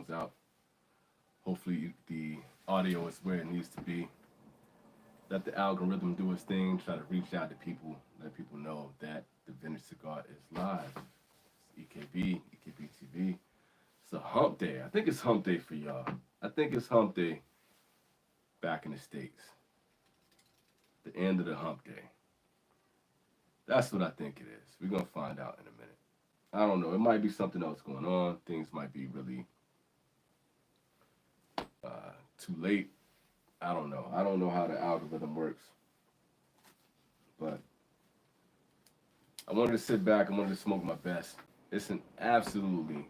headphones out. Hopefully the audio is where it needs to be. Let the algorithm do its thing. Try to reach out to people. Let people know that the Vintage Cigar is live. It's EKB TV. It's a hump day. I think it's hump day for y'all. I think it's hump day back in the States. The end of the hump day. That's what I think it is. We're going to find out in a minute. I don't know. It might be something else going on. Things might be really too late. I don't know. I don't know how the algorithm works. But I wanted to sit back. I wanted to smoke my best. It's an absolutely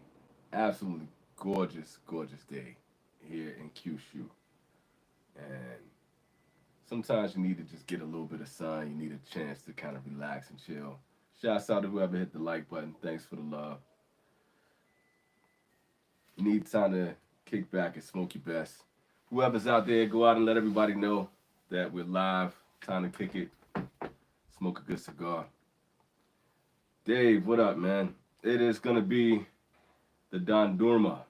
gorgeous, gorgeous day here in Kyushu. And sometimes you need to just get a little bit of sun. You need a chance to kind of relax and chill. Shouts out to whoever hit the like button. Thanks for the love. You need time to kick back and smoke your best. Whoever's out there, go out and let everybody know that we're live. Time to kick it. Smoke a good cigar. Dave, what up, man? It is going to be the Dondurma.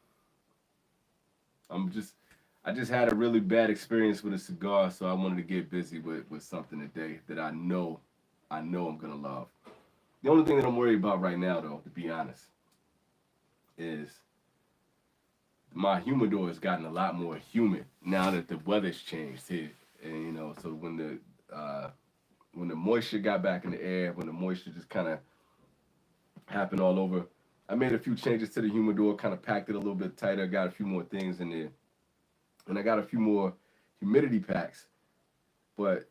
I just had a really bad experience with a cigar, so I wanted to get busy with something today that I know I'm going to love. The only thing that I'm worried about right now, though, to be honest, is my humidor has gotten a lot more humid now that the weather's changed here. And, you know, so when the moisture got back in the air, when the moisture just kind of happened all over, I made a few changes to the humidor, kind of packed it a little bit tighter, got a few more things in there. And I got a few more humidity packs. But,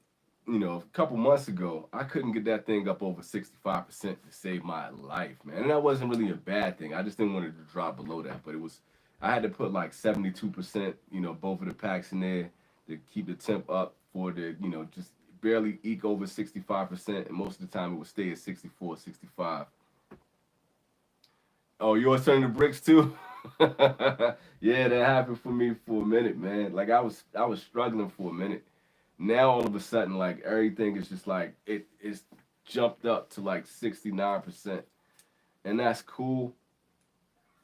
you know, a couple months ago, I couldn't get that thing up over 65% to save my life, man. And that wasn't really a bad thing. I just didn't want it to drop below that. But I had to put like 72%, you know, both of the packs in there to keep the temp up for the, you know, just barely eke over 65%. And most of the time it would stay at 64, 65. Oh, yours turning to bricks too? Yeah, that happened for me for a minute, man. Like I was struggling for a minute. Now all of a sudden, like everything is just like it's jumped up to like 69%, and that's cool.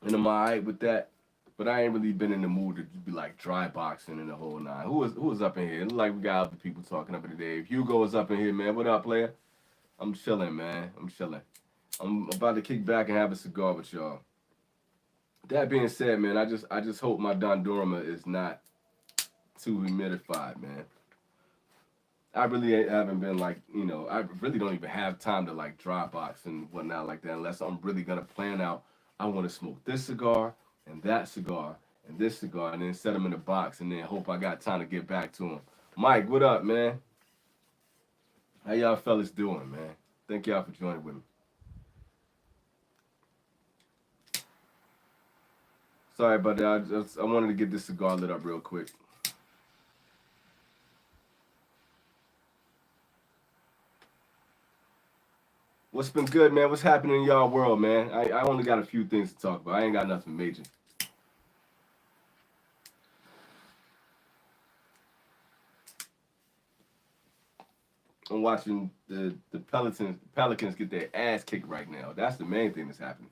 And I'm alright with that. But I ain't really been in the mood to be like dry boxing and the whole nine. Who was up in here? It look like we got other people talking up in the day. Hugo is up in here, man. What up, player? I'm chilling, man. I'm chilling. I'm about to kick back and have a cigar with y'all. That being said, man, I just hope my Dondurma is not too humidified, man. I really haven't been like, you know, I really don't even have time to like dry box and whatnot like that unless I'm really gonna plan out. I want to smoke this cigar and that cigar and this cigar and then set them in a box and then hope I got time to get back to them. Mike, what up, man? How y'all fellas doing, man? Thank y'all for joining with me. Sorry about that. I wanted to get this cigar lit up real quick. What's been good, man? What's happening in y'all world, man? I only got a few things to talk about. I ain't got nothing major. I'm watching the Pelicans get their ass kicked right now. That's the main thing that's happening.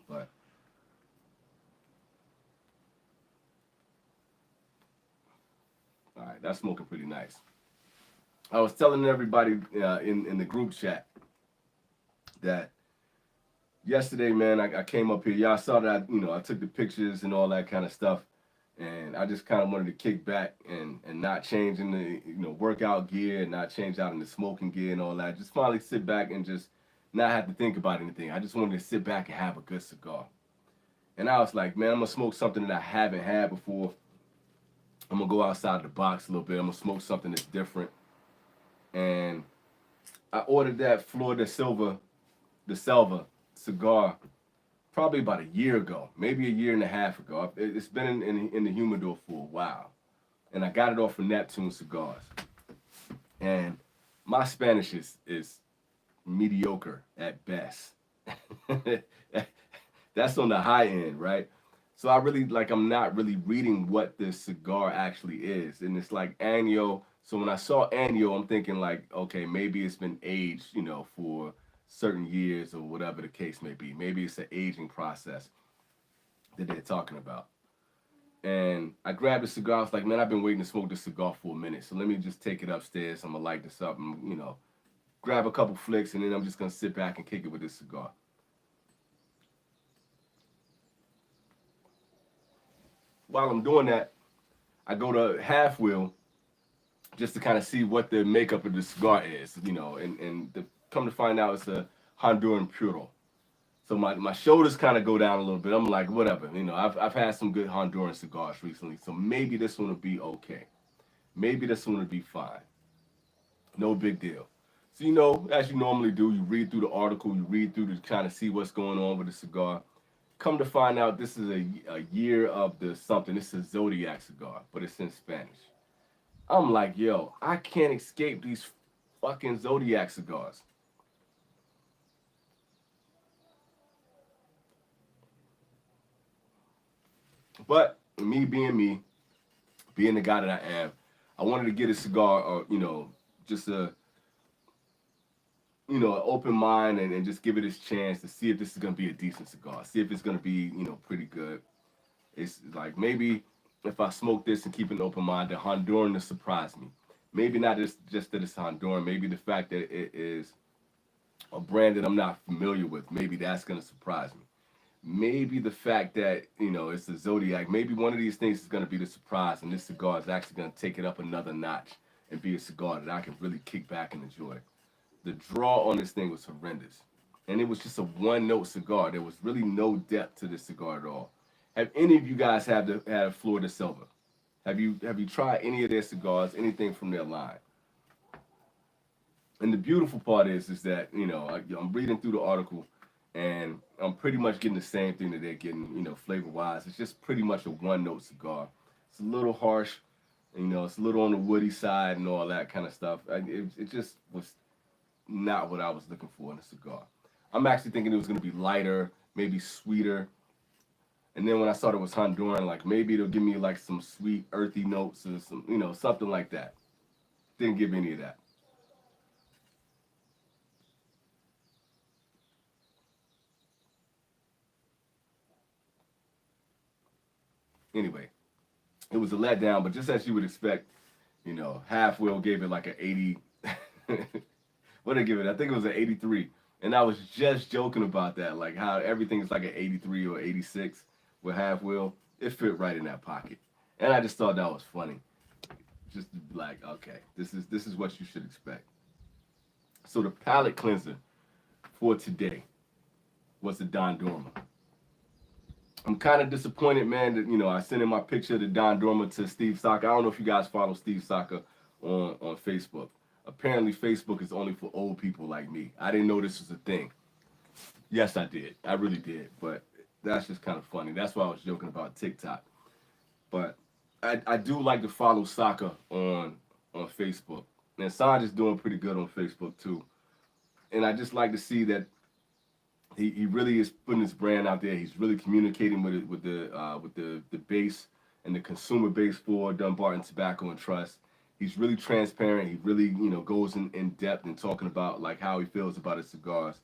But all right, that's smoking pretty nice. I was telling everybody in the group chat that yesterday, man, I came up here. Y'all saw that I took the pictures and all that kind of stuff, and I just kind of wanted to kick back and not change in the workout gear, and not change out in the smoking gear and all that. Just finally sit back and just not have to think about anything. I just wanted to sit back and have a good cigar. And I was like, man, I'm gonna smoke something that I haven't had before. I'm gonna go outside of the box a little bit. I'm gonna smoke something that's different. And I ordered that Flor de Selva cigar probably about a year ago, maybe a year and a half ago. It's been in the humidor for a while. And I got it off of Neptune Cigars. And my Spanish is mediocre at best. That's on the high end, right? So I'm not really reading what this cigar actually is. And it's like Año. So when I saw Año, I'm thinking like, okay, maybe it's been aged, for certain years or whatever the case may be. Maybe it's an aging process that they're talking about. And I grabbed a cigar. I was like, man, I've been waiting to smoke this cigar for a minute. So let me just take it upstairs. I'm gonna light this up and grab a couple flicks, and then I'm just gonna sit back and kick it with this cigar. While I'm doing that, I go to Half Wheel just to kind of see what the makeup of the cigar is, and come to find out it's a Honduran Puro. So my shoulders kind of go down a little bit. I'm like, whatever, I've had some good Honduran cigars recently, so maybe this one will be okay. Maybe this one will be fine. No big deal. So as you normally do, you read through the article, you read through to kind of see what's going on with the cigar. Come to find out, this is a year of the something. This is a Zodiac cigar, but it's in Spanish. I'm like, yo, I can't escape these fucking Zodiac cigars. But me, being the guy that I am, I wanted to get a cigar, or just an open mind, and just give it its chance to see if this is gonna be a decent cigar, see if it's gonna be pretty good. It's like maybe if I smoke this and keep an open mind, the Honduran to surprise me. Maybe not just that it's Honduran. Maybe the fact that it is a brand that I'm not familiar with. Maybe that's gonna surprise me. Maybe the fact that it's a Zodiac. Maybe one of these things is gonna be the surprise, and this cigar is actually gonna take it up another notch and be a cigar that I can really kick back and enjoy. The draw on this thing was horrendous, and it was just a one-note cigar. There was really no depth to this cigar at all. Have any of you guys had a Florida Silver? Have you tried any of their cigars? Anything from their line? And the beautiful part is that I'm reading through the article, and I'm pretty much getting the same thing that they're getting. Flavor-wise, it's just pretty much a one-note cigar. It's a little harsh, it's a little on the woody side and all that kind of stuff. It just was not what I was looking for in a cigar. I'm actually thinking it was going to be lighter, maybe sweeter. And then when I saw it was Honduran, like maybe it'll give me like some sweet, earthy notes or some, something like that. Didn't give me any of that. Anyway, it was a letdown, but just as you would expect, Half Wheel gave it like an 80. What did I give it? I think it was an 83. And I was just joking about that, like how everything is like an 83 or 86 with Half Wheel. It fit right in that pocket. And I just thought that was funny. Just like, okay, this is what you should expect. So the palate cleanser for today was the Dondurma. I'm kind of disappointed, man, that I sent in my picture of the Dondurma to Steve Saka. I don't know if you guys follow Steve Saka on Facebook. Apparently, Facebook is only for old people like me. I didn't know this was a thing. Yes, I did. I really did. But that's just kind of funny. That's why I was joking about TikTok. But I do like to follow Saka on Facebook. And Sanj is doing pretty good on Facebook too. And I just like to see that he really is putting his brand out there. He's really communicating with the base and the consumer base for Barton Tobacco and Trust. He's really transparent. He really goes in depth and talking about like how he feels about his cigars.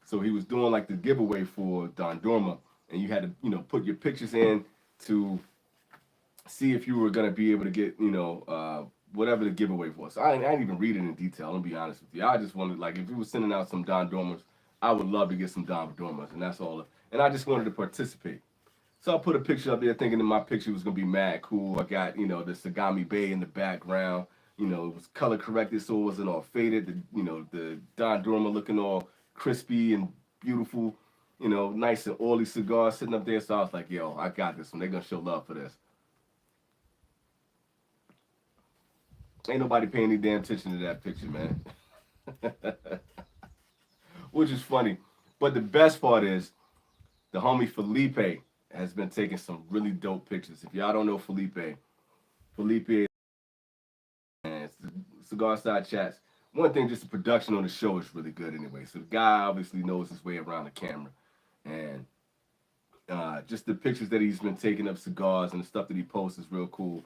So he was doing like the giveaway for Dondurma, and you had to put your pictures in to see if you were gonna be able to get whatever the giveaway was. So I didn't even read it in detail. I'm gonna be honest with you. I just wanted, like, if you were sending out some Dondurmas, I would love to get some Dondurmas, and that's all. And I just wanted to participate. So I put a picture up there thinking that my picture was going to be mad cool. I got, the Sagami Bay in the background. It was color corrected so it wasn't all faded. The Dondurma looking all crispy and beautiful, nice and oily cigar sitting up there. So I was like, yo, I got this one. They're going to show love for this. Ain't nobody paying any damn attention to that picture, man. Which is funny. But the best part is the homie Felipe has been taking some really dope pictures. If y'all don't know Felipe and Cigar Side Chats, one thing, just the production on the show is really good anyway. So the guy obviously knows his way around the camera. And just the pictures that he's been taking of cigars and the stuff that he posts is real cool.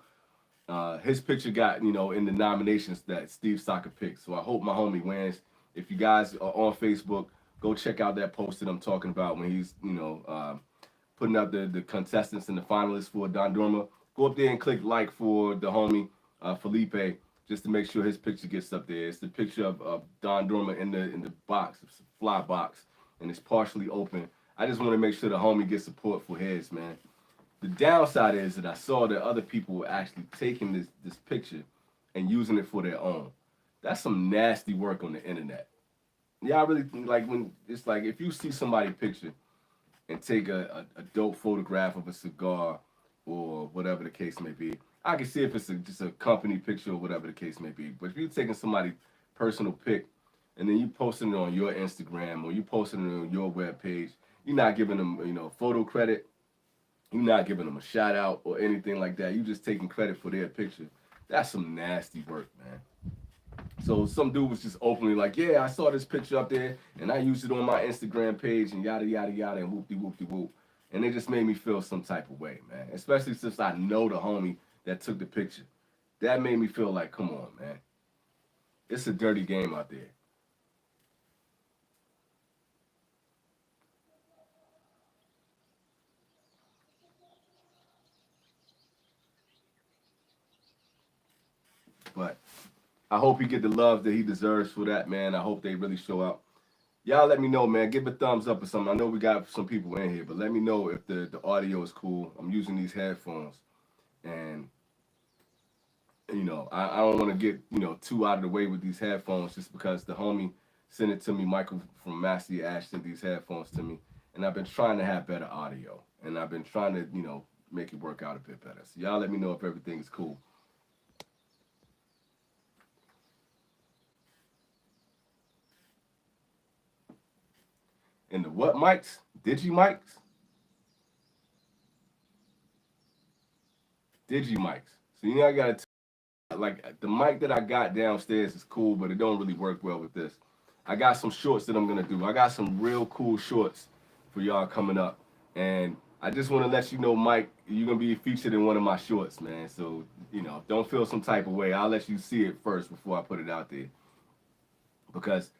His picture got, in the nominations that Steve Saka picked. So I hope my homie wins. If you guys are on Facebook, go check out that post that I'm talking about when he's, putting up the contestants and the finalists for Dondurma. Go up there and click like for the homie Felipe, just to make sure his picture gets up there. It's the picture of Dondurma in the box, it's a fly box, and it's partially open. I just want to make sure the homie gets support for his, man. The downside is that I saw that other people were actually taking this picture and using it for their own. That's some nasty work on the internet. Yeah, I really think, like, when it's like if you see somebody picture and take a dope photograph of a cigar or whatever the case may be, I can see if it's just a company picture or whatever the case may be. But if you're taking somebody's personal pic and then you posting it on your Instagram or you posting it on your web page, you're not giving them, photo credit. You're not giving them a shout out or anything like that. You just taking credit for their picture. That's some nasty work, man. So some dude was just openly like, yeah, I saw this picture up there and I used it on my Instagram page and yada yada yada and whoop de whoop de whoop. And it just made me feel some type of way, man. Especially since I know the homie that took the picture. That made me feel like, come on, man. It's a dirty game out there. But I hope he get the love that he deserves for that, man. I hope they really show up. Y'all let me know, man. Give a thumbs up or something. I know we got some people in here, but let me know if the audio is cool. I'm using these headphones. And, I don't want to get, too out of the way with these headphones just because the homie sent it to me, Michael from Massey Ash sent these headphones to me. And I've been trying to have better audio. And I've been trying to, make it work out a bit better. So y'all let me know if everything's cool. And the what mics? Digi mics? Digi mics. So I gotta like the mic that I got downstairs is cool, but it don't really work well with this. I got some shorts that I'm gonna do. I got some real cool shorts for y'all coming up. And I just wanna let you know, Mike, you're gonna be featured in one of my shorts, man. So, don't feel some type of way. I'll let you see it first before I put it out there. Because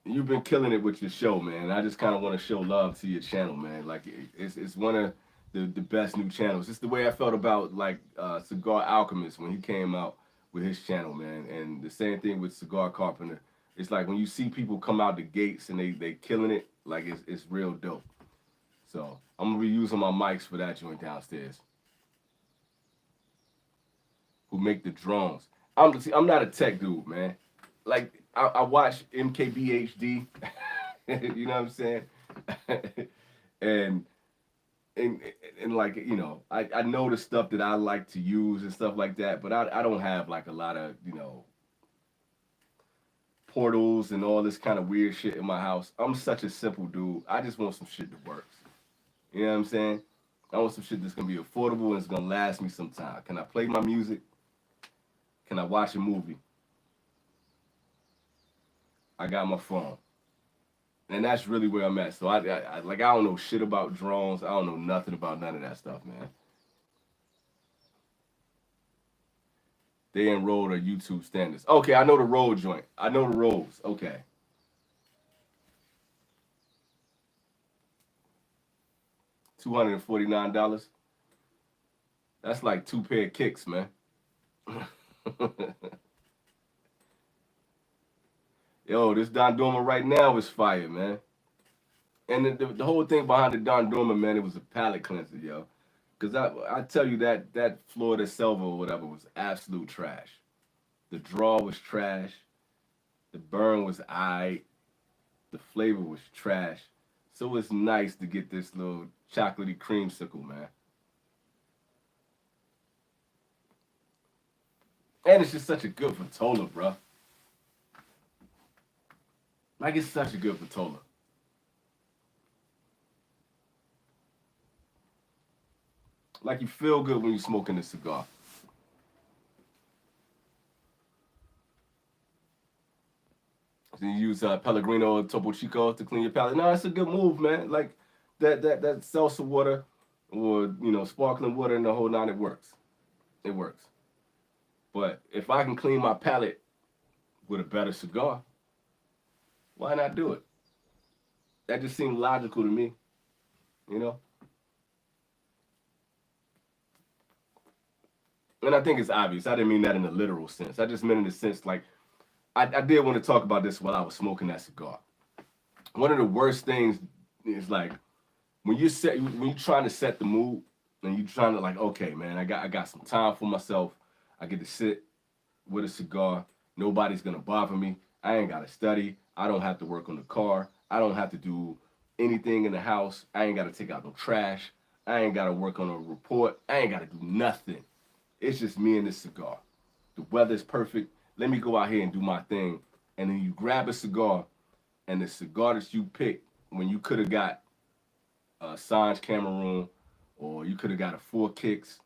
you've been killing it with your show, man. I just kind of want to show love to your channel, man. Like it's one of the best new channels. It's the way I felt about like Cigar Alchemist when he came out with his channel, man. And the same thing with Cigar Carpenter. It's like when you see people come out the gates and they killing it, like it's real dope. So I'm gonna be using my mics for that joint downstairs. Who make the drones? I'm not a tech dude, man. Like I watch MKBHD, you know what I'm saying? and, and and like I know the stuff that I like to use and stuff like that, but I don't have like a lot of portals and all this kind of weird shit in my house. I'm such a simple dude. I just want some shit that works. You know what I'm saying? I want some shit that's gonna be affordable and it's gonna last me some time. Can I play my music? Can I watch a movie? I got my phone. And that's really where I'm at. So I don't know shit about drones. I don't know nothing about none of that stuff, man. They enrolled a YouTube standards. Okay, I know the road joint. I know the roads. Okay. $249. That's like 2 pair of kicks, man. Yo, this Dondurma right now is fire, man. And the whole thing behind the Dondurma, man, it was a palate cleanser, yo. Cause I tell you that Florida Selva or whatever was absolute trash. The draw was trash. The burn was aight. The flavor was trash. So it's nice to get this little chocolatey creamsicle, man. And it's just such a good Vitola, bro. Like it's such a good Vitola. Like you feel good when you're smoking a cigar. So you use Pellegrino Topo Chico to clean your palate. No, it's a good move, man. Like that salsa water or sparkling water and the whole nine, it works. It works. But if I can clean my palate with a better cigar, why not do it? That just seemed logical to me, you know? and I think it's obvious. I didn't mean that in a literal sense. I just meant in the sense like I did want to talk about this while I was smoking that cigar. One of the worst things is like when you're trying to set the mood and you're trying to like, okay, man, I got some time for myself. I get to sit with a cigar. Nobody's gonna bother me. I ain't gotta study. I don't have to work on the car. I don't have to do anything in the house. I ain't gotta take out no trash. I ain't gotta work on a report. I ain't gotta do nothing. It's just me and this cigar. The weather's perfect. Let me go out here and do my thing. And then you grab a cigar, and the cigar that you pick when you could have got a Sanj Cameroon, or you could have got a Four Kicks,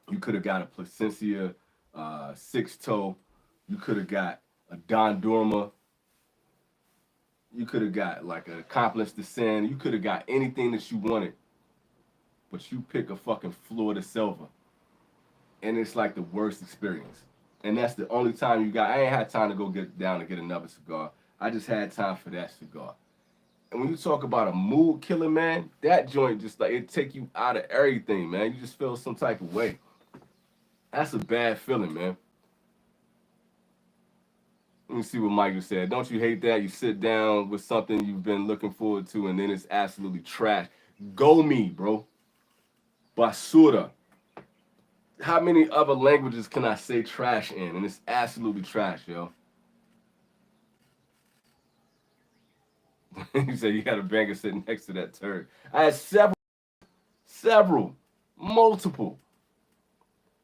you could have got a Placencia Six Toe, you could have got a Dondurma, you could have got like a Accomplice de Sin, you could have got anything that you wanted, but you pick a fucking Florida Silver, and it's like the worst experience. And that's the only time you got. I ain't had time to go get down and get another cigar. I just had time for that cigar. And when you talk about a mood killer, man, that joint just like it take you out of everything, man. You just feel some type of way. That's a bad feeling, man. Let me see what Michael said. Don't you hate that? You sit down with something you've been looking forward to, and then it's absolutely trash. Go me, bro. Basura. How many other languages can I say trash in? And it's absolutely trash, yo. You said you had a banger sitting next to that turd. I had several, multiple.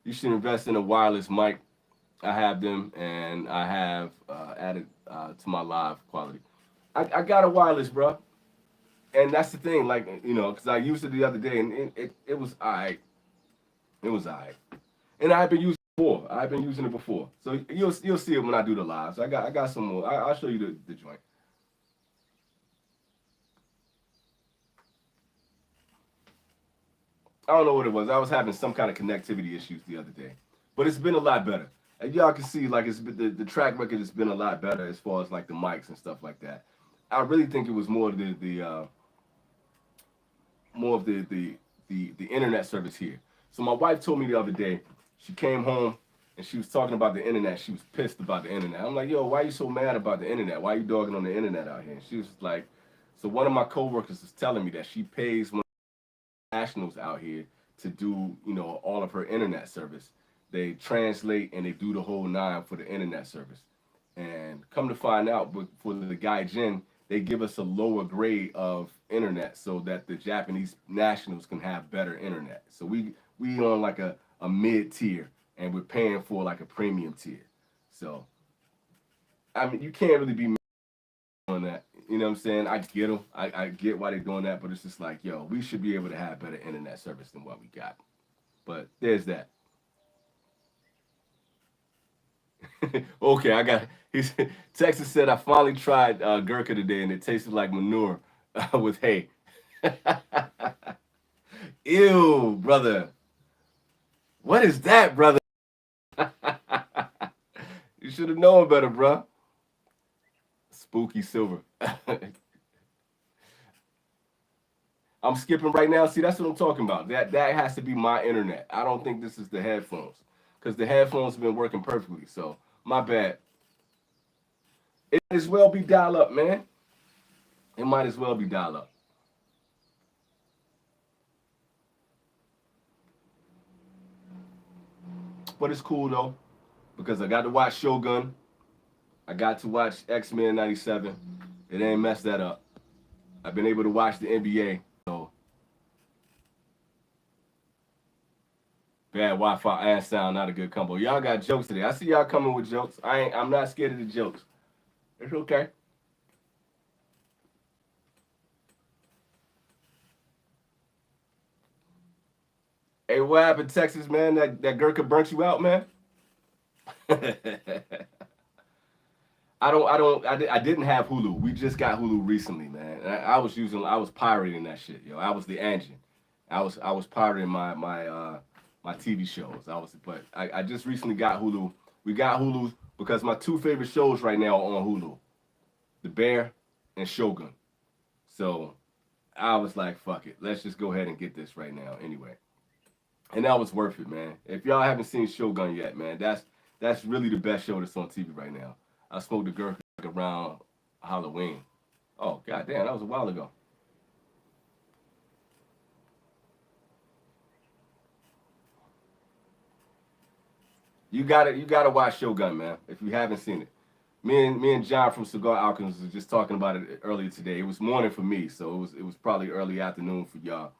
You should invest in a wireless mic. I have them, and I have added to my live quality. I got a wireless, bro, and that's the thing. Like because I used it the other day, and it was alright. It was alright, and I've been using it before. I've been using it before, so you'll see it when I do the lives. I got some more. I'll show you the joint. I don't know what it was. I was having some kind of connectivity issues the other day, but it's been a lot better. And y'all can see, like, it's been, the track record has been a lot better as far as like the mics and stuff like that. I really think it was more of the internet service here. So my wife told me the other day, she came home and she was talking about the internet. She was pissed about the internet. I'm like, yo, why are you so mad about the internet? Why are you dogging on the internet out here? And she was like, so one of my coworkers was telling me that she pays one nationals out here to do, all of her internet service. They translate and they do the whole nine for the internet service. And come to find out, but for the Gaijin, they give us a lower grade of internet so that the Japanese nationals can have better internet. So we on like a mid tier, and we're paying for like a premium tier. So I mean, you can't really be on that. You know what I'm saying? I get them. I get why they're doing that, but it's just like, yo, we should be able to have better internet service than what we got. But there's that. Okay, I got. He's Texas said I finally tried Gurkha today, and it tasted like manure with hay. Ew, brother. What is that, brother? You should have known better, bro. Spooky silver. I'm skipping right now. See, that's what I'm talking about. That has to be my internet. I don't think this is the headphones, because the headphones have been working perfectly. So my bad. It might as well be dial up, man. It might as well be dial up. But it's cool though, because I got to watch Shogun. I got to watch X-Men '97. It ain't messed that up. I've been able to watch the NBA. So bad Wi-Fi and sound, not a good combo. Y'all got jokes today. I see y'all coming with jokes. I'm not scared of the jokes. It's okay. Hey, what happened, Texas, man? That Gurkha burnt you out, man? I didn't have Hulu. We just got Hulu recently, man. I was pirating that shit, yo. I was the engine. I was pirating my TV shows. But I just recently got Hulu. We got Hulu because my two favorite shows right now are on Hulu: The Bear and Shogun. So I was like, fuck it, let's just go ahead and get this right now. Anyway, And that was worth it, man. If y'all haven't seen Shogun yet, man, that's really the best show that's on TV right now. I smoked the Gurkha around Halloween. Oh goddamn, that was a while ago. You gotta watch Shogun, man. If you haven't seen it, me and John from Cigar Alchemist was just talking about it earlier today. It was morning for me, so it was probably early afternoon for y'all.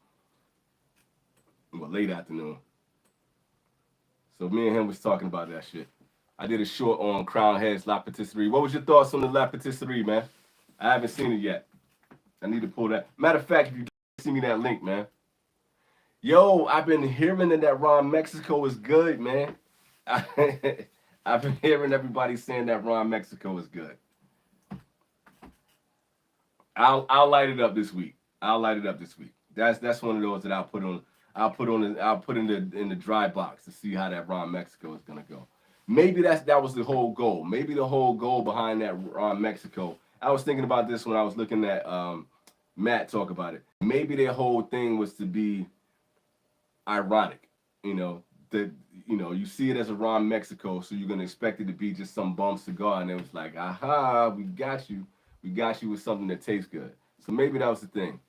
Well, late afternoon. So me and him was talking about that shit. I did a short on Crown Heads La Patisserie. What was your thoughts on the La Patisserie, man? I haven't seen it yet. I need to pull that. Matter of fact, if you see me that link, man. Yo, I've been hearing that Ron Mexico is good, man. I've been hearing everybody saying that Ron Mexico is good. I'll light it up this week. I'll light it up this week. That's one of those that I'll put in the dry box to see how that Ron Mexico is gonna go. Maybe that was the whole goal. Maybe the whole goal behind that Ron Mexico. I was thinking about this when I was looking at Matt talk about it. Maybe their whole thing was to be ironic, you know, that you see it as a Ron Mexico, so you're gonna expect it to be just some bum cigar, and it was like, aha, we got you with something that tastes good. So maybe that was the thing.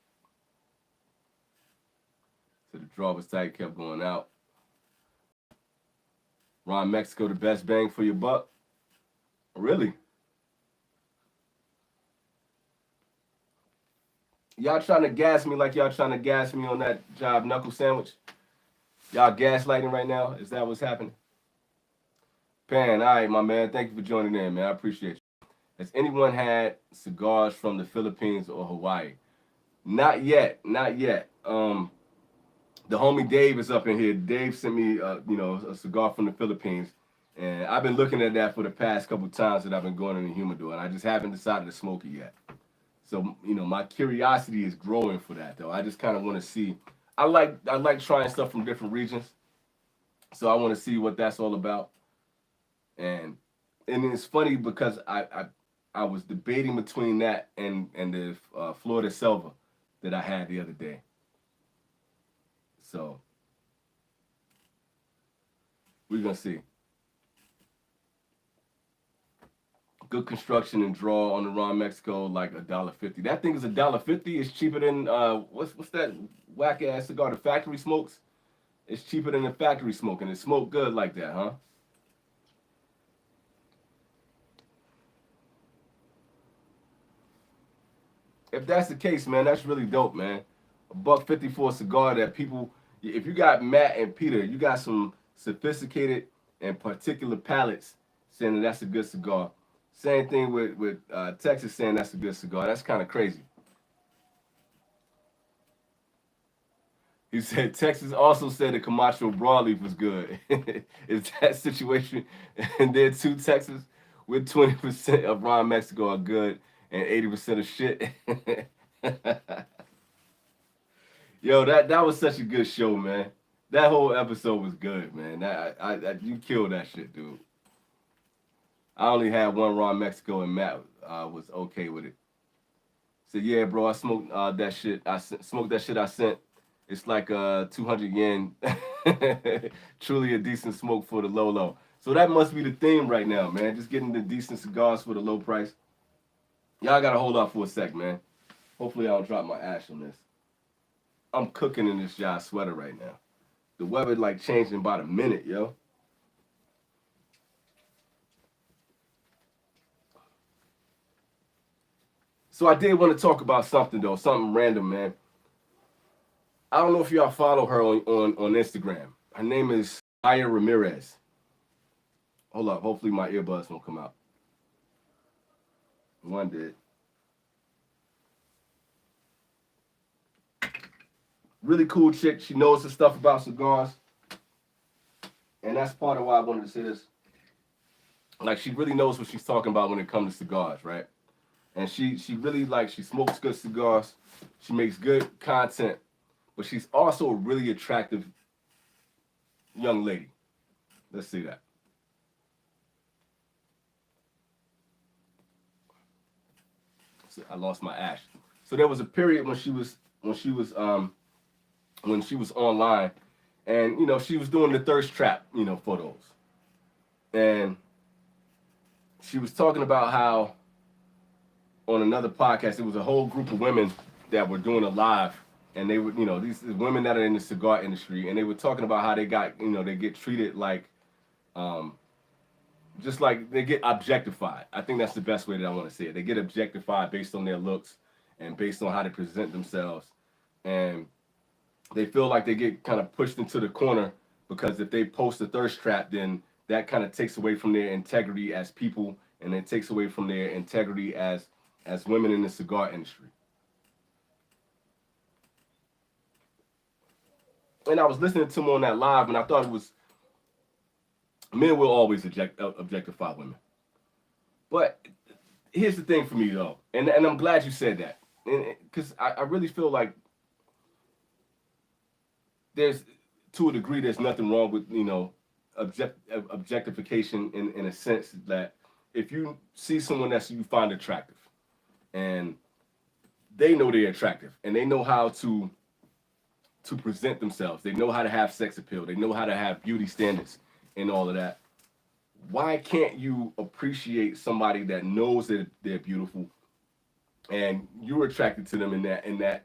So the draw was tight, kept going out. Ron Mexico, the best bang for your buck? Really? Y'all trying to gas me like y'all trying to gas me on that job knuckle sandwich? Y'all gaslighting right now? Is that what's happening? Pan, all right, my man. Thank you for joining in, man. I appreciate you. Has anyone had cigars from the Philippines or Hawaii? Not yet. Not yet. The homie Dave is up in here. Dave sent me, a cigar from the Philippines, and I've been looking at that for the past couple times that I've been going in the humidor, and I just haven't decided to smoke it yet. So, my curiosity is growing for that, though. I just kind of want to see. I like trying stuff from different regions, so I want to see what that's all about. And it's funny because I was debating between that and the Florida Selva that I had the other day. So we're gonna see. Good construction and draw on the Ron Mexico, like $1.50. That thing is $1.50. It's cheaper than what's that whack ass cigar? The factory smokes. It's cheaper than the factory smoke, and it smoked good like that, huh? If that's the case, man, that's really dope, man. $1.50 for a cigar that people. If you got Matt and Peter, you got some sophisticated and particular palates saying that that's a good cigar. Same thing with Texas saying that's a good cigar. That's kind of crazy. He said Texas also said that Camacho broadleaf was good. Is that situation? And then two Texas with 20% of Ron Mexico are good and 80% of shit. Yo, that was such a good show, man. That whole episode was good, man. You killed that shit, dude. I only had one Ron Mexico, and Matt was okay with it. So yeah, bro, I smoked that shit. Smoked that shit I sent. It's like 200 yen. Truly a decent smoke for the low low. So that must be the theme right now, man. Just getting the decent cigars for the low price. Y'all gotta hold off for a sec, man. Hopefully I don't drop my ash on this. I'm cooking in this y'all sweater right now. The weather like changed in about a minute, yo. So I did want to talk about something though, something random, man. I don't know if y'all follow her on Instagram. Her name is Aya Ramirez. Hold up, hopefully my earbuds won't come out. One did. Really cool chick. She knows her stuff about cigars. And that's part of why I wanted to say this. Like, she really knows what she's talking about when it comes to cigars, right? And she really, like, she smokes good cigars. She makes good content. But she's also a really attractive young lady. Let's see that. So I lost my ash. So there was a period when she was online, And she was doing the thirst trap, photos, and she was talking about how on another podcast it was a whole group of women that were doing a live, and they were, these women that are in the cigar industry, and they were talking about how they got, they get treated like, um, just like they get objectified. I think that's the best way that I want to say it. They get objectified based on their looks and based on how they present themselves, and they feel like they get kind of pushed into the corner because if they post a thirst trap, then that kind of takes away from their integrity as people, and it takes away from their integrity as women in the cigar industry. And I was listening to them on that live, and I thought it was, men will always objectify women. But here's the thing for me, though, and I'm glad you said that, because I really feel like there's, to a degree, there's nothing wrong with, objectification in a sense that if you see someone that you find attractive, and they know they're attractive, and they know how to present themselves, they know how to have sex appeal, they know how to have beauty standards and all of that, why can't you appreciate somebody that knows that they're beautiful and you're attracted to them in that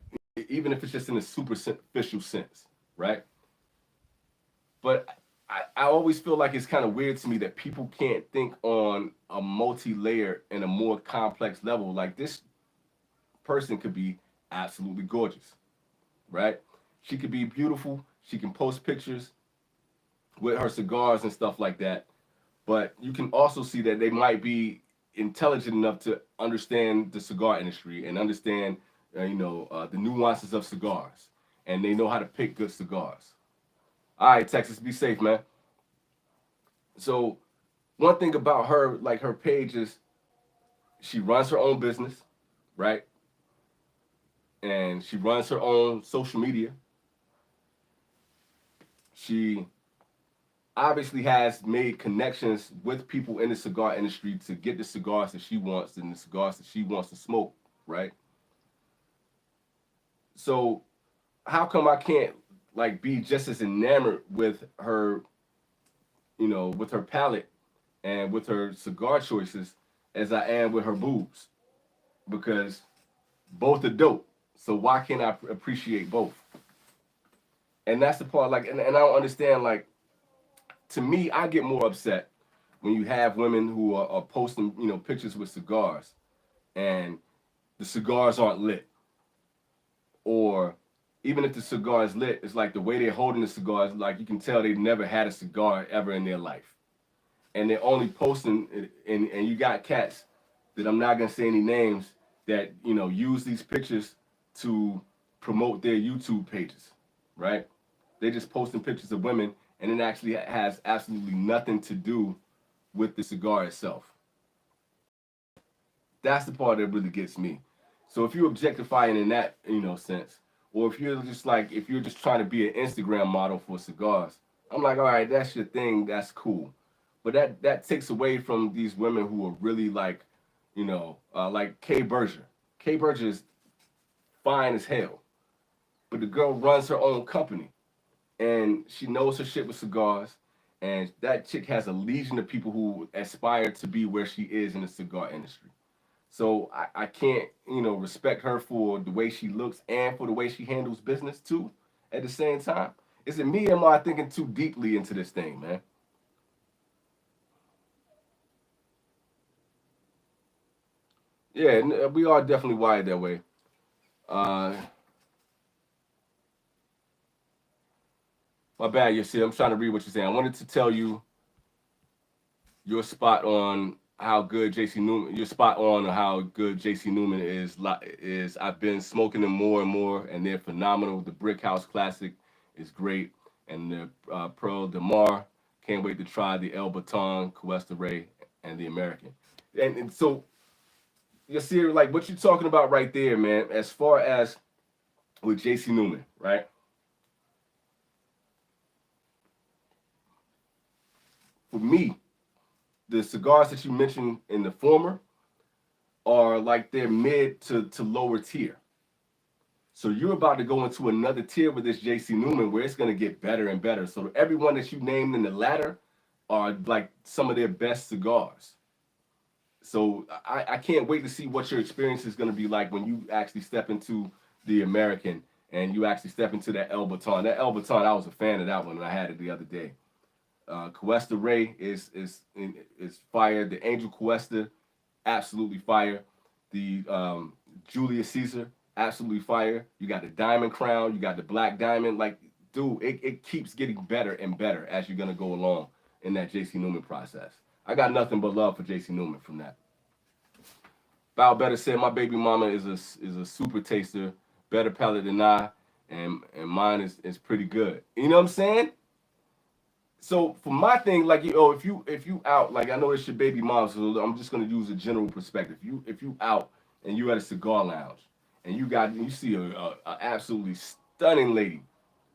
even if it's just in a superficial sense, right? But I always feel like it's kind of weird to me that people can't think on a multi-layer and a more complex level. Like, this person could be absolutely gorgeous, right? She could be beautiful. She can post pictures with her cigars and stuff like that. But you can also see that they might be intelligent enough to understand the cigar industry and understand, the nuances of cigars. And they know how to pick good cigars. All right, Texas, be safe, man. So one thing about her, like her page, is she runs her own business, right? And she runs her own social media. She obviously has made connections with people in the cigar industry to get the cigars that she wants and the cigars that she wants to smoke, right? So how come I can't like be just as enamored with her, with her palette and with her cigar choices as I am with her boobs? Because both are dope. So why can't I appreciate both? And that's the part, like, and I don't understand, like, to me, I get more upset when you have women who are posting, pictures with cigars and the cigars aren't lit. Or even if the cigar is lit, it's like the way they're holding the cigar is like you can tell they've never had a cigar ever in their life. And they're only posting, and you got cats that I'm not going to say any names that, use these pictures to promote their YouTube pages, right? They're just posting pictures of women, and it actually has absolutely nothing to do with the cigar itself. That's the part that really gets me. So if you're objectifying in that, sense, or if you're just trying to be an Instagram model for cigars, I'm like, all right, that's your thing, that's cool. But that takes away from these women who are really like, like Kay Berger. Kay Berger is fine as hell, but the girl runs her own company, and she knows her shit with cigars, and that chick has a legion of people who aspire to be where she is in the cigar industry. So I can't, respect her for the way she looks and for the way she handles business too at the same time. Is it me or am I thinking too deeply into this thing, man? Yeah, we are definitely wired that way. Uh, my bad, you see, I'm trying to read what you're saying. I wanted to tell you your spot on how good JC Newman. You're spot on how good JC Newman is. I've been smoking them more and more, and they're phenomenal. The Brick House Classic is great, and the Pearl de Mar. Can't wait to try the El Baton, Cuesta Rey, and the American. And so you see, like what you're talking about right there, man. As far as with JC Newman, right? For me, the cigars that you mentioned in the former are like they're mid to lower tier. So you're about to go into another tier with this JC Newman where it's going to get better and better. So everyone that you named in the ladder are like some of their best cigars. So I can't wait to see what your experience is going to be like when you actually step into the American and you actually step into that El Baton. That El Baton, I was a fan of that one, and I had it the other day. Cuesta Ray is fire. The Angel Cuesta, absolutely fire. The Julius Caesar, absolutely fire. You got the Diamond Crown. You got the Black Diamond. Like, dude, it keeps getting better and better as you're going to go along in that JC Newman process. I got nothing but love for JC Newman from that. Bow Better said, my baby mama is a super taster, better palate than I, and mine is pretty good. You know what I'm saying? So for my thing, like, if you out, like, I know it's your baby mom, so I'm just gonna use a general perspective. If you out and you at a cigar lounge and you see a absolutely stunning lady,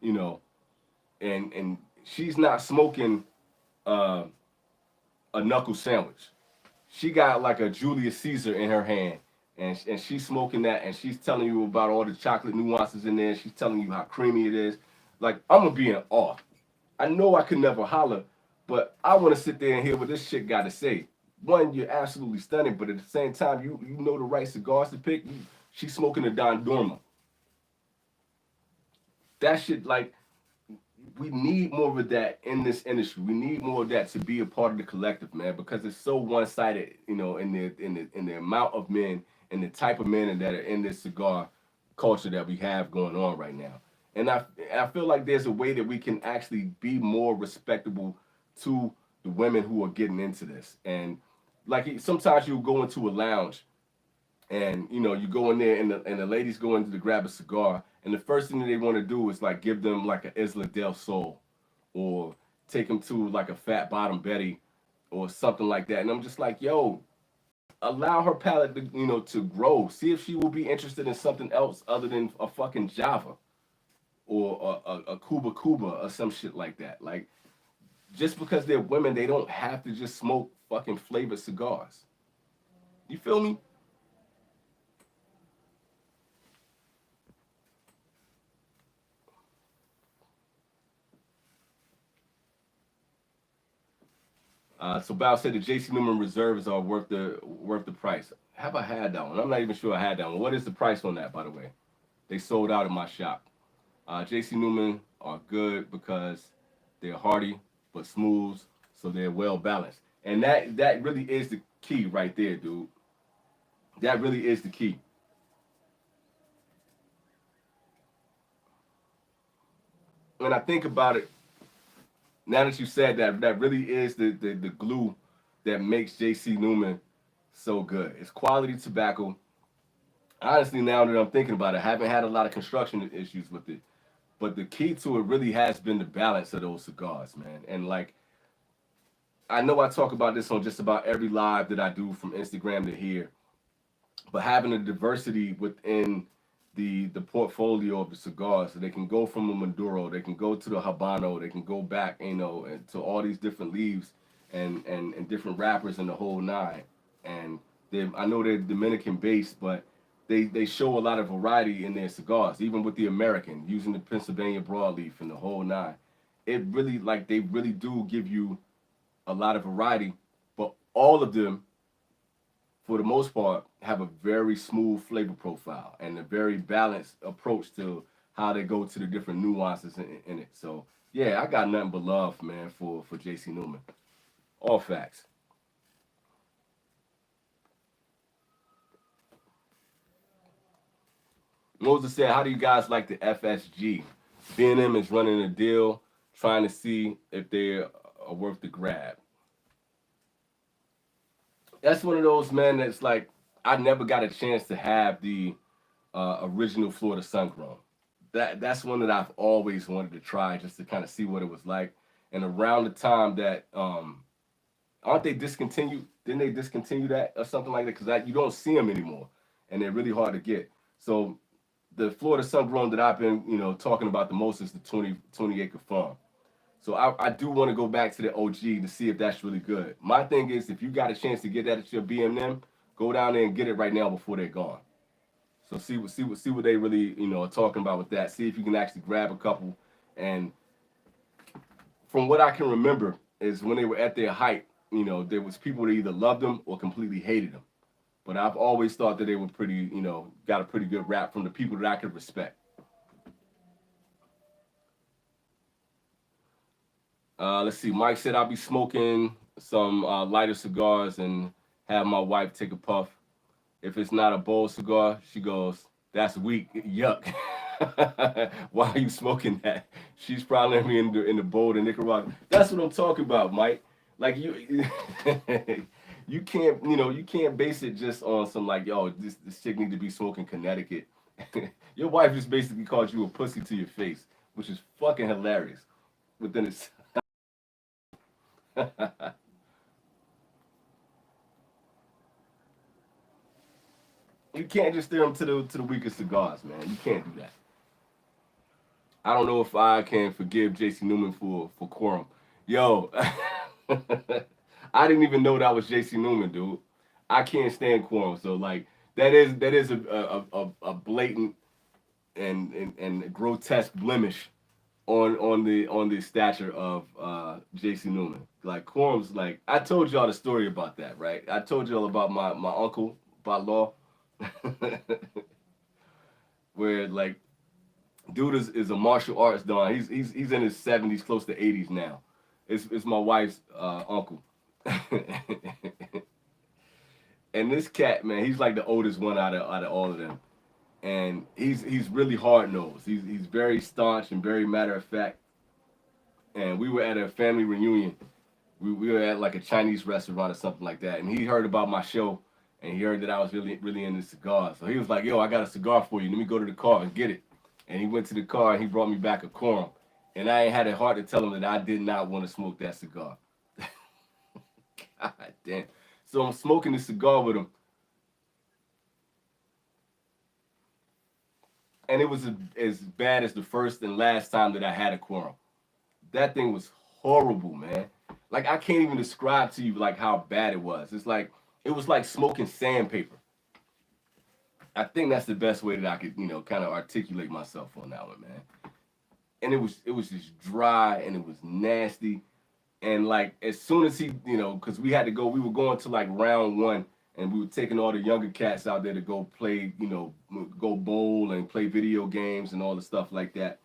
you know, and she's not smoking a knuckle sandwich. She got like a Julius Caesar in her hand, and she's smoking that, and she's telling you about all the chocolate nuances in there. She's telling you how creamy it is. Like, I'm gonna be in awe. I know I could never holler, but I want to sit there and hear what this shit got to say. One, you're absolutely stunning, but at the same time, you know the right cigars to pick. She's smoking a Dondurma. That shit, like, we need more of that in this industry. We need more of that to be a part of the collective, man, because it's so one-sided, you know, in the amount of men and the type of men that are in this cigar culture that we have going on right now. And I feel like there's a way that we can actually be more respectable to the women who are getting into this. And like, sometimes you go into a lounge and you go in there and the ladies go in to grab a cigar, and the first thing that they want to do is like give them like a Isla del Sol, or take them to like a Fat Bottom Betty or something like that. And I'm just like, yo, allow her palate to to grow. See if she will be interested in something else other than a fucking Java or a Cuba Cuba or some shit like that. Like, just because they're women, they don't have to just smoke fucking flavored cigars. You feel me? So Bow said the JC Newman reserves are worth the price. Have I had that one? I'm not even sure I had that one. What is the price on that, by the way? They sold out in my shop. JC Newman are good because they're hearty but smooth, so they're well balanced. And that really is the key right there, dude. That really is the key. When I think about it, now that you said that, that really is the glue that makes JC Newman so good. It's quality tobacco. Honestly, now that I'm thinking about it, I haven't had a lot of construction issues with it. But the key to it really has been the balance of those cigars, man. And like, I know I talk about this on just about every live that I do from Instagram to here, but having a diversity within the portfolio of the cigars, so they can go from a Maduro, they can go to the Habano, they can go back, and to all these different leaves and different wrappers in the whole nine. And I know they're Dominican based, but they show a lot of variety in their cigars, even with the American, using the Pennsylvania broadleaf and the whole nine. It really, like, they really do give you a lot of variety, but all of them, for the most part, have a very smooth flavor profile and a very balanced approach to how they go to the different nuances in it. So yeah, I got nothing but love, man, for JC Newman. All facts. Moses said, how do you guys like the FSG? B&M is running a deal, trying to see if they are worth the grab. That's one of those, man, that's like, I never got a chance to have the original Florida Sun Grown. That's one that I've always wanted to try, just to kind of see what it was like. And around the time that aren't they discontinued? Didn't they discontinue that or something like that? Because you don't see them anymore, and they're really hard to get. So the Florida Sun Grown that I've been talking about the most is the 20 acre farm. So I do want to go back to the OG to see if that's really good. My thing is, if you got a chance to get that at your B&M, go down there and get it right now before they're gone. So see what they really are talking about with that. See if you can actually grab a couple. And from what I can remember is when they were at their height, there was people that either loved them or completely hated them. But I've always thought that they were pretty, got a pretty good rap from the people that I could respect. Let's see. Mike said I'll be smoking some lighter cigars and have my wife take a puff. If it's not a bowl cigar, she goes, "That's weak. Yuck. Why are you smoking that?" She's probably me in the bowl in Nicaragua. That's what I'm talking about, Mike. Like you, you can't you can't base it just on some like yo this chick need to be smoking Connecticut. Your wife just basically called you a pussy to your face, which is fucking hilarious. Within its you can't just steer them to the weakest cigars, man. You can't do that. I don't know if I can forgive JC Newman for quorum. Yo, I didn't even know that was JC Newman, dude. I can't stand quorum. So like that is a blatant and grotesque blemish on the stature of JC Newman. Like quorum's like I told y'all the story about that, right? I told y'all about my uncle by law. Where like dude is a martial arts don. He's in his 70s, close to 80s now. It's my wife's uncle. And this cat, man, he's like the oldest one out of all of them. And he's really hard nosed. He's very staunch and very matter of fact. And we were at a family reunion. We were at like a Chinese restaurant or something like that. And he heard about my show and he heard that I was really into cigars. So he was like, "Yo, I got a cigar for you. Let me go to the car and get it." And he went to the car and he brought me back a quorum. And I ain't had it hard to tell him that I did not want to smoke that cigar. God damn. So I'm smoking the cigar with him. And it was as bad as the first and last time that I had a quorum. That thing was horrible, man. Like I can't even describe to you like how bad it was. It's like it was like smoking sandpaper. I think that's the best way that I could, kind of articulate myself on that one, man. And it was just dry and it was nasty. And like as soon as he, because we had to go, we were going to like round one, and we were taking all the younger cats out there to go play, go bowl and play video games and all the stuff like that.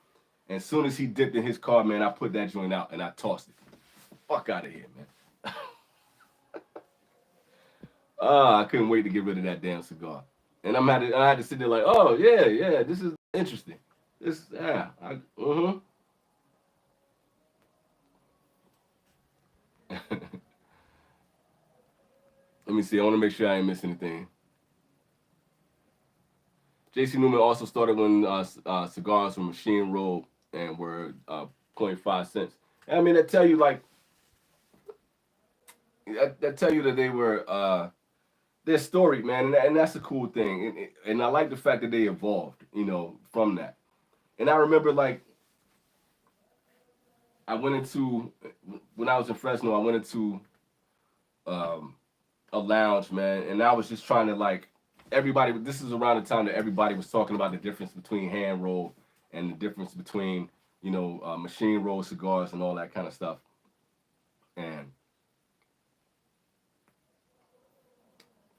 And as soon as he dipped in his car, man, I put that joint out and I tossed it. Fuck out of here, man. I couldn't wait to get rid of that damn cigar. And I had to sit there like, oh yeah, this is interesting. Let me see. I want to make sure I ain't miss anything. JC Newman also started when cigars were machine rolled and were 0.5 cents. And I mean, that tell you like that tell you that they were they're storied, man, and that's a cool thing. And I like the fact that they evolved, from that. And I remember like when I was in Fresno, I went into a lounge, man, and I was just trying to like everybody. This is around the time that everybody was talking about the difference between hand roll and the difference between machine roll cigars and all that kind of stuff. And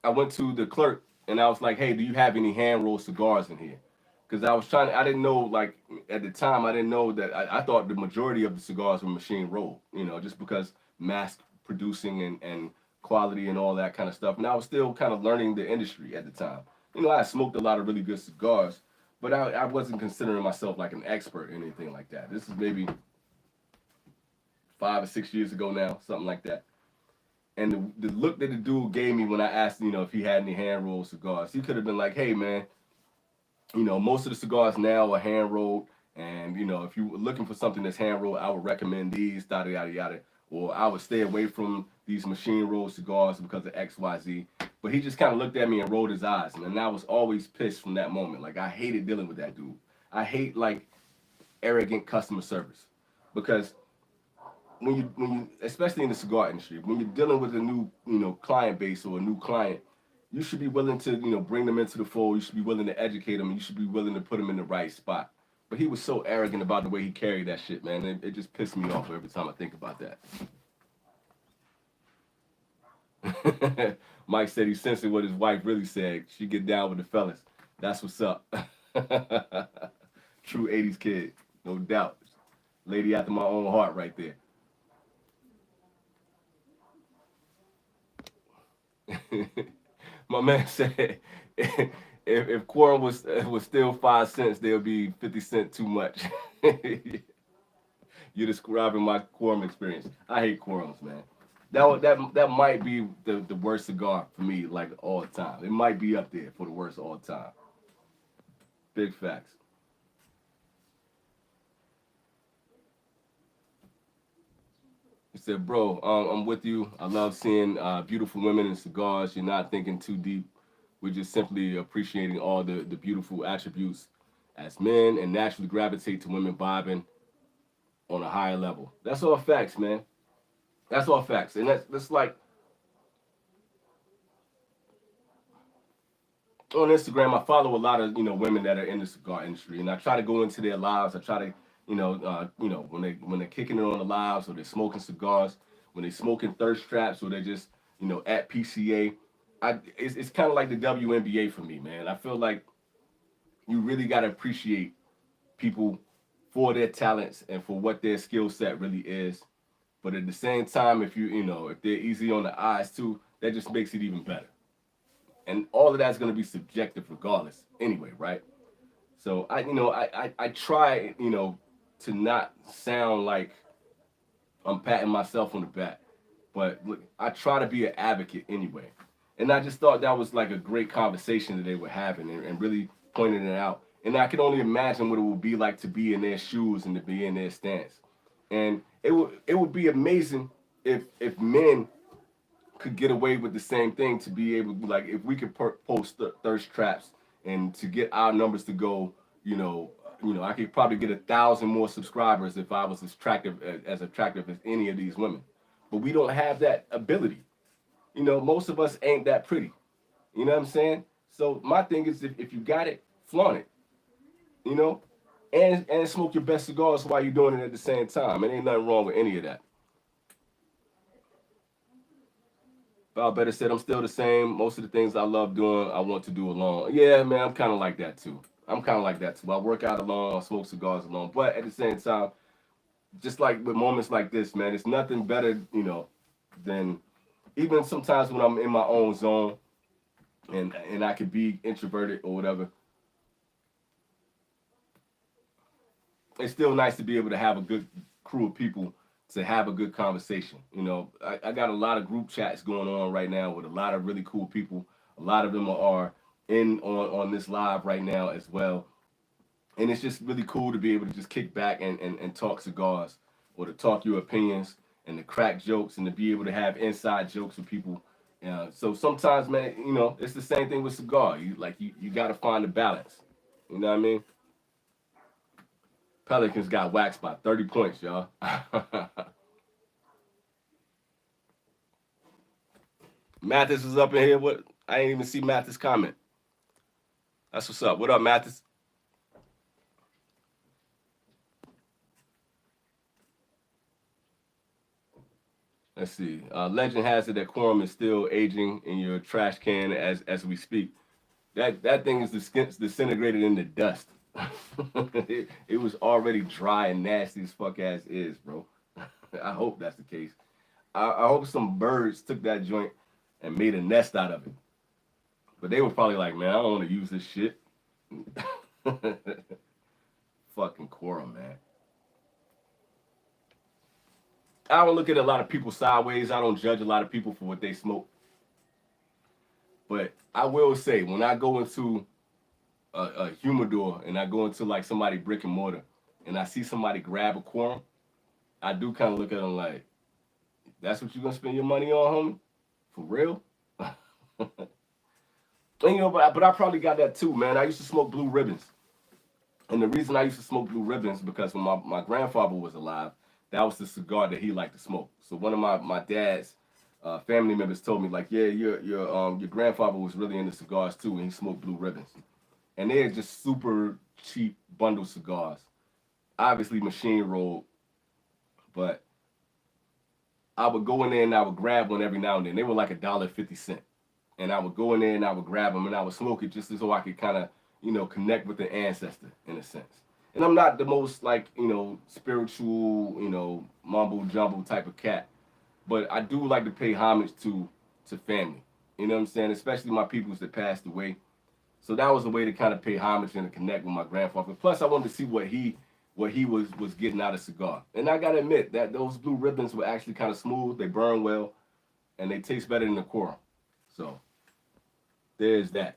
I went to the clerk and I was like, "Hey, do you have any hand rolled cigars in here?" Because I didn't know, like, at the time, I didn't know that, I thought the majority of the cigars were machine rolled, just because mass producing and quality and all that kind of stuff. And I was still kind of learning the industry at the time. I smoked a lot of really good cigars, but I wasn't considering myself like an expert or anything like that. This is maybe 5 or 6 years ago now, something like that. And the look that the dude gave me when I asked, if he had any hand rolled cigars, he could have been like, "Hey, man, most of the cigars now are hand rolled, and if you were looking for something that's hand rolled, I would recommend these, yada yada yada, or I would stay away from these machine rolled cigars because of X, Y, Z." But he just kind of looked at me and rolled his eyes, and I was always pissed from that moment. Like I hated dealing with that dude. I hate like arrogant customer service because when you especially in the cigar industry, when you're dealing with a new client base or a new client, you should be willing to, bring them into the fold. You should be willing to educate them. You should be willing to put them in the right spot. But he was so arrogant about the way he carried that shit, man. It just pissed me off every time I think about that. Mike said he censored what his wife really said. She get down with the fellas. That's what's up. True 80s kid, no doubt. Lady after my own heart right there. My man said if quorum was still 5 cents, there'll be 50 cents too much. You're describing my quorum experience. I hate quorums, man. That might be the worst cigar for me, like all the time. It might be up there for the worst all the time. Big facts. He said, bro, I'm with you. I love seeing beautiful women in cigars. You're not thinking too deep. We're just simply appreciating all the beautiful attributes as men and naturally gravitate to women vibing on a higher level. That's all facts, man. That's all facts. And that's like on Instagram, I follow a lot of women that are in the cigar industry, and I try to go into their lives. I try to when they're kicking it on the lives, or they're smoking cigars, when they're smoking thirst traps, or they're just at PCA. It's kind of like the WNBA for me, man. I feel like you really got to appreciate people for their talents and for what their skill set really is. But at the same time, if if they're easy on the eyes too, that just makes it even better. And all of that's going to be subjective regardless anyway, right? So I try, to not sound like I'm patting myself on the back, but look, I try to be an advocate anyway. And I just thought that was like a great conversation that they were having, and really pointing it out. And I could only imagine what it would be like to be in their shoes and to be in their stance. And it would be amazing if men could get away with the same thing, to be able to, like, if we could post thirst traps and to get our numbers to go, I could probably get 1,000 more subscribers if I was as attractive as any of these women. But we don't have that ability. Most of us ain't that pretty. You know what I'm saying? So my thing is, if you got it, flaunt it. You know, and smoke your best cigars while you're doing it at the same time. It ain't nothing wrong with any of that. Bob Better said, I'm still the same. Most of the things I love doing, I want to do alone. Yeah, man, I'm kind of like that too. I'm kind of like that too. I work out alone, I smoke cigars alone. But at the same time, just like with moments like this, man, it's nothing better, than even sometimes when I'm in my own zone, and I could be introverted or whatever. It's still nice to be able to have a good crew of people to have a good conversation. I got a lot of group chats going on right now with a lot of really cool people. A lot of them are in on this live right now as well. And it's just really cool to be able to just kick back and talk cigars, or to talk your opinions, and to crack jokes, and to be able to have inside jokes with people. So sometimes, man, it's the same thing with cigar. You got to find a balance. You know what I mean? Pelicans got waxed by 30 points, y'all. Mathis is up in here. What? I didn't even see Mathis comment. That's what's up. What up, Mathis? Let's see. Legend has it that quorum is still aging in your trash can as we speak. That thing is disintegrated into dust. it was already dry and nasty as fuck as is, bro. I hope that's the case. I hope some birds took that joint and made a nest out of it. But they were probably like, man, I don't want to use this shit. Fucking quorum, man. I don't look at a lot of people sideways. I don't judge a lot of people for what they smoke. But I will say, when I go into a humidor and I go into like somebody brick and mortar and I see somebody grab a quorum, I do kind of look at them like, that's what you're going to spend your money on, homie? For real? And, but I probably got that too, man. I used to smoke blue ribbons. And the reason I used to smoke blue ribbons, because when my grandfather was alive, that was the cigar that he liked to smoke. So one of my dad's family members told me like, yeah, your grandfather was really into cigars too, and he smoked blue ribbons, and they're just super cheap bundle cigars, obviously machine rolled, but I would go in there and I would grab one every now and then. They were like $1.50, and I would go in there and I would grab them and I would smoke it just so I could kind of connect with the ancestor in a sense. And I'm not the most like spiritual mumble jumble type of cat, but I do like to pay homage to family. You know what I'm saying? Especially my peoples that passed away. So that was a way to kind of pay homage and to connect with my grandfather. Plus, I wanted to see what he was getting out of cigar. And I gotta admit that those blue ribbons were actually kind of smooth. They burn well, and they taste better than the coral. So there's that.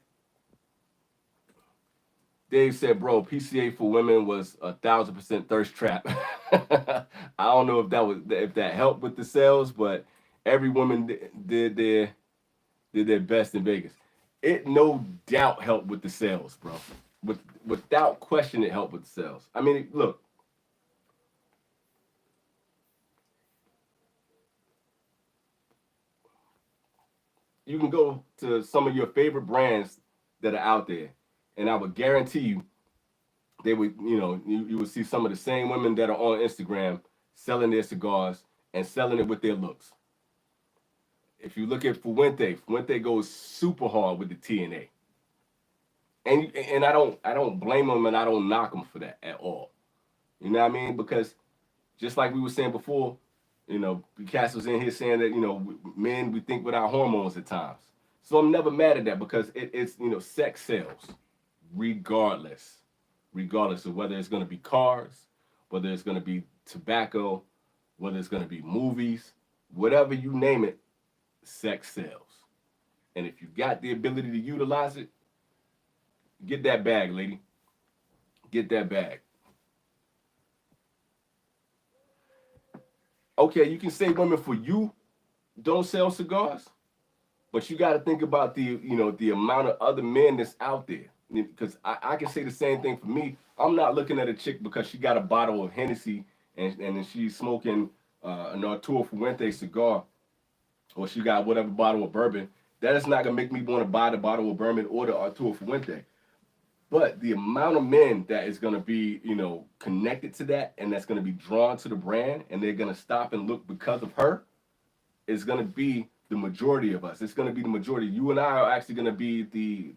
Dave said, "Bro, PCA for women was 1,000% thirst trap." I don't know if that helped with the sales, but every woman did their best in Vegas. It no doubt helped with the sales, bro. Without question, it helped with the sales. I mean, look, you can go to some of your favorite brands that are out there, and I would guarantee you, they would, you would see some of the same women that are on Instagram selling their cigars and selling it with their looks. If you look at Fuente goes super hard with the TNA. And I don't blame them and I don't knock them for that at all. You know what I mean? Because just like we were saying before, Picasso's in here saying that men we think with our hormones at times. So I'm never mad at that because it's sex sells, regardless, of whether it's going to be cars, whether it's going to be tobacco, whether it's going to be movies, whatever you name it, sex sells. And if you got the ability to utilize it, get that bag, lady. Get that bag. Okay, you can say women for you don't sell cigars, but you got to think about the amount of other men that's out there. Because I can say the same thing for me. I'm not looking at a chick because she got a bottle of Hennessy and she's smoking an Arturo Fuente cigar, or she got whatever bottle of bourbon. That is not gonna make me want to buy the bottle of bourbon or the Arturo Fuente. But the amount of men that is going to be, connected to that and that's going to be drawn to the brand and they're going to stop and look because of her is going to be the majority of us. It's going to be the majority. You and I are actually going to be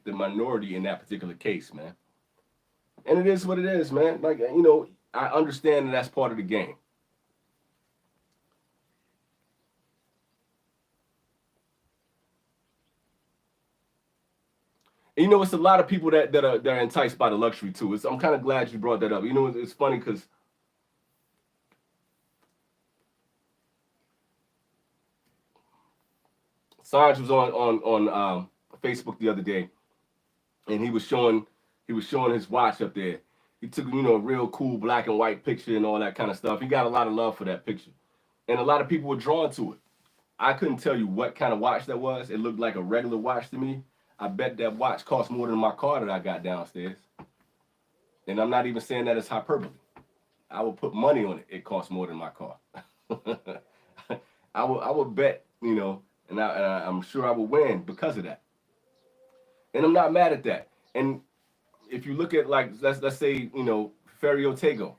the minority in that particular case, man. And it is what it is, man. Like, I understand that that's part of the game. It's a lot of people that are enticed by the luxury too. I'm kind of glad you brought that up. It's funny because Sarge was on Facebook the other day, and he was showing his watch up there. He took a real cool black and white picture and all that kind of stuff. He got a lot of love for that picture, and a lot of people were drawn to it. I couldn't tell you what kind of watch that was. It looked like a regular watch to me. I bet that watch cost more than my car that I got downstairs. And I'm not even saying that as hyperbole. I would put money on it. It costs more than my car. I would bet, and I'm sure I would win because of that. And I'm not mad at that. And if you look at like let's say Ferio Tego,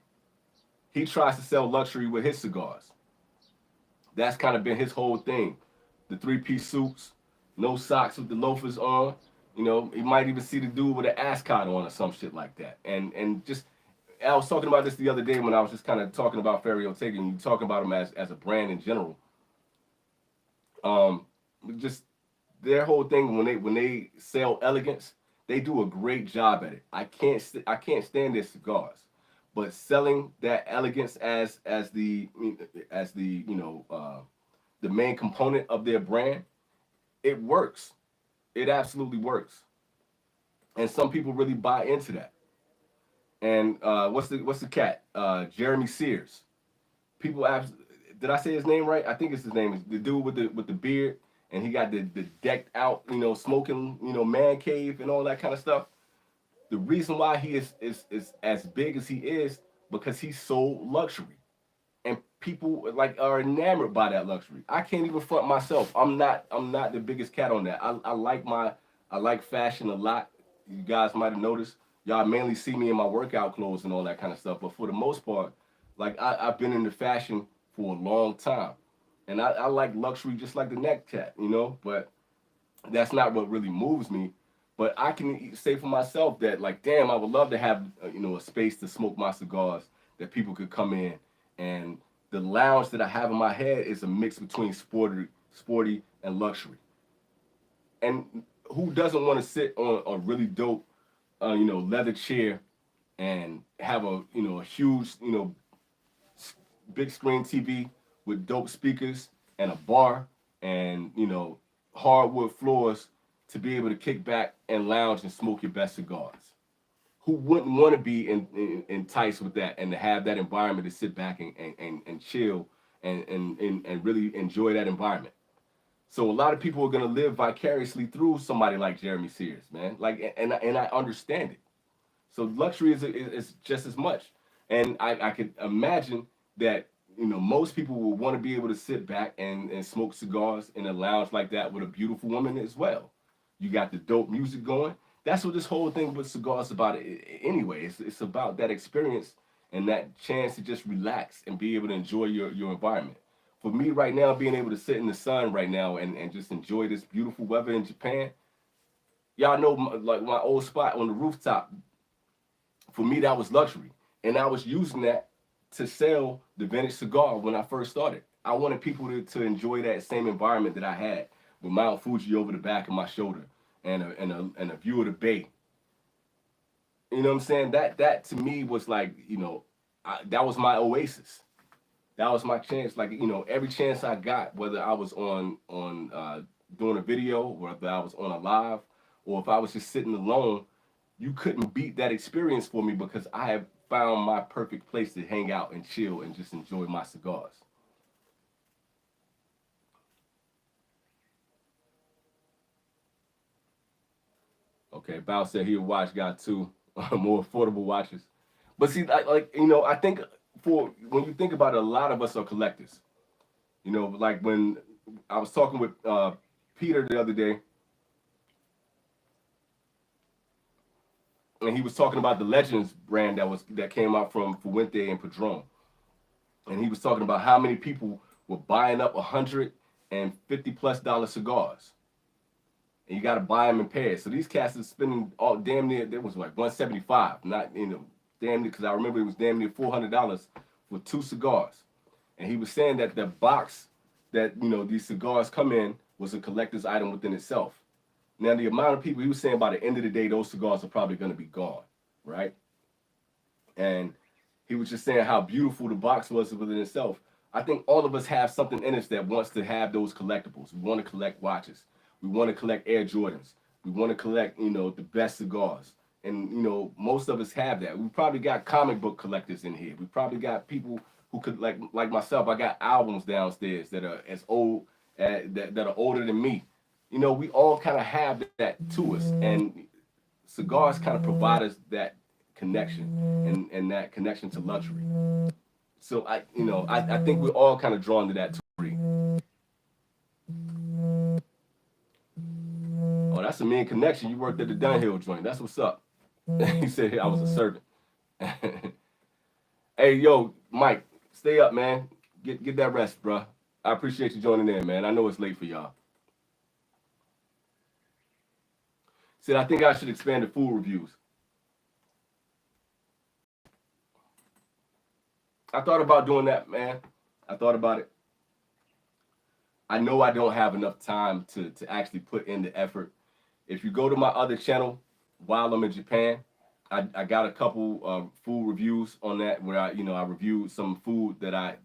he tries to sell luxury with his cigars. That's kind of been his whole thing. The 3-piece suits, no socks with the loafers on. You might even see the dude with an ascot on or some shit like that. And just, I was talking about this the other day when I was just kind of talking about Ferio Tego and you talking about him as a brand in general. Just their whole thing when they sell elegance, they do a great job at it. I can't stand their cigars, but selling that elegance as the the main component of their brand, it works. It absolutely works. And some people really buy into that. And what's the cat? Jeremy Sears. People did I say his name right? I think it's his name. It's the dude with the beard and he got the decked out, smoking, man cave and all that kind of stuff. The reason why he is as big as he is because he sold luxury. and people like are enamored by that luxury. I can't even front myself. I'm not the biggest cat on that. I like fashion a lot. You guys might have noticed. Y'all mainly see me in my workout clothes and all that kind of stuff. But for the most part, like I've been into fashion for a long time. And I like luxury just like the neck cat, you know, but that's not what really moves me. But I can say for myself that, like, damn, I would love to have, a space to smoke my cigars that people could come in. And the lounge that I have in my head is a mix between sporty and luxury. And who doesn't want to sit on a really dope, leather chair and have a huge, big screen TV with dope speakers and a bar and, hardwood floors to be able to kick back and lounge and smoke your best cigars. Who wouldn't want to be enticed with that and to have that environment to sit back and chill and really enjoy that environment? So a lot of people are gonna live vicariously through somebody like Jeremy Sears, man. Like, and I understand it. So luxury is just as much, and I could imagine that most people will want to be able to sit back and smoke cigars in a lounge like that with a beautiful woman as well. You got the dope music going. That's what this whole thing with cigars about anyway. It's about that experience and that chance to just relax and be able to enjoy your environment. For me right now, being able to sit in the sun right now and just enjoy this beautiful weather in Japan, y'all know like my old spot on the rooftop, for me that was luxury. And I was using that to sell the vintage cigar when I first started. I wanted people to enjoy that same environment that I had with Mount Fuji over the back of my shoulder and a view of the bay. You know what I'm saying? That to me was like, that was my oasis. That was my chance. Like, every chance I got, whether I was on doing a video, whether I was on a live, or if I was just sitting alone, you couldn't beat that experience for me because I have found my perfect place to hang out and chill and just enjoy my cigars. Okay, Bao said he would watch got two more affordable watches. But see, I think for when you think about it, a lot of us are collectors. Like when I was talking with Peter the other day, and he was talking about the Legends brand that came out from Fuente and Padron, and he was talking about how many people were buying up $150+ cigars, and you got to buy them in pairs. So these cats are spending all damn near. There was like 175, not damn near, because I remember it was damn near $400 for two cigars, and he was saying that the box that these cigars come in was a collector's item within itself. Now, the amount of people, he was saying by the end of the day, those cigars are probably going to be gone, right? And he was just saying how beautiful the box was within itself. I think all of us have something in us that wants to have those collectibles. We want to collect watches. We want to collect Air Jordans. We want to collect, the best cigars. And, most of us have that. We probably got comic book collectors in here. We probably got people who could, like myself, I got albums downstairs that are as old, that are older than me. We all kind of have that to us, and cigars kind of provide us that connection and that connection to luxury. So I think we're all kind of drawn to that too. Oh, that's a mean connection. You worked at the Dunhill joint. That's what's up. He said I was a servant. Hey, yo, Mike, stay up, man. Get that rest, bro. I appreciate you joining in, man. I know it's late for y'all. Said, I think I should expand to food reviews. I thought about doing that, man. I thought about it. I know I don't have enough time to actually put in the effort. If you go to my other channel, while I'm in Japan, I got a couple food reviews on that where I reviewed some food that I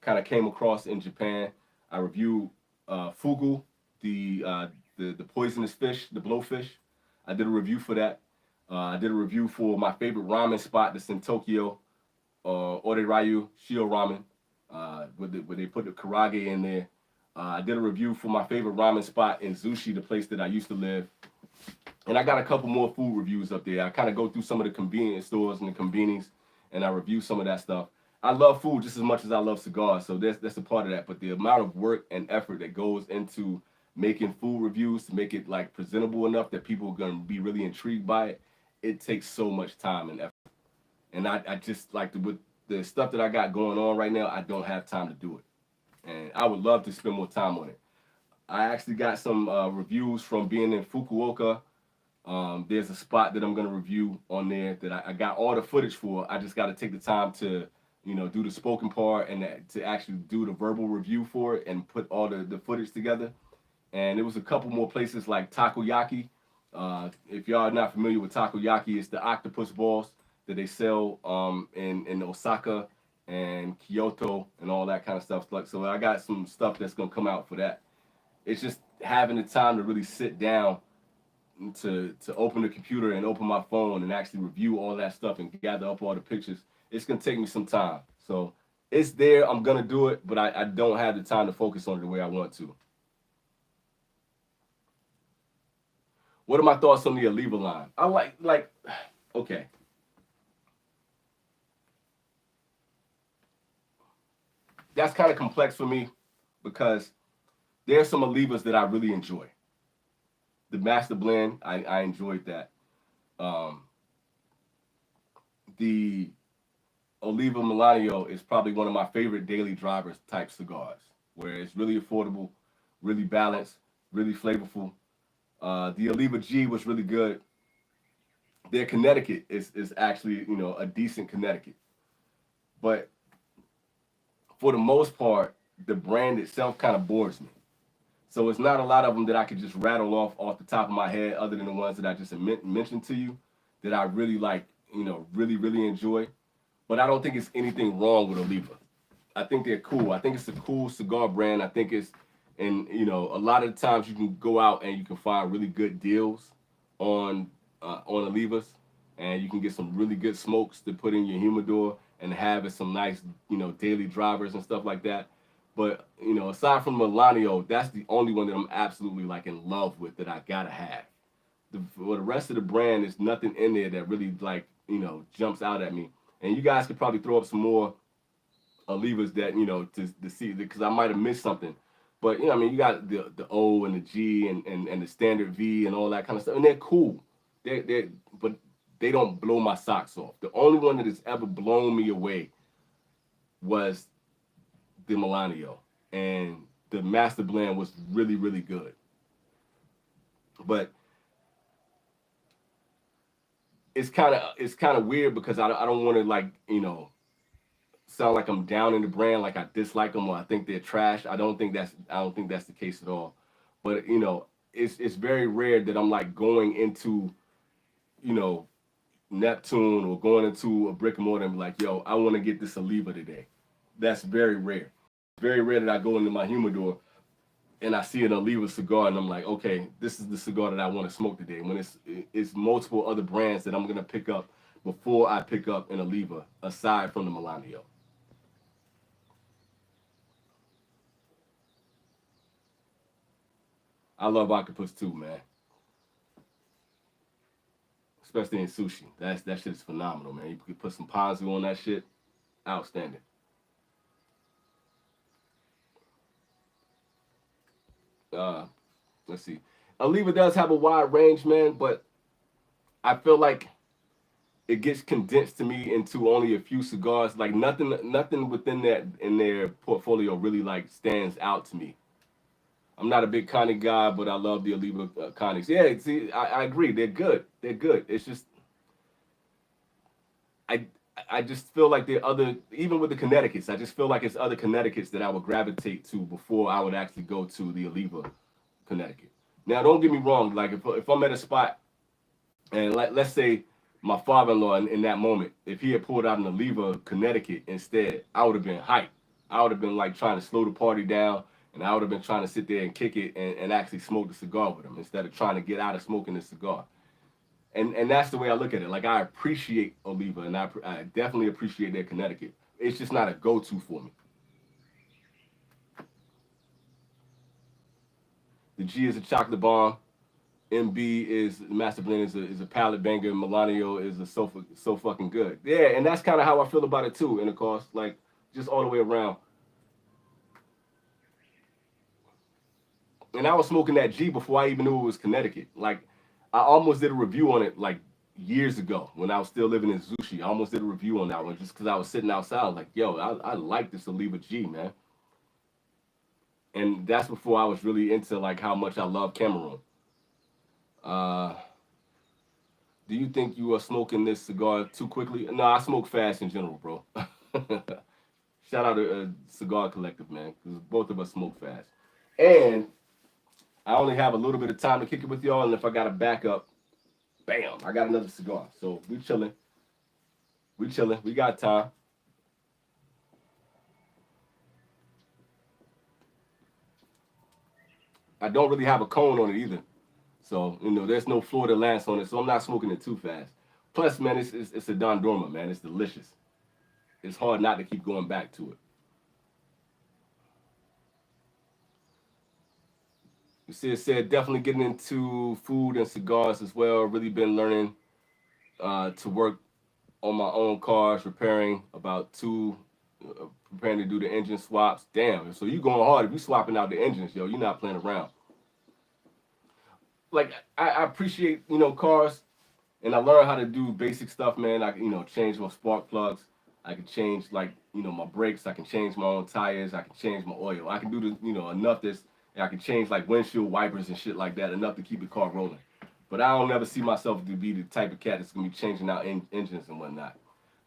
kind of came across in Japan. I reviewed fugu, the poisonous fish, the blowfish. I did a review for that. I did a review for my favorite ramen spot that's in Tokyo, Orerayu Shio Ramen, where they put the karage in there. I did a review for my favorite ramen spot in Zushi, the place that I used to live. And I got a couple more food reviews up there. I kind of go through some of the convenience stores and the convenies, and I review some of that stuff. I love food just as much as I love cigars, so that's a part of that. But the amount of work and effort that goes into making food reviews to make it like presentable enough that people are gonna be really intrigued by it, it takes so much time and effort. And I just like with the stuff that I got going on right now, I don't have time to do it. And I would love to spend more time on it. I actually got some reviews from being in Fukuoka. There's a spot that I'm gonna review on there that I got all the footage for. I just got to take the time to, do the spoken part and to actually do the verbal review for it and put all the footage together. And there was a couple more places like takoyaki. If y'all are not familiar with takoyaki, it's the octopus balls that they sell in Osaka and Kyoto and all that kind of stuff. So I got some stuff that's gonna come out for that. It's just having the time to really sit down to open the computer and open my phone and actually review all that stuff and gather up all the pictures. It's gonna take me some time. So it's there. I'm gonna do it, but I don't have the time to focus on it the way I want to. What are my thoughts on the Oliva line? I like okay. That's kind of complex for me because there's some Olivas that I really enjoy. The Master Blend, I enjoyed that. The Oliva Melanio is probably one of my favorite daily drivers type cigars, where it's really affordable, really balanced, really flavorful. The Oliva G was really good. Their Connecticut is actually, a decent Connecticut. But for the most part, the brand itself kind of bores me. So it's not a lot of them that I could just rattle off the top of my head, other than the ones that I just mentioned to you, that I really like, really, really enjoy. But I don't think it's anything wrong with Oliva. I think they're cool. I think it's a cool cigar brand. I think it's, and a lot of the times you can go out and you can find really good deals on Olivas, and you can get some really good smokes to put in your humidor and have as some nice, daily drivers and stuff like that. But, aside from Melanio, that's the only one that I'm absolutely like in love with that I gotta have. For the rest of the brand, there's nothing in there that really like, jumps out at me. And you guys could probably throw up some more Olivas that, to see, because I might have missed something. But, you got the O and the G and the standard V and all that kind of stuff. And they're cool. But they don't blow my socks off. The only one that has ever blown me away was the Melanio, and the Master Blend was really, really good. But it's kind of weird because I don't want to like sound like I'm down in the brand, like I dislike them or I think they're trash. I don't think that's the case at all. But it's very rare that I'm like going into Neptune or going into a brick and mortar and be like, yo, I want to get this Oliva today. That's very rare. It's very rare that I go into my humidor and I see an Oliva cigar and I'm like, okay, this is the cigar that I want to smoke today. When it's multiple other brands that I'm gonna pick up before I pick up an Oliva, aside from the Melanio. I love octopus too, man. Especially in sushi. That shit is phenomenal, man. You could put some ponzu on that shit. Outstanding. Uh, let's see. Oliva does have a wide range, man, but I feel like it gets condensed to me into only a few cigars. Like nothing within that in their portfolio really like stands out to me. I'm not a big conic guy, but I love the Oliva conics. Yeah, see, I agree. They're good. They're good. It's just I I just feel like there are other, even with the Connecticut's, I just feel like it's other Connecticut's that I would gravitate to before I would actually go to the Oliva Connecticut. Now, don't get me wrong. Like if I'm at a spot and let's say my father-in-law in that moment, if he had pulled out an Oliva Connecticut instead, I would have been hyped. I would have been like trying to slow the party down, and I would have been trying to sit there and kick it and actually smoke the cigar with him instead of trying to get out of smoking the cigar. And that's the way I look at it. Like I appreciate Oliva, and I definitely appreciate their Connecticut. It's just not a go-to for me. The G is a chocolate bomb. MB is Master Blend is a palette banger. Melanio is a so fucking good. Yeah, and that's kind of how I feel about it too. And of course, like just all the way around. And I was smoking that G before I even knew it was Connecticut. Like I almost did a review on it like years ago when I was still living in Zushi. I almost did a review on that one just because I was sitting outside. I was like, yo, I like this Oliva G, man. And that's before I was really into like how much I love Cameroon. Uh, do you think you are smoking this cigar too quickly? No, I smoke fast in general, bro. Shout out to Cigar Collective, man, because both of us smoke fast. And I only have a little bit of time to kick it with y'all, and if I got a backup, bam, I got another cigar. So we chilling. We chilling. We got time. I don't really have a cone on it either. So, there's no Florida Lance on it, so I'm not smoking it too fast. Plus, man, it's a Dondurma, man. It's delicious. It's hard not to keep going back to it. You see, it said definitely getting into food and cigars as well. Really been learning to work on my own cars, repairing about two, preparing to do the engine swaps. Damn, so you going hard if you swapping out the engines, yo. You're not playing around. Like I appreciate cars, and I learned how to do basic stuff, man. I can change my spark plugs. I can change like my brakes. I can change my own tires. I can change my oil. I can do the enough this. I can change like windshield wipers and shit like that enough to keep the car rolling. But I don't ever see myself to be the type of cat that's gonna be changing out engines and whatnot.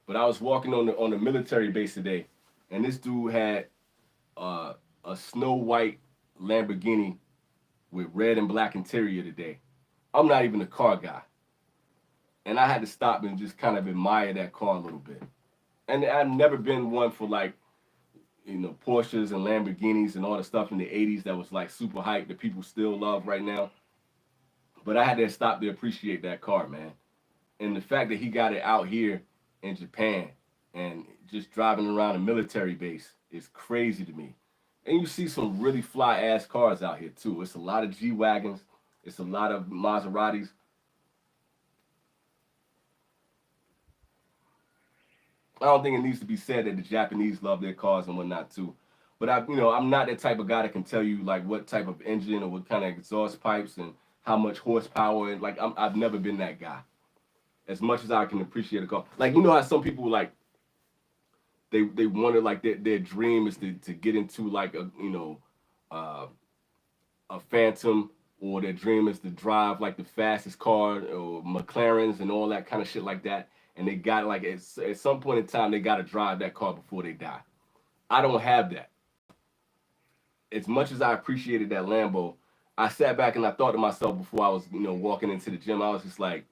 But I was walking on the military base today, and this dude had a snow white Lamborghini with red and black interior today. I'm not even a car guy, and I had to stop and just kind of admire that car a little bit. And I've never been one for like Porsches and Lamborghinis and all the stuff in the 80s that was like super hype that people still love right now. But I had to stop to appreciate that car, man. And the fact that he got it out here in Japan and just driving around a military base is crazy to me. And you see some really fly ass cars out here too. It's a lot of G Wagons, it's a lot of Maseratis. I don't think it needs to be said that the Japanese love their cars and whatnot too. But I'm not that type of guy that can tell you like what type of engine or what kind of exhaust pipes and how much horsepower. And like I've never been that guy. As much as I can appreciate a car, like how some people like they wanted like their dream is to get into like uh, a Phantom, or their dream is to drive like the fastest car or McLarens and all that kind of shit like that. And they got like at some point in time they got to drive that car before they die. I don't have that. As much as I appreciated that Lambo, I sat back and I thought to myself before I was walking into the gym. I was just like,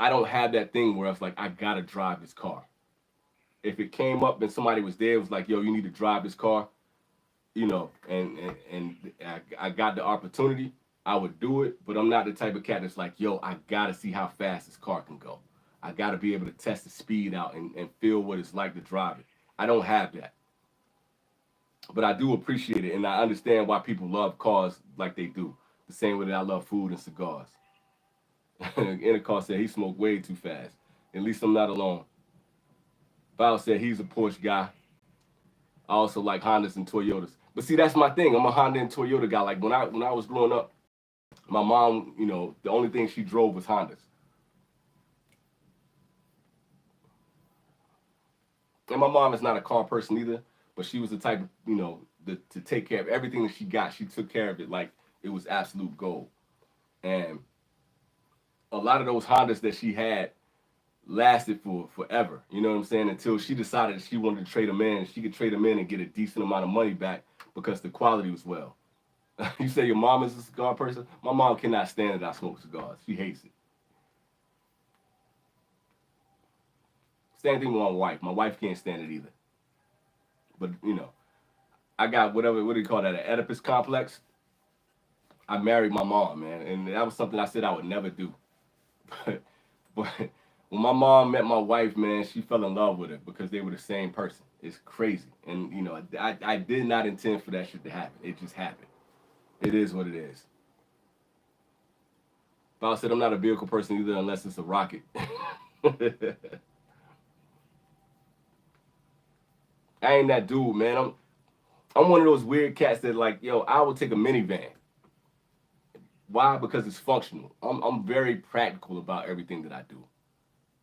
I don't have that thing where I was like, I gotta drive this car. If it came up and somebody was there, it was like, yo, you need to drive this car, and I got the opportunity, I would do it. But I'm not the type of cat that's like, yo, I gotta see how fast this car can go. I gotta be able to test the speed out and feel what it's like to drive it. I don't have that. But I do appreciate it, and I understand why people love cars like they do. The same way that I love food and cigars. Intercar said he smoked way too fast. At least I'm not alone. Val said he's a Porsche guy. I also like Hondas and Toyotas. But see, that's my thing. I'm a Honda and Toyota guy. Like when I was growing up, my mom, the only thing she drove was Hondas. And my mom is not a car person either, but she was the type of, to take care of everything that she got. She took care of it like it was absolute gold. And a lot of those Hondas that she had lasted for forever. You know what I'm saying? Until she decided she wanted to trade them in. She could trade them in and get a decent amount of money back because the quality was well. You say your mom is a cigar person? My mom cannot stand that I smoke cigars. She hates it. Same thing with my wife. My wife can't stand it either. But, I got what do you call that, an Oedipus complex? I married my mom, man. And that was something I said I would never do. But when my mom met my wife, man, she fell in love with her because they were the same person. It's crazy. And, I did not intend for that shit to happen. It just happened. It is what it is. But I said I'm not a vehicle person either unless it's a rocket. I ain't that dude, man. I'm one of those weird cats that like, yo, I would take a minivan. Why? Because it's functional. I'm very practical about everything that I do.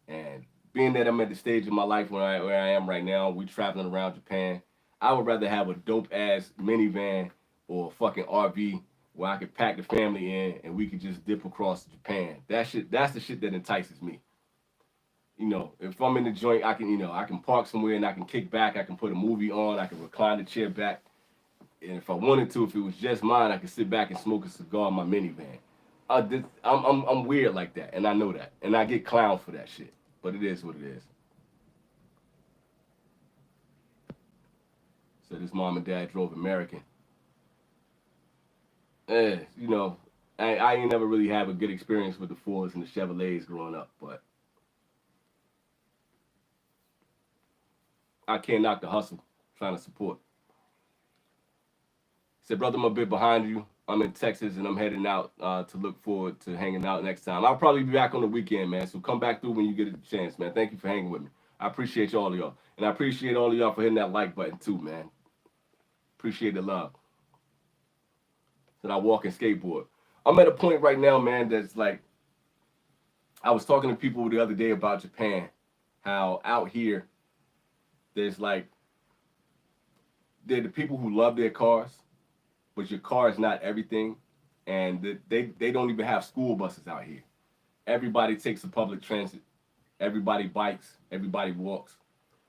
And being that I'm at the stage of my life where I am right now, we traveling around Japan. I would rather have a dope ass minivan or a fucking RV where I could pack the family in and we could just dip across Japan. That's the shit that entices me. You know, if I'm in the joint, I can, I can park somewhere and I can kick back. I can put a movie on. I can recline the chair back. And if I wanted to, if it was just mine, I could sit back and smoke a cigar in my minivan. I'm weird like that, and I know that, and I get clowned for that shit. But it is what it is. So his mom and dad drove American. You know, I ain't never really have a good experience with the Fords and the Chevrolets growing up, but I can't knock the hustle. Trying to support. Said, brother, I'm a bit behind you. I'm in Texas and I'm heading out to look forward to hanging out next time. I'll probably be back on the weekend, man. So come back through when you get a chance, man. Thank you for hanging with me. I appreciate all of y'all. And I appreciate all of y'all for hitting that like button too, man. Appreciate the love. That I walk and skateboard. I'm at a point right now, man, that's like, I was talking to people the other day about Japan, how out here, there's like, they're the people who love their cars, but your car is not everything, and they don't even have school buses out here. Everybody takes the public transit. Everybody bikes. Everybody walks.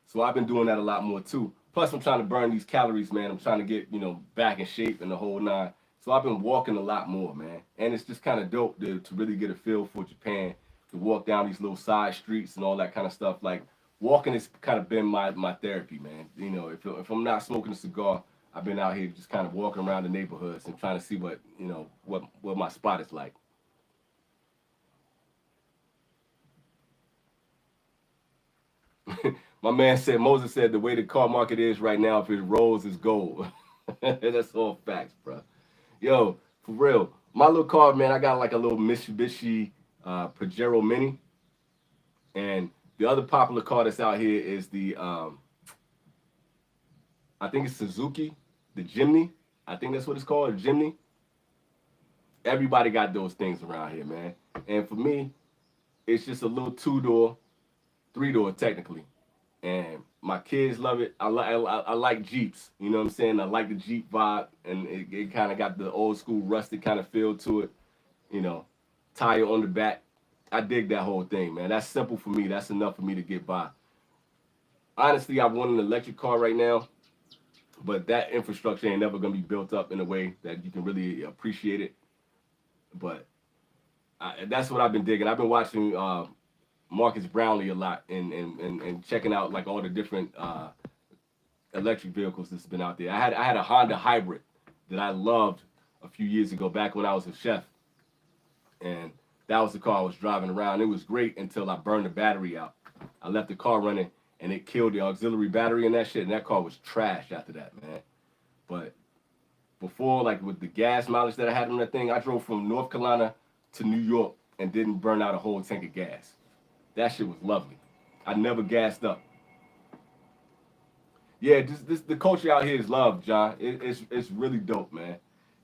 So I've been doing that a lot more too. Plus, I'm trying to burn these calories, man. I'm trying to get, back in shape and the whole nine. So I've been walking a lot more, man. And it's just kind of dope to really get a feel for Japan, to walk down these little side streets and all that kind of stuff. Like, walking has kind of been my therapy, man. You know, if I'm not smoking a cigar, I've been out here just kind of walking around the neighborhoods and trying to see what my spot is like. My man said, Moses said, the way the car market is right now, if it rolls, it's gold. That's all facts, bro. Yo, for real, my little car, man, I got like a little Mitsubishi Pajero Mini. And the other popular car that's out here is the, I think it's Suzuki, the Jimny. I think that's what it's called, a Jimny. Everybody got those things around here, man. And for me, it's just a little two-door, three-door technically. And my kids love it. I like Jeeps. You know what I'm saying? I like the Jeep vibe, and it kind of got the old school rusted kind of feel to it. You know, tire on the back. I dig that whole thing, man. That's simple for me. That's enough for me to get by. Honestly, I want an electric car right now, but that infrastructure ain't never gonna be built up in a way that you can really appreciate it. But that's what I've been digging. I've been watching Marcus Brownlee a lot and checking out like all the different electric vehicles that's been out there. I had a Honda Hybrid that I loved a few years ago back when I was a chef, and that was the car I was driving around. It was great until I burned the battery out. I left the car running and it killed the auxiliary battery and that shit, and that car was trash after that, man. But before, like with the gas mileage that I had on that thing, I drove from North Carolina to New York and didn't burn out a whole tank of gas. That shit was lovely. I never gassed up. Yeah, the culture out here is love, John. It's really dope, man.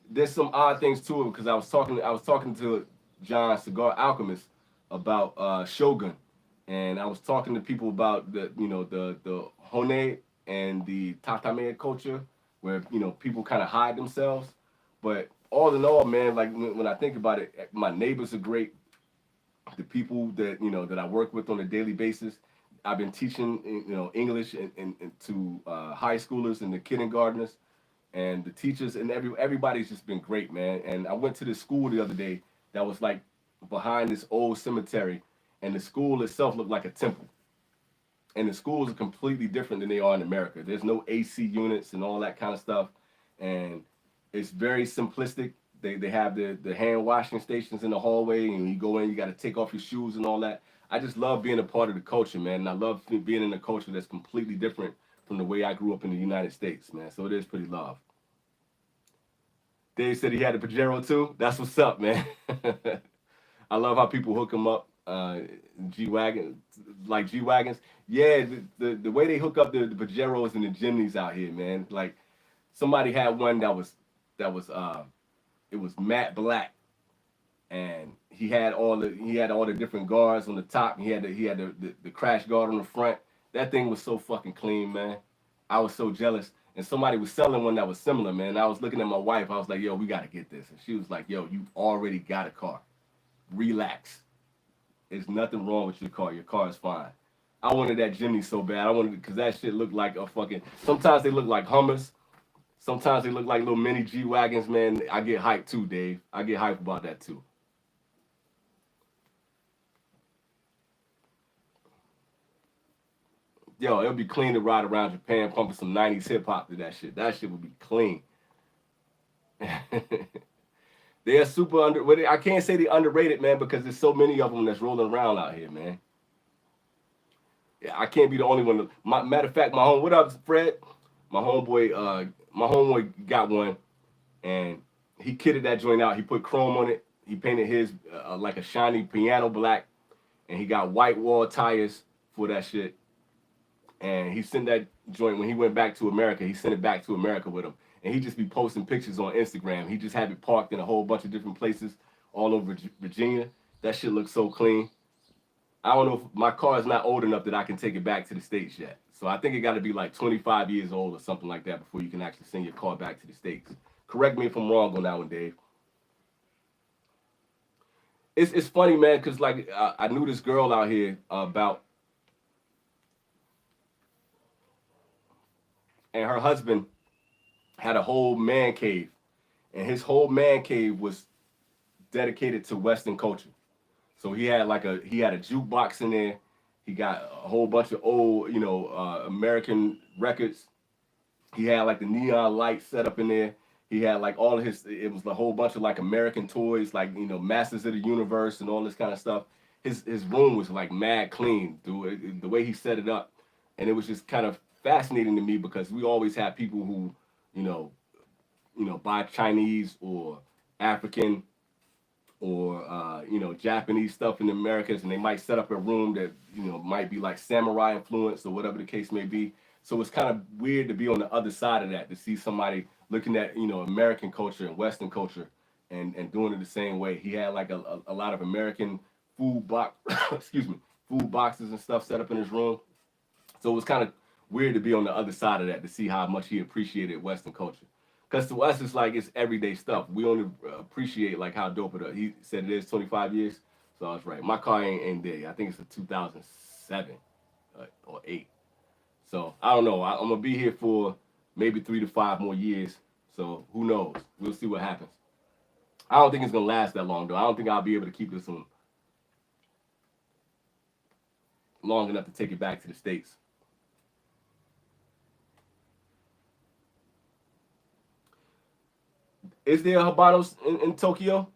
There's some odd things to it because I was talking to John Cigar Alchemist about Shogun, and I was talking to people about the Hone and the Tatame culture, where people kind of hide themselves. But all in all, man, like when I think about it, my neighbors are great. The people that I work with on a daily basis. I've been teaching English and to high schoolers and the kindergartners, and the teachers, and everybody's just been great, man. And I went to this school the other day that was like behind this old cemetery, and the school itself looked like a temple. And the schools are completely different than they are in America. There's no AC units and all that kind of stuff, and it's very simplistic. They have the hand washing stations in the hallway, and when you go in, you got to take off your shoes and all that. I just love being a part of the culture, man, and I love being in a culture that's completely different from the way I grew up in the United States, man. So it is pretty love. Dave said he had a Pajero too. That's what's up, man. I love how people hook them up. G wagon, like G wagons. Yeah, the way they hook up the Pajeros and the Jimneys out here, man. Like somebody had one that was it was matte black, and he had all the different guards on the top. And he had the crash guard on the front. That thing was so fucking clean, man. I was so jealous. And somebody was selling one that was similar, man. I was looking at my wife. I was like, "Yo, we gotta get this." And she was like, "Yo, you already got a car. Relax. There's nothing wrong with your car. Your car is fine." I wanted that Jimny so bad. I wanted because that shit looked like a fucking. Sometimes they look like Hummers. Sometimes they look like little mini G wagons, man. I get hyped too, Dave. I get hyped about that too. Yo, it'll be clean to ride around Japan pumping some 90s hip hop to that shit. That shit would be clean. They're super under. Well, I can't say they're underrated, man, because there's so many of them that's rolling around out here, man. Yeah, I can't be the only one. Matter of fact, what up, Fred? My homeboy got one, and he kitted that joint out. He put chrome on it. He painted his like a shiny piano black, and he got white wall tires for that shit. And he sent that joint when he went back to America. He sent it back to America with him, and he just be posting pictures on Instagram. He just had it parked in a whole bunch of different places all over Virginia. That shit looks so clean. I don't know if my car is not old enough that I can take it back to the States yet. So I think it got to be like 25 years old or something like that before you can actually send your car back to the States. Correct me if I'm wrong on that one, Dave. It's funny, man, because like I knew this girl out here about, and her husband had a whole man cave, and his whole man cave was dedicated to Western culture. So he had a jukebox in there. He got a whole bunch of old, American records. He had like the neon lights set up in there. He had like all of his. It was a whole bunch of like American toys, like Masters of the Universe and all this kind of stuff. His room was like mad clean, dude. The way he set it up, and it was just kind of fascinating to me because we always have people who, you know, buy Chinese or African or Japanese stuff in the Americas, and they might set up a room that might be like samurai influence or whatever the case may be. So it's kind of weird to be on the other side of that, to see somebody looking at American culture and Western culture and doing it the same way. He had like a lot of American food box excuse me, food boxes and stuff set up in his room. So it was kind of weird to be on the other side of that, to see how much he appreciated Western culture. Because to us, it's like it's everyday stuff. We only appreciate like how dope it is. He said it is 25 years, so I was right. My car ain't there. I think it's a 2007 or 8. So I don't know. I'm gonna be here for maybe 3 to 5 more years. So who knows? We'll see what happens. I don't think it's gonna last that long though. I don't think I'll be able to keep this one long enough to take it back to the States. Is there Habanos in Tokyo?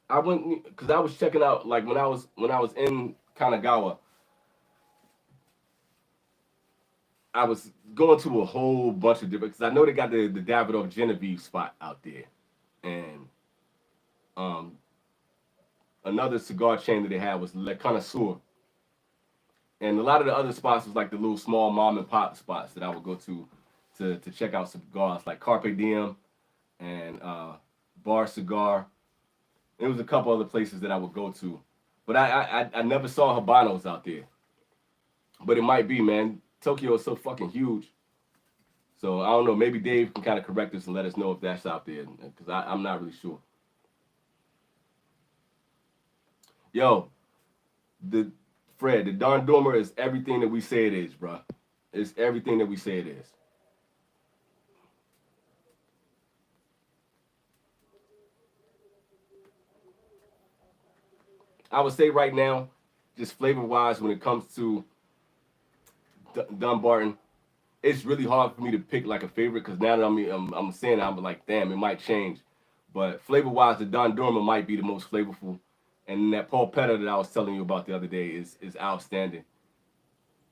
I went because I was checking out like when I was in Kanagawa. I was going to a whole bunch of different because I know they got the Davidoff Genevieve spot out there, and um, another cigar chain that they had was Le Connoisseur, and a lot of the other spots was like the little small mom and pop spots that I would go to check out cigars like Carpe Diem and Bar Cigar. There was a couple other places that I would go to, but I never saw Habanos out there. But it might be, man. Tokyo is so fucking huge. So I don't know. Maybe Dave can kind of correct us and let us know if that's out there, because I'm not really sure. Yo, the Fred, the Dondurma is everything that we say it is, bro. It's everything that we say it is. I would say right now, just flavor wise, when it comes to Dunbarton, it's really hard for me to pick like a favorite because now that I'm saying it, I'm like, damn, it might change. But flavor wise, the Don Dorma might be the most flavorful, and that Paul Petter that I was telling you about the other day is outstanding.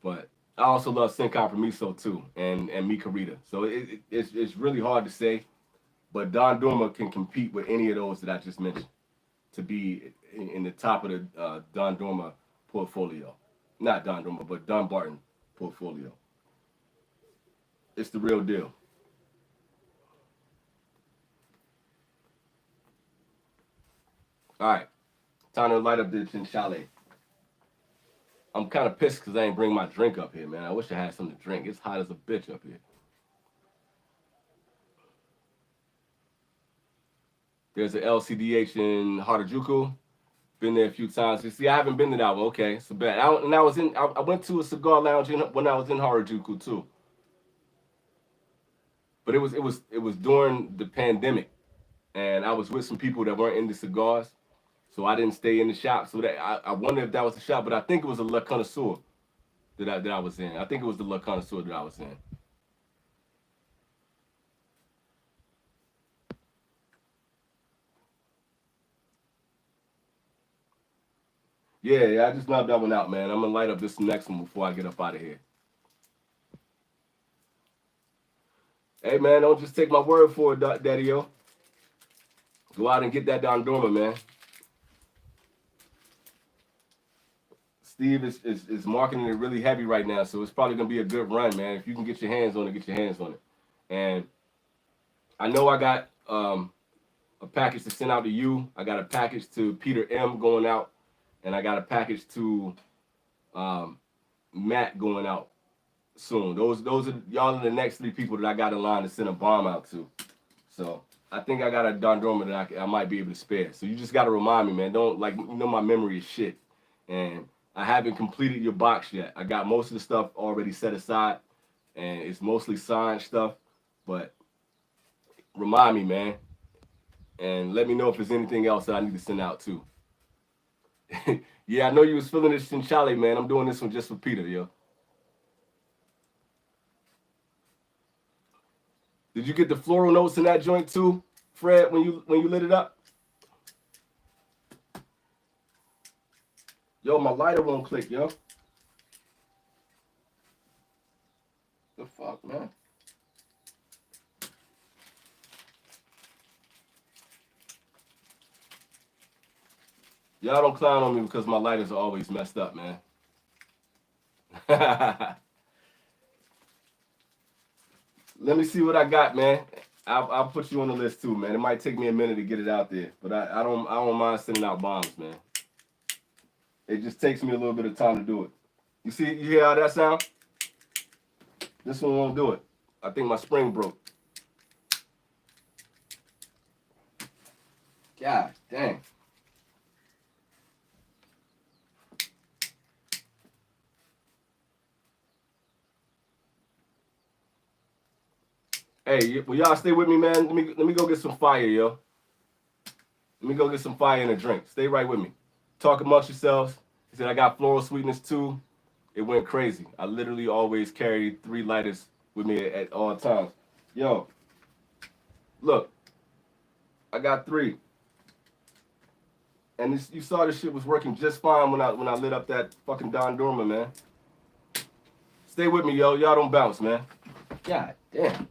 But I also love Sin Compromiso too, and Mi Carita. So it's really hard to say, but Don Dorma can compete with any of those that I just mentioned. to be in the top of the Dondurma portfolio. Not Dondurma, but Don Barton portfolio. It's the real deal. All right, time to light up the chinchale. I'm kind of pissed because I ain't bring my drink up here, man. I wish I had something to drink. It's hot as a bitch up here. There's an LCDH in Harajuku. Been there a few times. You see, I haven't been to that one. Okay, so bad. I went to a cigar lounge when I was in Harajuku too. But it was during the pandemic, and I was with some people that weren't into cigars, so I didn't stay in the shop. So that I wonder if that was the shop, but I think it was a Le Connoisseur that I was in. I think it was the Le Connoisseur that I was in. Yeah, I just knocked that one out, man. I'm gonna light up this next one before I get up out of here. Hey, man, don't just take my word for it, Daddy-O. Go out and get that Dondurma, man. Steve is marketing it really heavy right now, so it's probably gonna be a good run, man. If you can get your hands on it, get your hands on it. And I know I got a package to send out to you. I got a package to Peter M going out, and I got a package to Matt going out soon. Those are y'all are the next 3 people that I got in line to send a bomb out to. So I think I got a Dondurma that I might be able to spare. So you just got to remind me, man. Don't my memory is shit, and I haven't completed your box yet. I got most of the stuff already set aside, and it's mostly signed stuff. But remind me, man, and let me know if there's anything else that I need to send out too. Yeah, I know you was feeling this chinchale, man. I'm doing this one just for Peter, yo. Did you get the floral notes in that joint too, Fred, when you lit it up? Yo, my lighter won't click, yo. The fuck, man? Y'all don't clown on me because my lighters are always messed up, man. Let me see what I got, man. I'll put you on the list too, man. It might take me a minute to get it out there, but I don't mind sending out bombs, man. It just takes me a little bit of time to do it. You hear how that sound? This one won't do it. I think my spring broke. God dang. Hey, will y'all stay with me, man? Let me go get some fire, yo. Let me go get some fire and a drink. Stay right with me. Talk amongst yourselves. He said I got floral sweetness too. It went crazy. I literally always carry 3 lighters with me at all times. Yo, look, I got 3, and you saw this shit was working just fine when I lit up that fucking Dondurma, man. Stay with me, yo. Y'all don't bounce, man. God damn.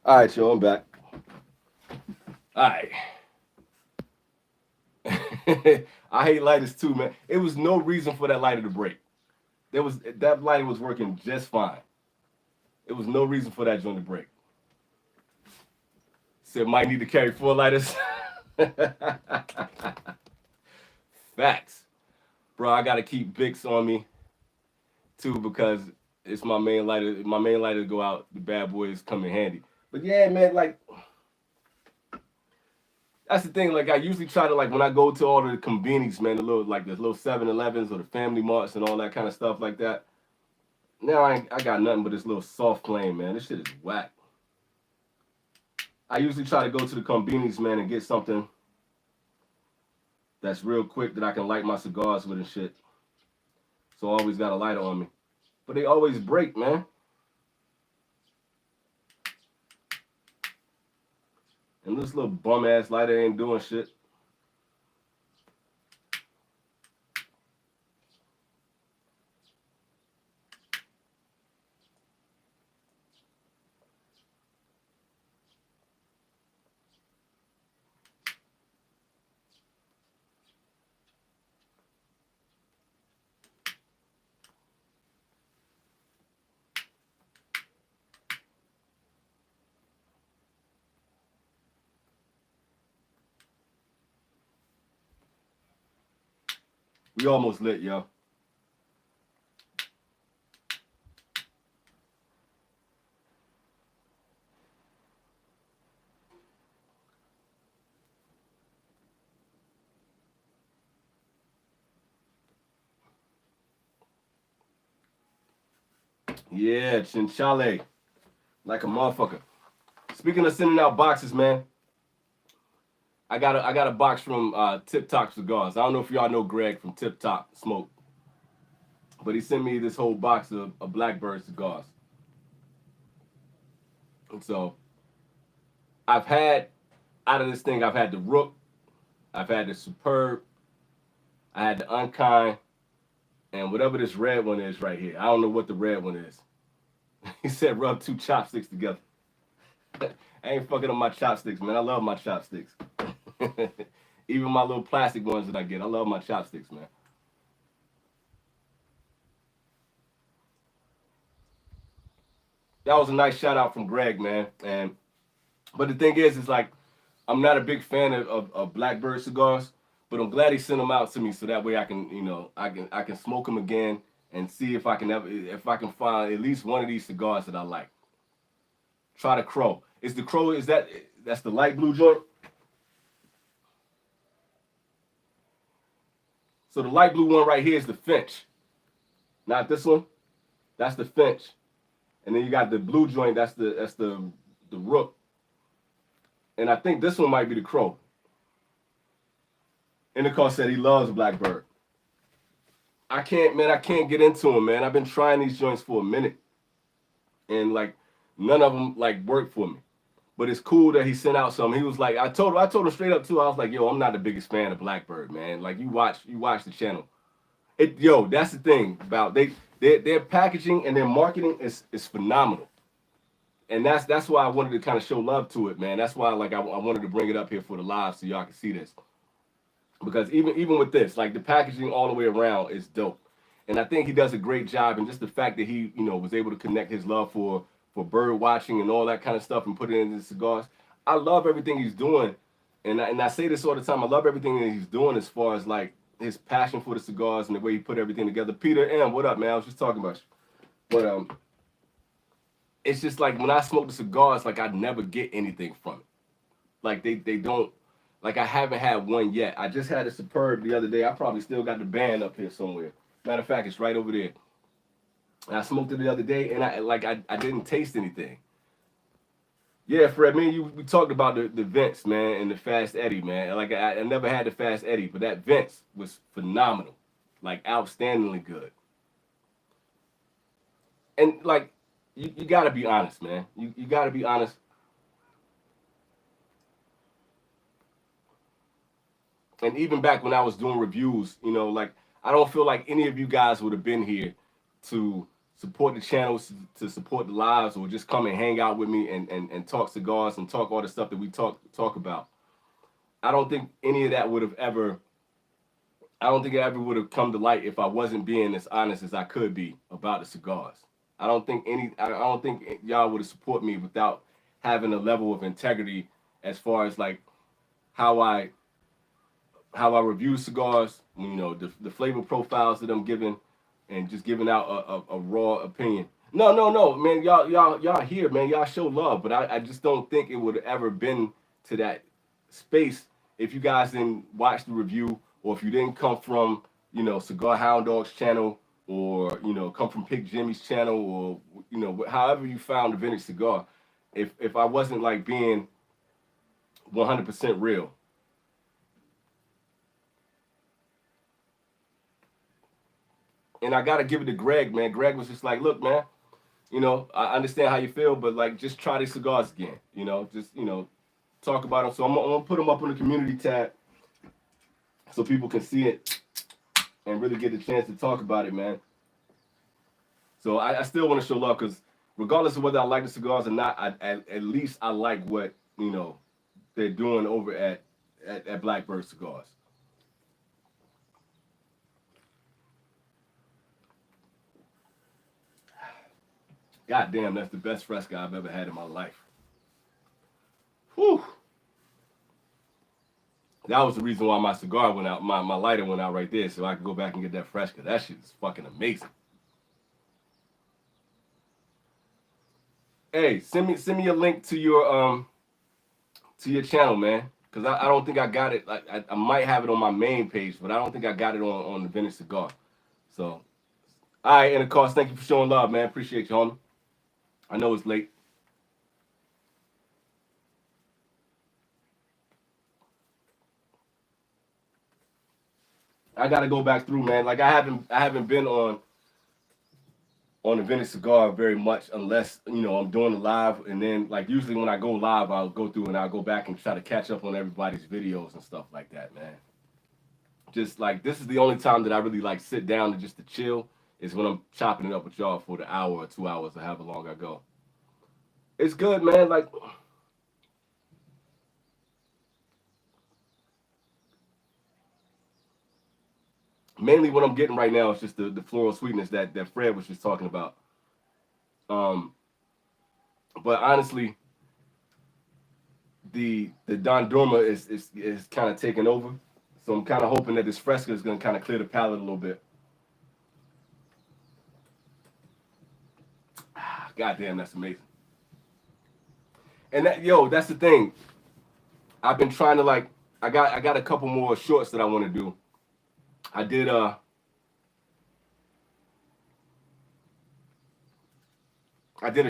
All right, yo, I'm back. All right. I hate lighters too, man. It was no reason for that lighter to break. That lighter was working just fine. It was no reason for that joint to break. Said might need to carry 4 lighters. Facts. bro, I gotta keep Vicks on me too because it's my main lighter. My main lighter to go out. The bad boys come in handy. But yeah, man, like that's the thing. Like I usually try to like when I go to all the convenience, man, the little 7-Elevens or the Family Marts and all that kind of stuff like that. Now I got nothing but this little soft flame, man. This shit is whack. I usually try to go to the convenience, man, and get something that's real quick that I can light my cigars with and shit. So I always got a lighter on me. But they always break, man. And this little bum ass lighter ain't doing shit. We almost lit, yo. Yeah, chinchale. Like a motherfucker. Speaking of sending out boxes, man. I got a box from Tip Top Cigars. I don't know if y'all know Greg from Tip Top Smoke. But he sent me this whole box of Blackbird cigars. And so I've had out of this thing, I've had the Rook, I've had the Superb, I had the Unkind, and whatever this red one is right here. I don't know what the red one is. He said rub 2 chopsticks together. I ain't fucking up my chopsticks, man. I love my chopsticks. Even my little plastic ones that I get. I love my chopsticks, man. That was a nice shout out from Greg, man. But the thing is like I'm not a big fan of Blackbird cigars, but I'm glad he sent them out to me so that way I can, I can smoke them again and see if I can find at least one of these cigars that I like. Try the Crow. Is the Crow, that's the light blue joint? So the light blue one right here is the Finch. Not this one. That's the Finch. And then you got the blue joint, that's the Rook. And I think this one might be the Crow. Intercall said he loves Blackbird. I can't get into him, man. I've been trying these joints for a minute. And like none of them like work for me. But it's cool that he sent out some. He was like, I told him straight up too. I was like, yo, I'm not the biggest fan of Blackbird, man. Like you watch the channel. That's the thing about their packaging and their marketing is phenomenal. And that's why I wanted to kind of show love to it, man. That's why like I wanted to bring it up here for the live so y'all can see this. Because even with this, like the packaging all the way around is dope. And I think he does a great job. And just the fact that he, was able to connect his love for bird watching and all that kind of stuff and put it in his cigars. I love everything he's doing. And I say this all the time. I love everything that he's doing as far as like his passion for the cigars and the way he put everything together. Peter M, what up, man? I was just talking about you. But it's just like when I smoke the cigars, like I never get anything from it. Like they don't, like I haven't had one yet. I just had a Superb the other day. I probably still got the band up here somewhere. Matter of fact, it's right over there. And I smoked it the other day, and I didn't taste anything. Yeah, Fred, we talked about the vents, man, and the Fast Eddie, man. Like I never had the Fast Eddie, but that vents was phenomenal, like outstandingly good. And like you gotta be honest, man. You gotta be honest. And even back when I was doing reviews, like I don't feel like any of you guys would have been here to support the channels, to support the lives, or just come and hang out with me and talk cigars and talk all the stuff that we talk about. I don't think any of that would have ever, I don't think it ever would have come to light if I wasn't being as honest as I could be about the cigars. I don't think y'all would have supported me without having a level of integrity as far as like how I how I review cigars, the flavor profiles that I'm giving, and just giving out a raw opinion. No, man, y'all here, man. Y'all show love, but I just don't think it would have ever been to that space if you guys didn't watch the review, or if you didn't come from, Cigar Hound Dog's channel, or come from Pick Jimmy's channel, or however you found the vintage cigar. If I wasn't like being 100% real. And I gotta give it to Greg, man. Greg was just like, look, man, I understand how you feel, but like, just try these cigars again. Just talk about them. So I'm gonna put them up on the community tab so people can see it and really get the chance to talk about it, man. So I still want to show love, because regardless of whether I like the cigars or not, at least I like what they're doing over at Blackbird Cigars. God damn, that's the best Fresca I've ever had in my life. Whew. That was the reason why my cigar went out, my lighter went out right there, so I could go back and get that Fresca. That shit is fucking amazing. Hey, send me a link to your channel, man, because I don't think I got it. I might have it on my main page, but I don't think I got it on the Vintage Cigar. So, all right, and of course, thank you for showing love, man. Appreciate you, homie. I know it's late. I gotta go back through, man. Like I haven't been on the Vintage Cigar very much, unless I'm doing a live, and then like usually when I go live, I'll go through and I'll go back and try to catch up on everybody's videos and stuff like that, man. Just like this is the only time that I really like sit down and just to chill, is when I'm chopping it up with y'all for the hour or 2 hours or however long I go. It's good, man. Like mainly what I'm getting right now is just the floral sweetness that Fred was just talking about. But honestly, the Dondurma is kind of taking over. So I'm kind of hoping that this Fresca is going to kind of clear the palate a little bit. God damn, that's amazing. And that's the thing. I've been trying to like, I got a couple more shorts that I want to do. I did a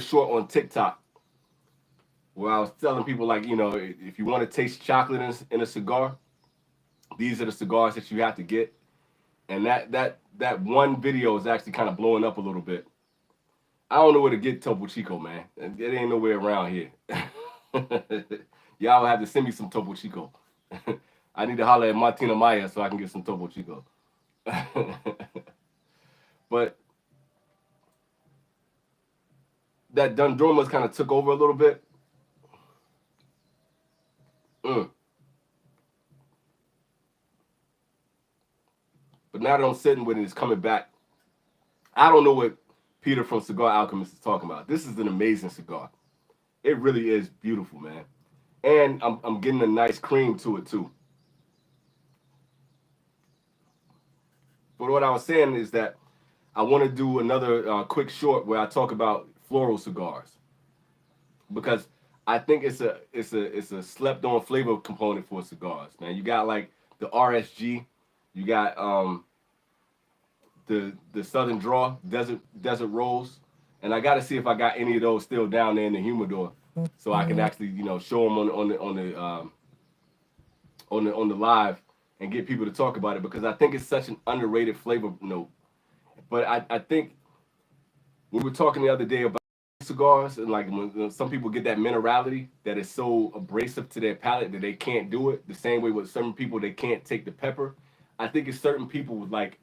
short on TikTok where I was telling people, like, if you want to taste chocolate in a cigar, these are the cigars that you have to get. And that one video is actually kind of blowing up a little bit. I don't know where to get Topo Chico, man. It ain't nowhere around here. Y'all will have to send me some Topo Chico. I need to holler at Martina Maya so I can get some Topo Chico. But that Dondurma's kind of took over a little bit. But now that I'm sitting with it, it's coming back. I don't know what Peter from Cigar Alchemist is talking about. This is an amazing cigar. It really is beautiful, man. And I'm getting a nice cream to it too. But what I was saying is that I want to do another quick short where I talk about floral cigars, because I think it's a slept on flavor component for cigars, man. You got like the RSG, you got the Southern Draw, Desert Rose, and I got to see if I got any of those still down there in the humidor, so I can actually show them on the live and get people to talk about it, because I think it's such an underrated flavor note. But I think we were talking the other day about cigars, and like when some people get that minerality that is so abrasive to their palate that they can't do it the same way with certain people, they can't take the pepper. I think it's certain people with, like,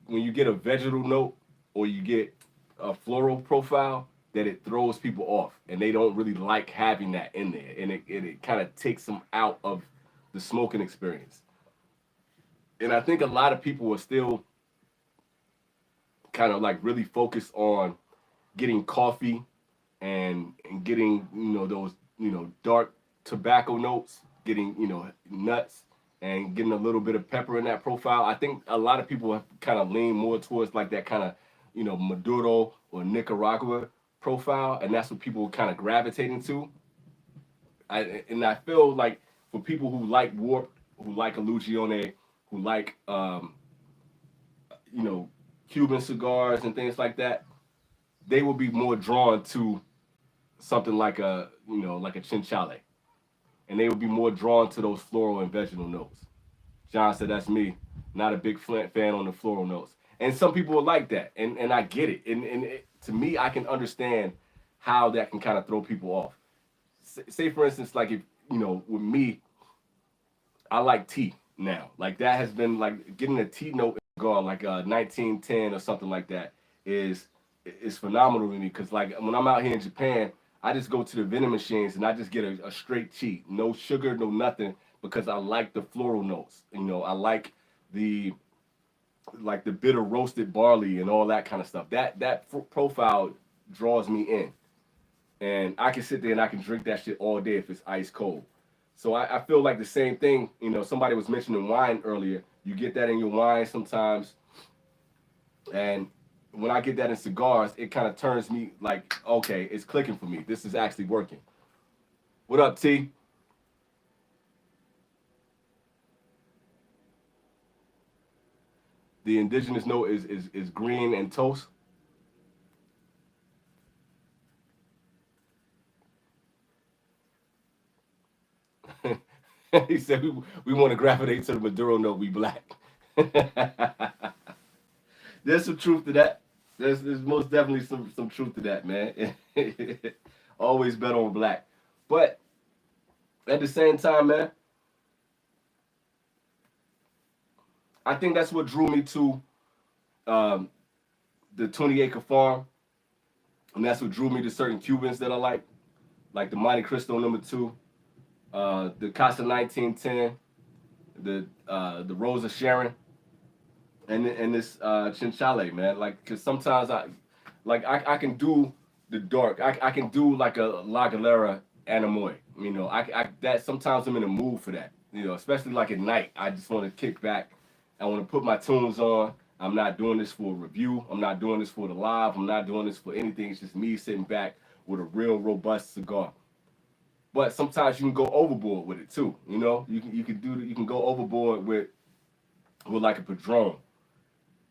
when you get a vegetal note or you get a floral profile, that it throws people off and they don't really like having that in there, and it kind of takes them out of the smoking experience. And I think a lot of people are still kind of like really focused on getting coffee and getting those dark tobacco notes, getting nuts and getting a little bit of pepper in that profile. I think a lot of people have kind of leaned more towards like that kind of, Maduro or Nicaragua profile, and that's what people kind of gravitating to. And I feel like for people who like warp, who like Illugione, who like you know Cuban cigars and things like that, they will be more drawn to something like a chinchale, and they will be more drawn to those floral and vegetal notes. John said that's me, not a big fan on the floral notes, and some people will like that, and I get it, and to me, I can understand how that can kind of throw people off. Say for instance, like if with me, I like tea now. Like that has been like getting a tea note in a cigar, like 1910 or something like that, is phenomenal to me. Because like when I'm out here in Japan, I just go to the vending machines and I just get a straight tea, no sugar, no nothing, because I like the floral notes. I like the the bitter roasted barley and all that kind of stuff. That profile draws me in, and I can sit there and I can drink that shit all day if it's ice cold. So I feel like the same thing. Somebody was mentioning wine earlier. You get that in your wine sometimes, and when I get that in cigars, it kind of turns me like, okay, it's clicking for me. This is actually working. What up, T? The indigenous note is green and toast. He said we want to gravitate to the Maduro note. We black. There's some truth to that. There's most definitely some truth to that, man. Always bet on black, but at the same time, man, I think that's what drew me to um, the 20 Acre Farm, and that's what drew me to certain Cubans that I like the Monte Cristo #2, the Casa 1910, the Rosa Sharon, and this Chinchale, man. Like, cause sometimes I can do the dark. I can do like a La Galera Anamoy. I that sometimes I'm in a mood for that. Especially like at night. I just want to kick back. I want to put my tunes on. I'm not doing this for a review. I'm not doing this for the live. I'm not doing this for anything. It's just me sitting back with a real robust cigar. But sometimes you can go overboard with it too. You can go overboard with like a Padron.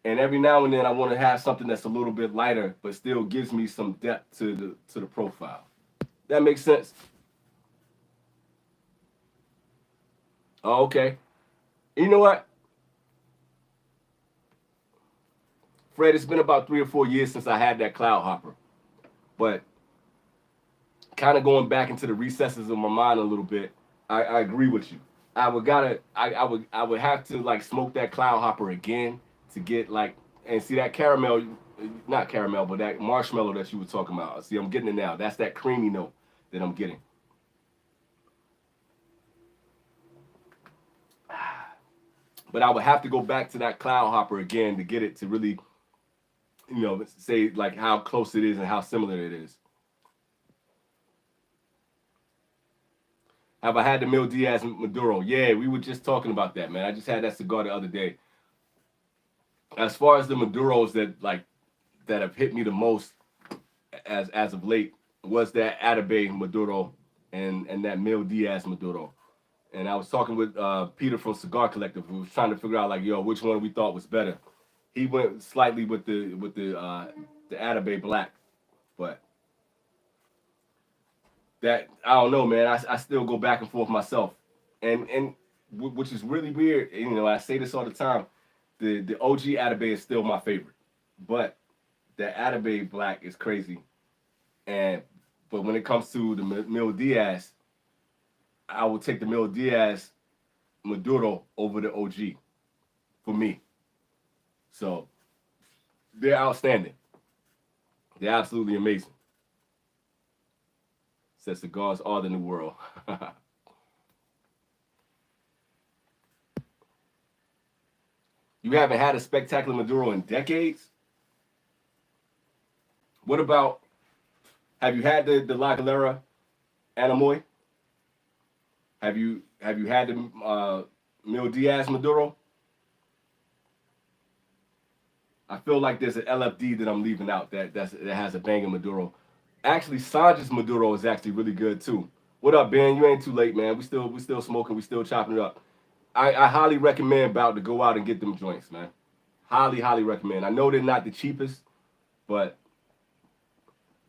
And every now and then I want to have something that's a little bit lighter, but still gives me some depth to the profile. That makes sense. Oh, okay. You know what, Fred? It's been about 3 or 4 years since I had that cloud hopper, but kind of going back into the recesses of my mind a little bit. I agree with you. I would have to like smoke that cloud hopper again to get like and see that caramel, not caramel, but that marshmallow that you were talking about. See, I'm getting it now. That's that creamy note that I'm getting. But I would have to go back to that cloud hopper again to get it to really, say like how close it is and how similar it is. Have I had the Mil Diaz Maduro? Yeah, we were just talking about that, man. I just had that cigar the other day. As far as the Maduros that have hit me the most as of late was that Atabey Maduro and that Mil Diaz Maduro. And I was talking with Peter from Cigar Collective. We was trying to figure out like, yo, which one we thought was better. He went slightly with the Atabey Black, but that I don't know, man. I still go back and forth myself, and which is really weird. I say this all the time. The OG Atabey is still my favorite, but the Atabey Black is crazy. And but when it comes to the Mil Diaz, I will take the Mil Diaz Maduro over the OG for me. So they're outstanding. They're absolutely amazing. Says cigars are the new world. You haven't had a spectacular Maduro in decades? What about, have you had the La Galera Anamoy? Have you had the Mil Diaz Maduro. I feel like there's an LFD that I'm leaving out that has a banging Maduro. Actually, Sanja's Maduro is actually really good too. What up, Ben? You ain't too late, man. We still smoking. We still chopping it up. I highly recommend about to go out and get them joints, man. Highly recommend. I know they're not the cheapest, but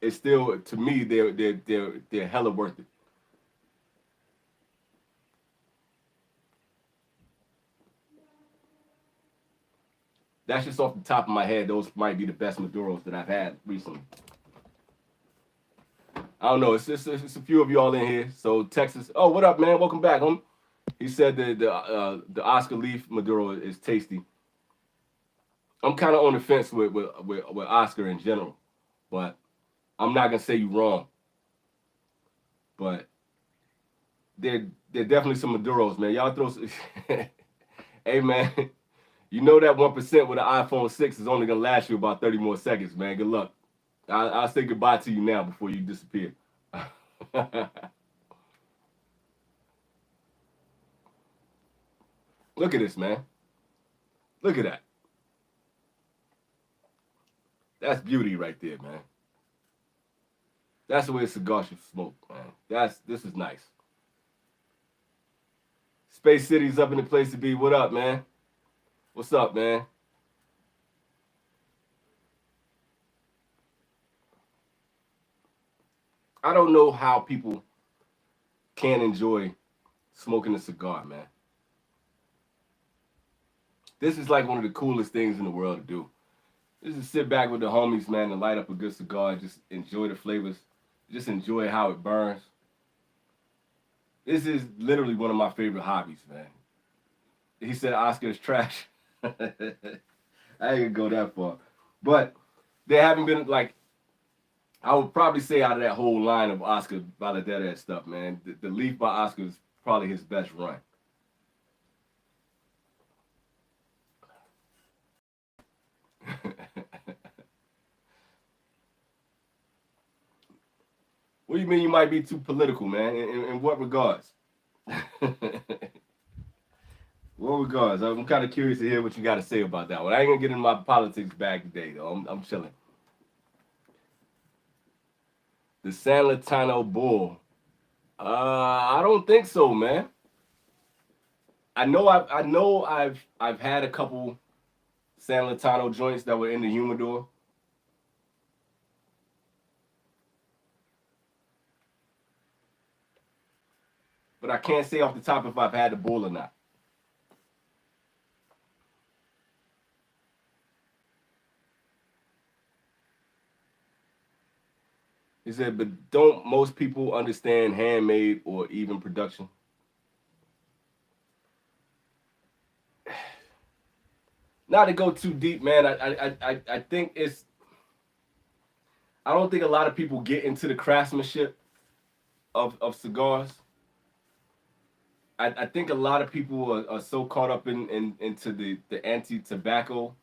it's still to me they're hella worth it. That's just off the top of my head. Those might be the best Maduros that I've had recently. I don't know. It's a few of y'all in here. So Texas. Oh, what up, man? Welcome back, homie. He said that the Oscar Leaf Maduro is tasty. I'm kind of on the fence with Oscar in general, but I'm not gonna say you wrong. But there definitely some Maduros, man. Y'all throw. Hey, man. You know that 1% with an iPhone 6 is only gonna last you about 30 more seconds, man. Good luck. I'll say goodbye to you now before you disappear. Look at this, man. Look at that. That's beauty right there, man. That's the way a cigar should smoke, man. This is nice. Space City's up in the place to be. What up, man? What's up, man? I don't know how people can enjoy smoking a cigar, man. This is like one of the coolest things in the world to do. Just to sit back with the homies, man, and light up a good cigar and just enjoy the flavors. Just enjoy how it burns. This is literally one of my favorite hobbies, man. He said Oscar is trash. I ain't gonna go that far. But there haven't been, like, I would probably say out of that whole line of Oscar Valadez stuff, man, the Leaf by Oscar is probably his best run. What do you mean you might be too political, man? In what regards? What regards? I'm kind of curious to hear what you got to say about that one. I ain't gonna get in my politics bag today, though. I'm chilling. The San Latino Bull. I don't think so, man. I've had a couple San Latino joints that were in the humidor. But I can't say off the top if I've had the bull or not. He said, but don't most people understand handmade or even production? Not to go too deep, man. I think it's. I don't think a lot of people get into the craftsmanship of cigars. I think a lot of people are so caught up into the anti-tobacco,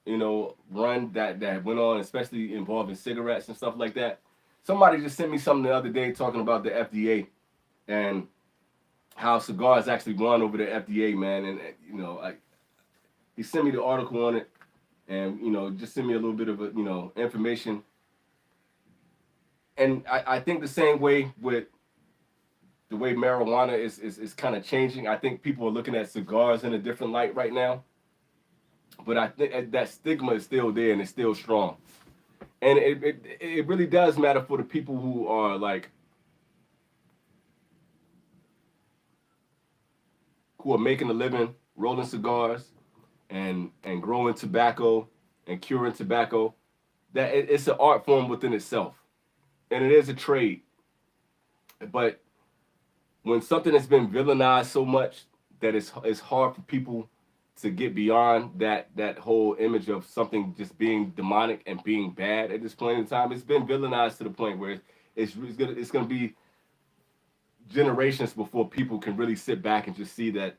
run that went on, especially involving cigarettes and stuff like that. Somebody just sent me something the other day talking about the FDA and how cigars actually won over the FDA, man. And he sent me the article on it, and just sent me a little bit of information. And I think the same way with the way marijuana is kind of changing. I think people are looking at cigars in a different light right now. But I think that stigma is still there and it's still strong. And it really does matter for the people who are making a living rolling cigars and growing tobacco and curing tobacco. That it's an art form within itself, and it is a trade. But when something has been villainized so much that it's hard for people to get beyond that whole image of something just being demonic and being bad at this point in time, it's been villainized to the point where it's gonna be generations before people can really sit back and just see that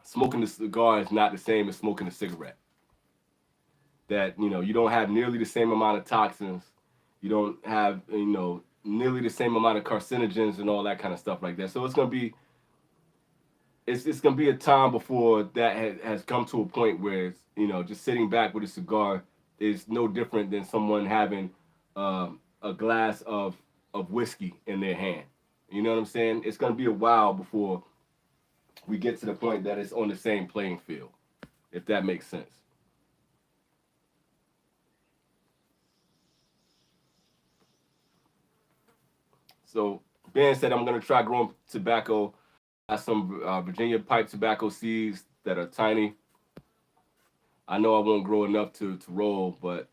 smoking a cigar is not the same as smoking a cigarette. That you don't have nearly the same amount of toxins, you don't have nearly the same amount of carcinogens and all that kind of stuff like that. So it's gonna be it's gonna be a time before that has come to a point where it's, just sitting back with a cigar is no different than someone having a glass of whiskey in their hand. You know what I'm saying? It's gonna be a while before we get to the point that it's on the same playing field, if that makes sense. So, being said, I'm gonna try growing tobacco. Got some Virginia pipe tobacco seeds that are tiny. I know I won't grow enough to roll, but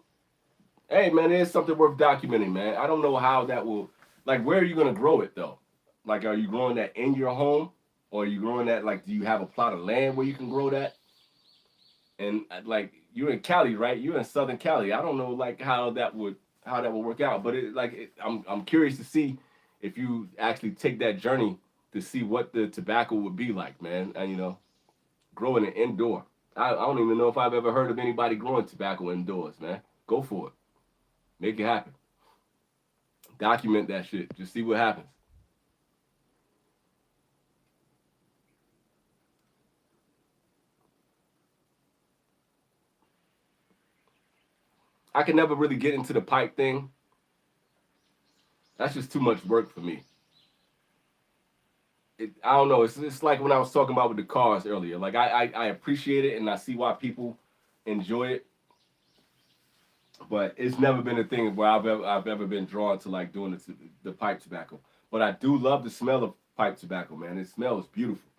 hey, man, it is something worth documenting, man. I don't know how that will, like, where are you gonna grow it though? Like, are you growing that in your home, or are you growing that like, do you have a plot of land where you can grow that? And like, you're in Cali, right? You're in Southern Cali. I don't know like how that would work out, but I'm curious to see if you actually take that journey to see what the tobacco would be like, man. And growing it indoor. I don't even know if I've ever heard of anybody growing tobacco indoors, man. Go for it. Make it happen. Document that shit. Just see what happens. I can never really get into the pipe thing. That's just too much work for me. I don't know. It's like when I was talking about with the cars earlier. Like I appreciate it and I see why people enjoy it, but it's never been a thing where I've ever been drawn to like doing the pipe tobacco. But I do love the smell of pipe tobacco, man. It smells beautiful.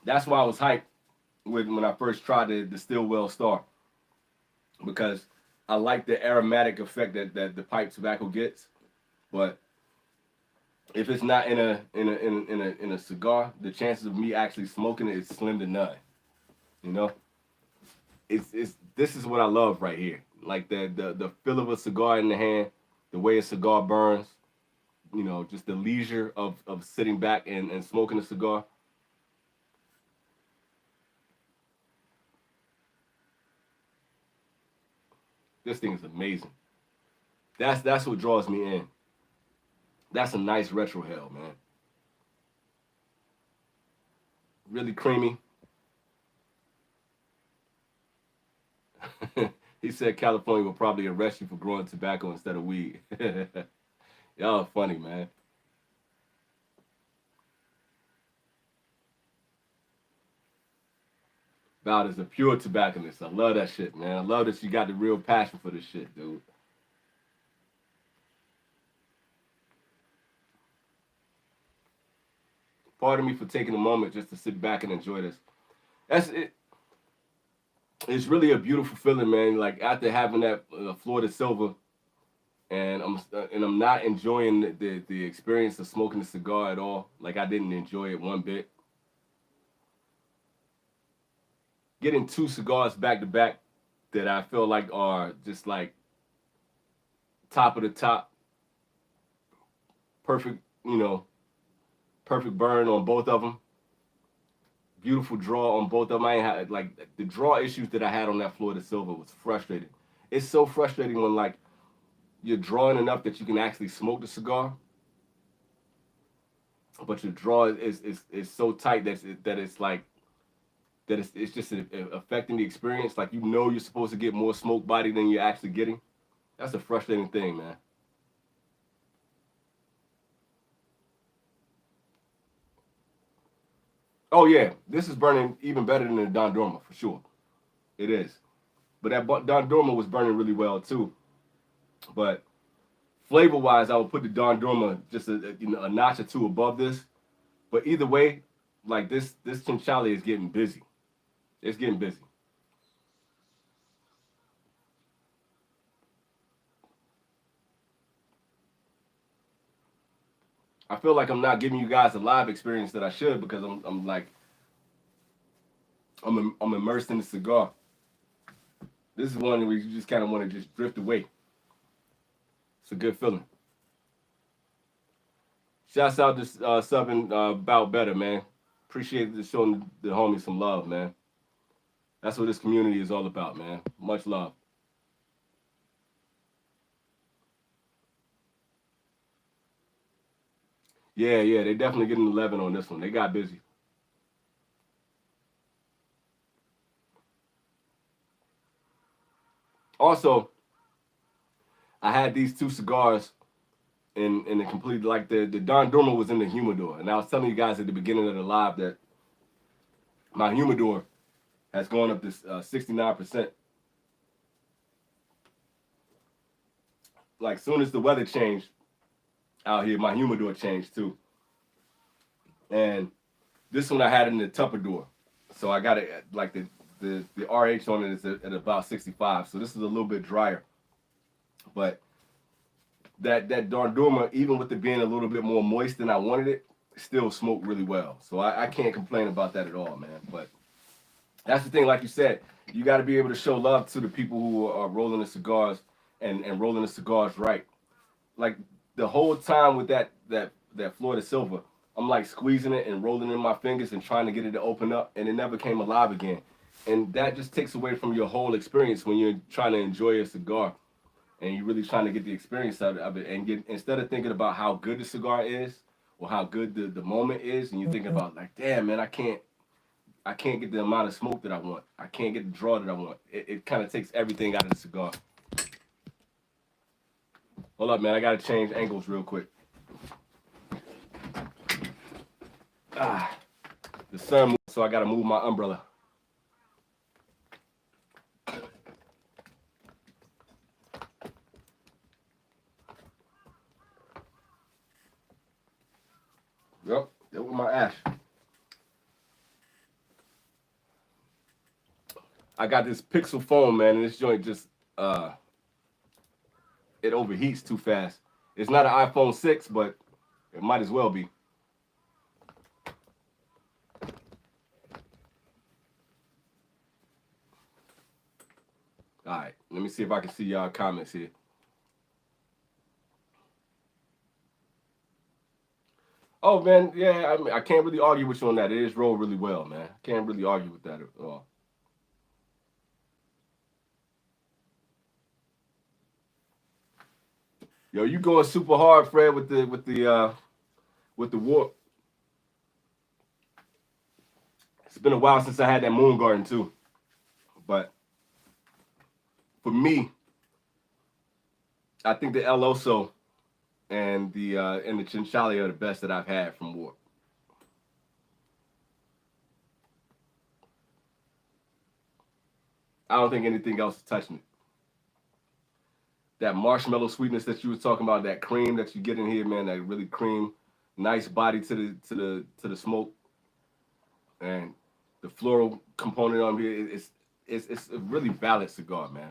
That's why I was hyped when I first tried the Stillwell Star, because I like the aromatic effect that the pipe tobacco gets. But if it's not in a cigar, the chances of me actually smoking it is slim to none. You know, it's this is what I love right here. Like the feel of a cigar in the hand, the way a cigar burns. Just the leisure of sitting back and smoking a cigar. This thing is amazing. That's what draws me in. That's a nice retro hell, man. Really creamy. He said California will probably arrest you for growing tobacco instead of weed. Y'all are funny, man. About is a pure tobacconist. I love that shit, man. I love that you got the real passion for this shit, dude. Pardon me for taking a moment just to sit back and enjoy this. That's it. It's really a beautiful feeling, man. Like after having that Florida Silver, and I'm not enjoying the experience of smoking the cigar at all. Like I didn't enjoy it one bit. Getting two cigars back to back that I feel like are just like top of the top, perfect, perfect burn on both of them. Beautiful draw on both of them. I ain't had like the draw issues that I had on that Florida Silver was frustrating. It's so frustrating when like you're drawing enough that you can actually smoke the cigar, but your draw is so tight that it's like it's just affecting the experience. Like you're supposed to get more smoke body than you're actually getting. That's a frustrating thing, man. Oh yeah, this is burning even better than the Dondurma for sure. It is, but that Dondurma was burning really well too. But flavor wise, I would put the Dondurma just a notch or two above this. But either way, like this chinchali is getting busy. It's getting busy. I feel like I'm not giving you guys a live experience that I should because I'm like I'm immersed in the cigar. This is one where you just kind of want to just drift away. It's a good feeling. Shouts out to subbing about better, man. Appreciate the showing the homies some love, man. That's what this community is all about, man. Much love. Yeah, yeah, they definitely getting 11 on this one. They got busy. Also, I had these two cigars in the complete, like the Dondurma was in the humidor, and I was telling you guys at the beginning of the live that my humidor has gone up to 69%. Like soon as the weather changed out here, my humidor changed too. And this one I had in the Tupperdoor, so I got it like the RH on it is at about 65. So this is a little bit drier, but that Dondurma, even with it being a little bit more moist than I wanted it, still smoked really well. So I can't complain about that at all, man. But that's the thing, like you said, you got to be able to show love to the people who are rolling the cigars and rolling the cigars right. Like the whole time with that Florida Silver, I'm like squeezing it and rolling in my fingers and trying to get it to open up, and it never came alive again. And that just takes away from your whole experience when you're trying to enjoy a cigar and you're really trying to get the experience out of it. And get instead of thinking about how good the cigar is or how good the moment is, and you're thinking about like, damn man, I can't get the amount of smoke that I want. I can't get the draw that I want. It kind of takes everything out of the cigar. Hold up, man. I gotta change angles real quick. Ah, the sun moved, so I gotta move my umbrella. Yep, that was my ash. I got this pixel phone, man, and this joint just it overheats too fast. It's not an iPhone 6, but it might as well be. All right, let me see if I can see y'all comments here. Oh man, yeah, I mean, I can't really argue with you on that. It is rolled really well, man. Can't really argue with that at all. Yo, you going super hard, Fred, with the warp. It's been a while since I had that Moon Garden too, but for me, I think the El Oso and the Chinchali are the best that I've had from Warp. I don't think anything else is touching it. That marshmallow sweetness that you were talking about, that cream that you get in here, man, that really cream, nice body to the smoke, and the floral component on here. It's a really balanced cigar, man.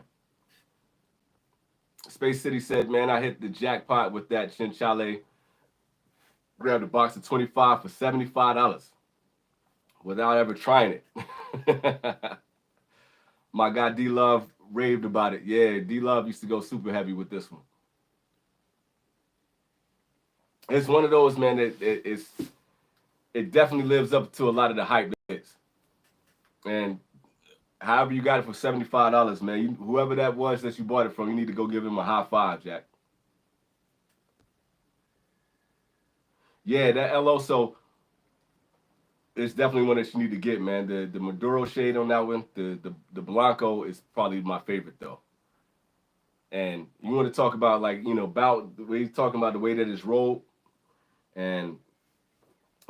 Space City said, man, I hit the jackpot with that Chinchale. Grabbed a box of 25 for $75 without ever trying it. My guy D Love raved about it. Yeah, D Love used to go super heavy with this one. It's one of those, man, that it definitely lives up to a lot of the hype that is. And however you got it for $75, man, whoever that was that you bought it from, you need to go give him a high five, Jack. Yeah, that El Oso is definitely one that you need to get, man. The Maduro shade on that one, the Blanco is probably my favorite though. And you want to talk about like, about the way he's talking about the way that it's rolled, and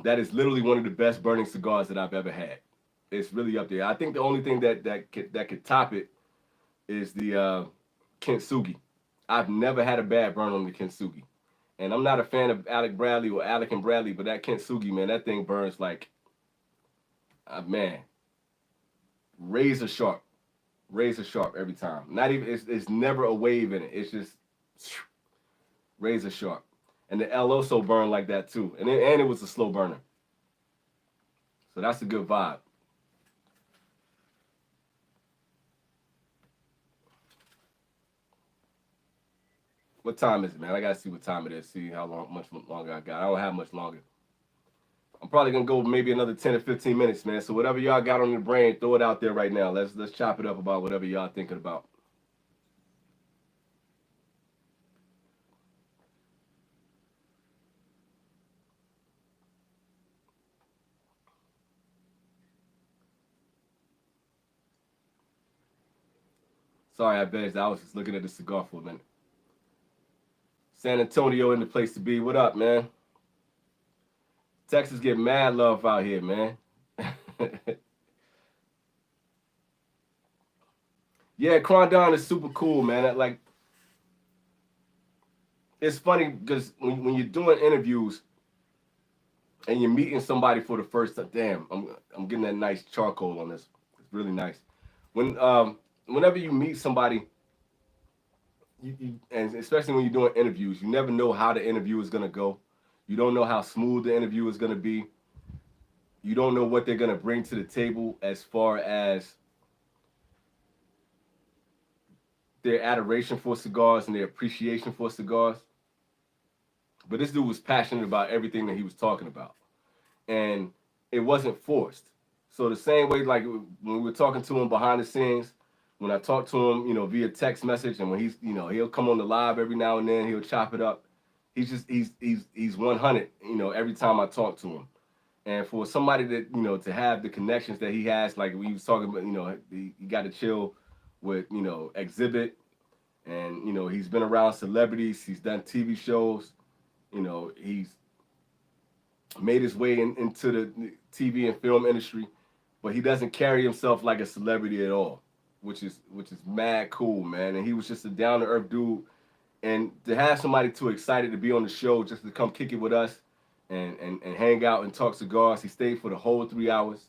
that is literally one of the best burning cigars that I've ever had. It's really up there. I think the only thing that could top it is the Kintsugi. I've never had a bad burn on the Kintsugi. And I'm not a fan of Alec Bradley or Alec and Bradley, but that Kintsugi, man, that thing burns like, man, razor sharp, razor sharp every time. Not even it's never a wave in it. It's just razor sharp. And the El Oso burned like that too, and it was a slow burner. So that's a good vibe. What time is it, man? I gotta see what time it is. See how much longer I got. I don't have much longer. I'm probably gonna go maybe another 10 or 15 minutes, man. So whatever y'all got on your brain, throw it out there right now. Let's chop it up about whatever y'all thinking about. Sorry, I begged. I was just looking at the cigar for a minute. San Antonio in the place to be. What up, man? Texas get mad love out here, man. Yeah, Crondon is super cool, man. Like, it's funny because when you're doing interviews and you're meeting somebody for the first time, damn, I'm getting that nice charcoal on this. It's really nice. Whenever you meet somebody, and especially when you're doing interviews, you never know how the interview is gonna go. You don't know how smooth the interview is gonna be. You don't know what they're gonna bring to the table as far as their adoration for cigars and their appreciation for cigars. But this dude was passionate about everything that he was talking about, and it wasn't forced. So the same way, like when we were talking to him behind the scenes, when I talked to him, via text message, and when he'll come on the live every now and then, he'll chop it up. He's 100, every time I talk to him. And for somebody that, to have the connections that he has, like we was talking about, he got to chill with, Exhibit, and, he's been around celebrities, he's done TV shows, he's made his way into the TV and film industry, but he doesn't carry himself like a celebrity at all, which is mad cool, man. And he was just a down to earth dude, and to have somebody too excited to be on the show just to come kick it with us and hang out and talk cigars. He stayed for the whole 3 hours.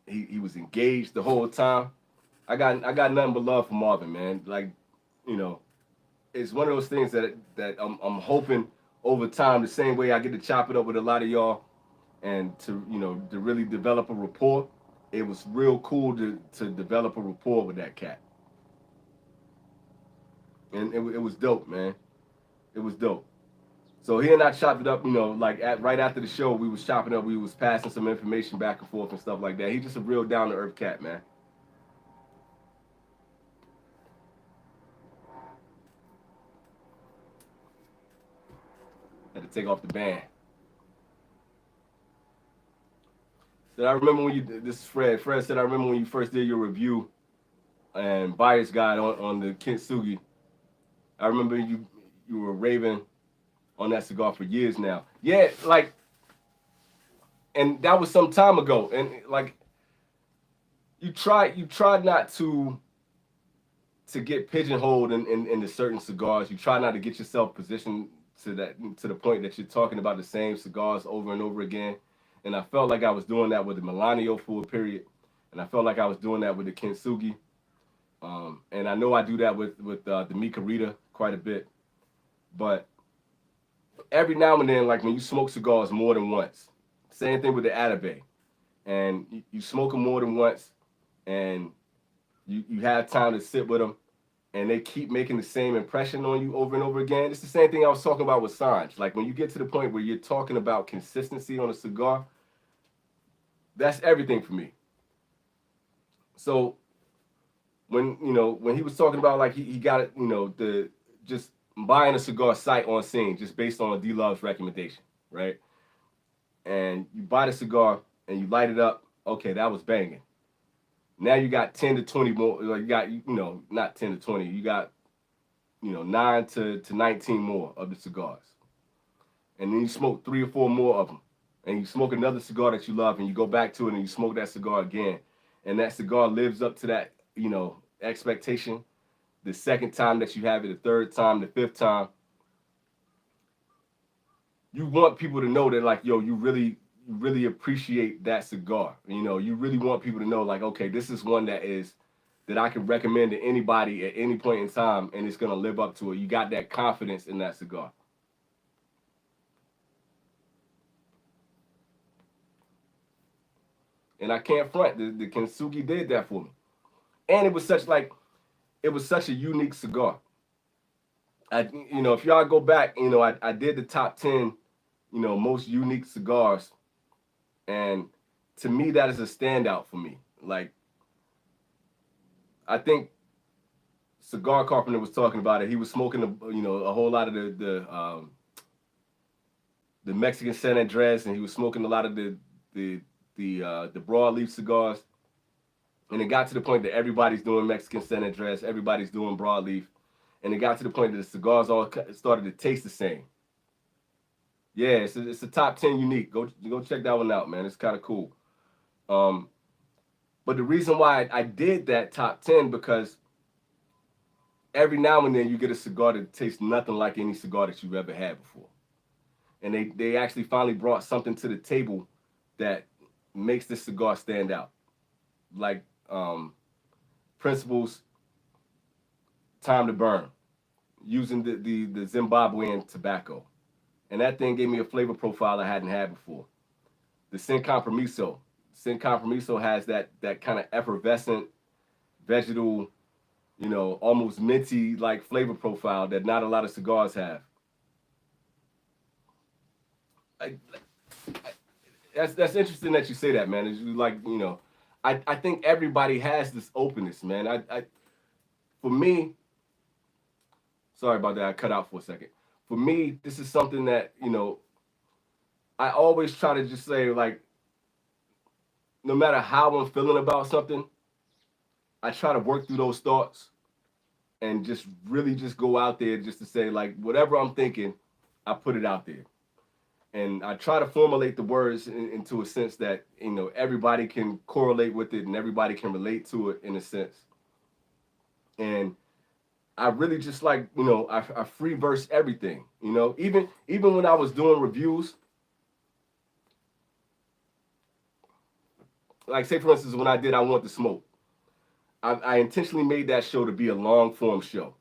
He was engaged the whole time. I got nothing but love for Marvin, man. Like, it's one of those things that I'm hoping over time, the same way I get to chop it up with a lot of y'all and to really develop a rapport. It was real cool to develop a rapport with that cat. And it was dope, man. It was dope. So he and I chopped it up, like right after the show, we was chopping up, we was passing some information back and forth and stuff like that. He's just a real down to earth cat, man. Had to take off the band. Said I remember when this is Fred. Fred said I remember when you first did your review and bias guide on the Kintsugi. I remember you were raving on that cigar for years now. Yeah, like, and that was some time ago. And like, you try not to get pigeonholed into certain cigars. You try not to get yourself positioned to the point that you're talking about the same cigars over and over again. And I felt like I was doing that with the Melanio for a period, and I felt like I was doing that with the Kintsugi. And I know I do that with the Mikarita quite a bit. But every now and then, like when you smoke cigars more than once, same thing with the Atabe, and you smoke them more than once, and you have time to sit with them, and they keep making the same impression on you over and over again. It's the same thing I was talking about with Sanj. Like when you get to the point where you're talking about consistency on a cigar, that's everything for me. So when he was talking about like he got it, the just buying a cigar sight on scene just based on D-Love's recommendation, right? And you buy the cigar and you light it up, okay, that was banging. Now you got 10 to 20 more, like you got, not 10 to 20, you got, 9 to 19 more of the cigars. And then you smoke 3 or 4 more of them. And you smoke another cigar that you love and you go back to it and you smoke that cigar again. And that cigar lives up to that, expectation. The second time that you have it, the third time, the fifth time. You want people to know that, like, yo, you really appreciate that cigar. You really want people to know, like, okay, this is one that I can recommend to anybody at any point in time, and it's gonna live up to it. You got that confidence in that cigar. And I can't front. The Kintsugi did that for me, and it was such a unique cigar. If y'all go back, I did the top 10, most unique cigars, and to me that is a standout for me. Like, I think Cigar Carpenter was talking about it. He was smoking a whole lot of the Mexican San Andres, and he was smoking a lot of the broadleaf cigars. And it got to the point that everybody's doing Mexican San Andres, everybody's doing broadleaf, and it got to the point that the cigars all started to taste the same. Yeah, it's a top 10 unique. Go check that one out, man. It's kind of cool. Um, but the reason why I did that top 10 because every now and then you get a cigar that tastes nothing like any cigar that you've ever had before. And they actually finally brought something to the table that makes this cigar stand out. Like Principles Time to Burn, using the Zimbabwean tobacco. And that thing gave me a flavor profile I hadn't had before. The Sin Compromiso. Sin Compromiso has that kind of effervescent, vegetal, almost minty like flavor profile that not a lot of cigars have. I, that's interesting that you say that, man. It's like, I think everybody has this openness, man. For me, sorry about that. I cut out for a second. For me, this is something that, I always try to just say, like, no matter how I'm feeling about something, I try to work through those thoughts and just really just go out there just to say, like, whatever I'm thinking, I put it out there. And I try to formulate the words into a sense that, everybody can correlate with it and everybody can relate to it in a sense. And I really just like, I free verse everything, even when I was doing reviews, like say for instance, when I Want to Smoke, I intentionally made that show to be a long form show.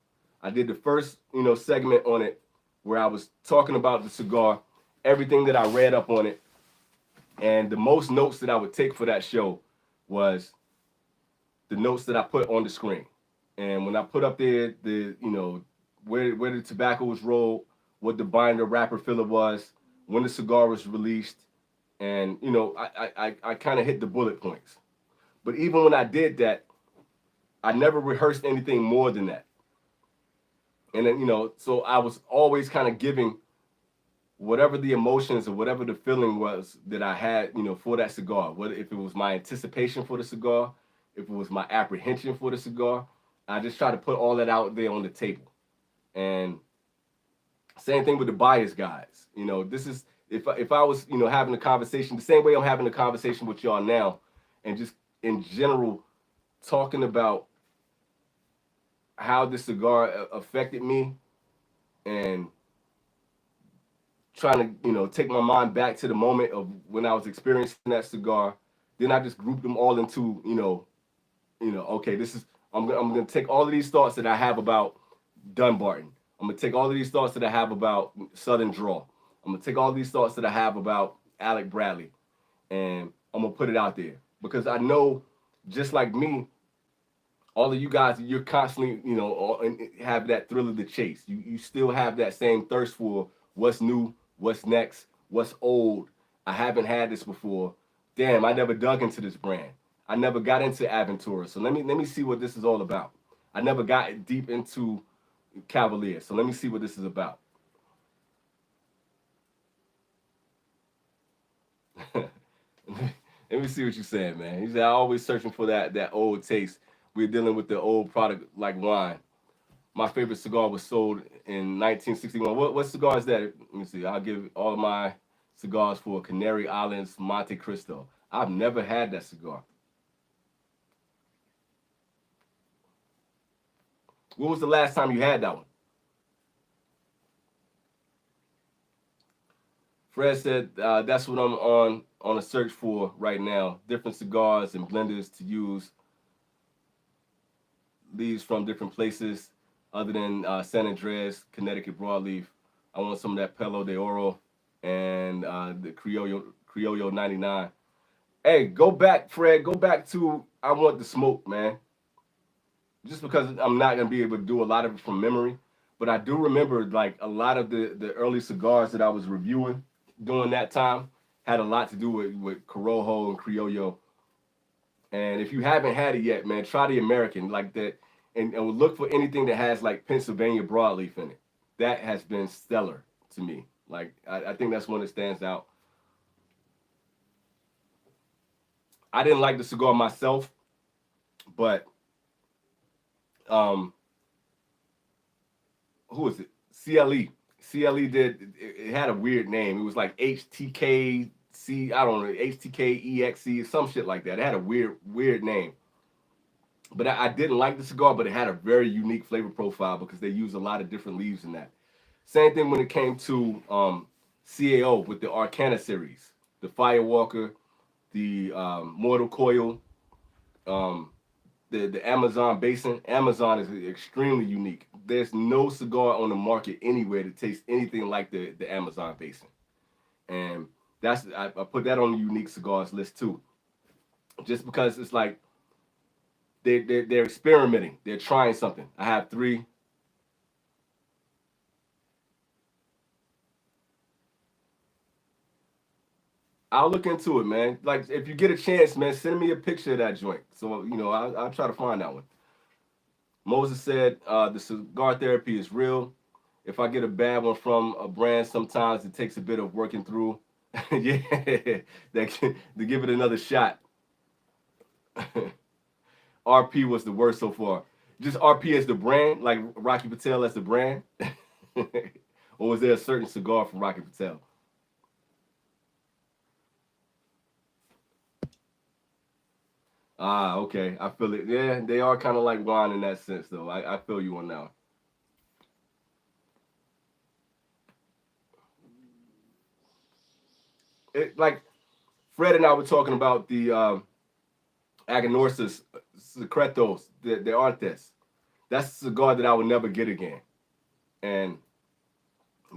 I did the first, segment on it where I was talking about the cigar, everything that I read up on it, and the most notes that I would take for that show was the notes that I put on the screen. And when I put up there the, where the tobacco was rolled, what the binder wrapper filler was, when the cigar was released, and I kind of hit the bullet points. But even when I did that, I never rehearsed anything more than that. And then, so I was always kind of giving whatever the emotions or whatever the feeling was that I had, for that cigar. Whether if it was my anticipation for the cigar, if it was my apprehension for the cigar, I just try to put all that out there on the table. And same thing with the buyer's guides. This is if I was, having a conversation the same way I'm having a conversation with y'all now, and just in general talking about how this cigar affected me and trying to, take my mind back to the moment of when I was experiencing that cigar. Then I just grouped them all into, okay, this is I'm gonna take all of these thoughts that I have about Dunbarton. I'm gonna take all of these thoughts that I have about Southern Draw. I'm gonna take all these thoughts that I have about Alec Bradley, and I'm gonna put it out there because I know, just like me, all of you guys, you're constantly, have that thrill of the chase. You still have that same thirst for what's new, what's next, what's old. I haven't had this before. Damn, I never dug into this brand. I never got into Aventura. So let me see what this is all about. I never got deep into Cavalier. So let me see what this is about. Let me see what you're saying, man. He said, I always searching for that old taste. We're dealing with the old product like wine. My favorite cigar was sold in 1961. What cigar is that? Let me see. I'll give all of my cigars for Canary Islands Monte Cristo. I've never had that cigar. When was the last time you had that one? Fred said, that's what I'm on a search for right now. Different cigars and blenders to use. Leaves from different places other than San Andres, Connecticut broadleaf. I want some of that Pelo de Oro and the Criollo 99. Hey, go back, Fred. Go back to I Want the Smoke, man. Just because I'm not going to be able to do a lot of it from memory. But I do remember, like, a lot of the early cigars that I was reviewing during that time had a lot to do with Corojo and Criollo. And if you haven't had it yet, man, try the American, like that, and look for anything that has, like, Pennsylvania broadleaf in it. That has been stellar to me. Like, I think that's one that stands out. I didn't like the cigar myself, But who is it? CLE. CLE did. It had a weird name. It was like HTKC. I don't know. HTKEXC. Some shit like that. It had a weird name. But I didn't like the cigar, but it had a very unique flavor profile because they used a lot of different leaves in that. Same thing when it came to CAO with the Arcana series, the Firewalker, the Mortal Coil, um, the Amazon Basin. Amazon is extremely unique. There's no cigar on the market anywhere that tastes anything like the Amazon Basin, and I put that on the unique cigars list too, just because it's like they're experimenting, they're trying something. I have three. I'll look into it, man. Like if you get a chance, man, send me a picture of that joint. So I'll try to find that one. Moses said the cigar therapy is real. If I get a bad one from a brand, sometimes it takes a bit of working through. Yeah, to give it another shot. RP was the worst so far. Just RP as the brand, like Rocky Patel as the brand, or was there a certain cigar from Rocky Patel? Ah, okay. I feel it. Yeah, they are kind of like wine in that sense, though. I feel you on now. It like Fred and I were talking about the Aganorsa's Secretos, the Artes. That's a cigar that I would never get again, and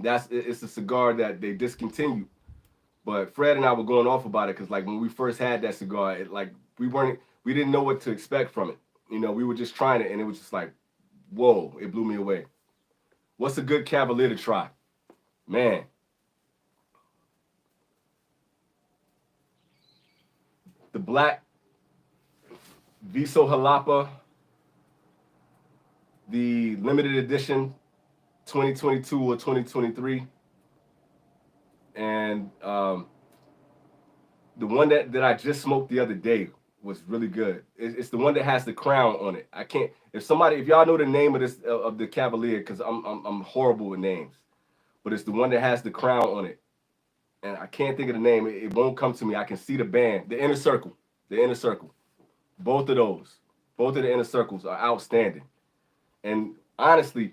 it's a cigar that they discontinued. But Fred and I were going off about it because like when we first had that cigar, it like we didn't know what to expect from it. We were just trying it, and it was just like, whoa, it blew me away. What's a good Cavalier to try? Man, the black Viso Jalapa, the limited edition 2022 or 2023, and the one that I just smoked the other day was really good. It's the one that has the crown on it. I can't. If y'all know the name of this of the Cavalier, because I'm horrible with names, but it's the one that has the crown on it, and I can't think of the name. It won't come to me. I can see the band, the inner circle, the inner circle. Both of those, both of the inner circles are outstanding. And honestly,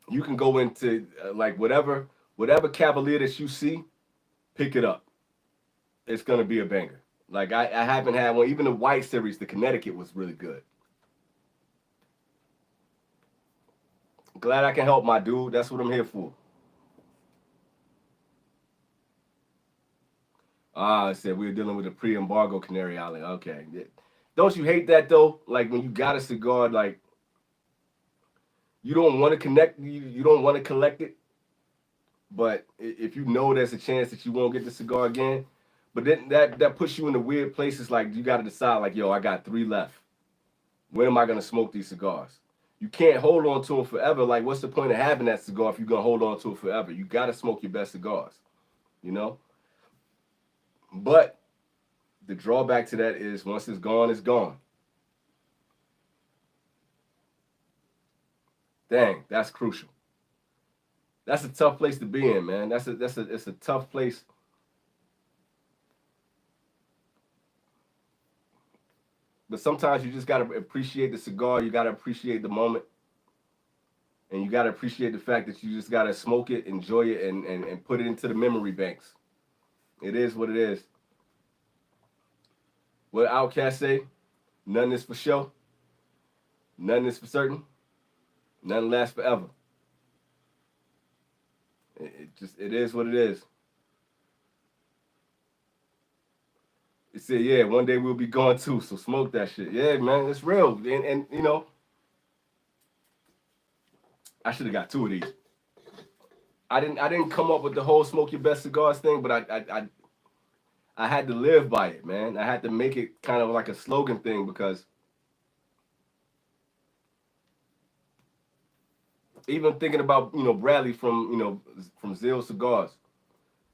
you can go into like whatever Cavalier that you see, pick it up. It's gonna be a banger. Like I haven't had one. Even the white series, the Connecticut was really good. Glad I can help my dude. That's what I'm here for. I said we were dealing with a pre-embargo Canary Island. Okay. Don't you hate that though? Like when you got a cigar, like you don't want to connect, you don't want to collect it, but if you know there's a chance that you won't get the cigar again, but then that puts you in the weird places. Like you got to decide, like, yo, I got three left. When am I gonna smoke these cigars? You can't hold on to them forever. Like, what's the point of having that cigar if you're gonna hold on to it forever? You gotta smoke your best cigars, you know. But the drawback to that is once it's gone, it's gone. Dang, that's crucial. That's a tough place to be in, man. It's a tough place. But sometimes you just gotta appreciate the cigar. You gotta appreciate the moment, and you gotta appreciate the fact that you just gotta smoke it, enjoy it, and put it into the memory banks. It is what it is. What Outcast say? Nothing is for show. Nothing is for certain. Nothing lasts forever. It is what it is. It said, yeah, one day we'll be gone too, so smoke that shit. Yeah, man, it's real. And I should have got two of these. I didn't come up with the whole smoke your best cigars thing, but I had to live by it, man. I had to make it kind of like a slogan thing because even thinking about Bradley from Zero Cigars,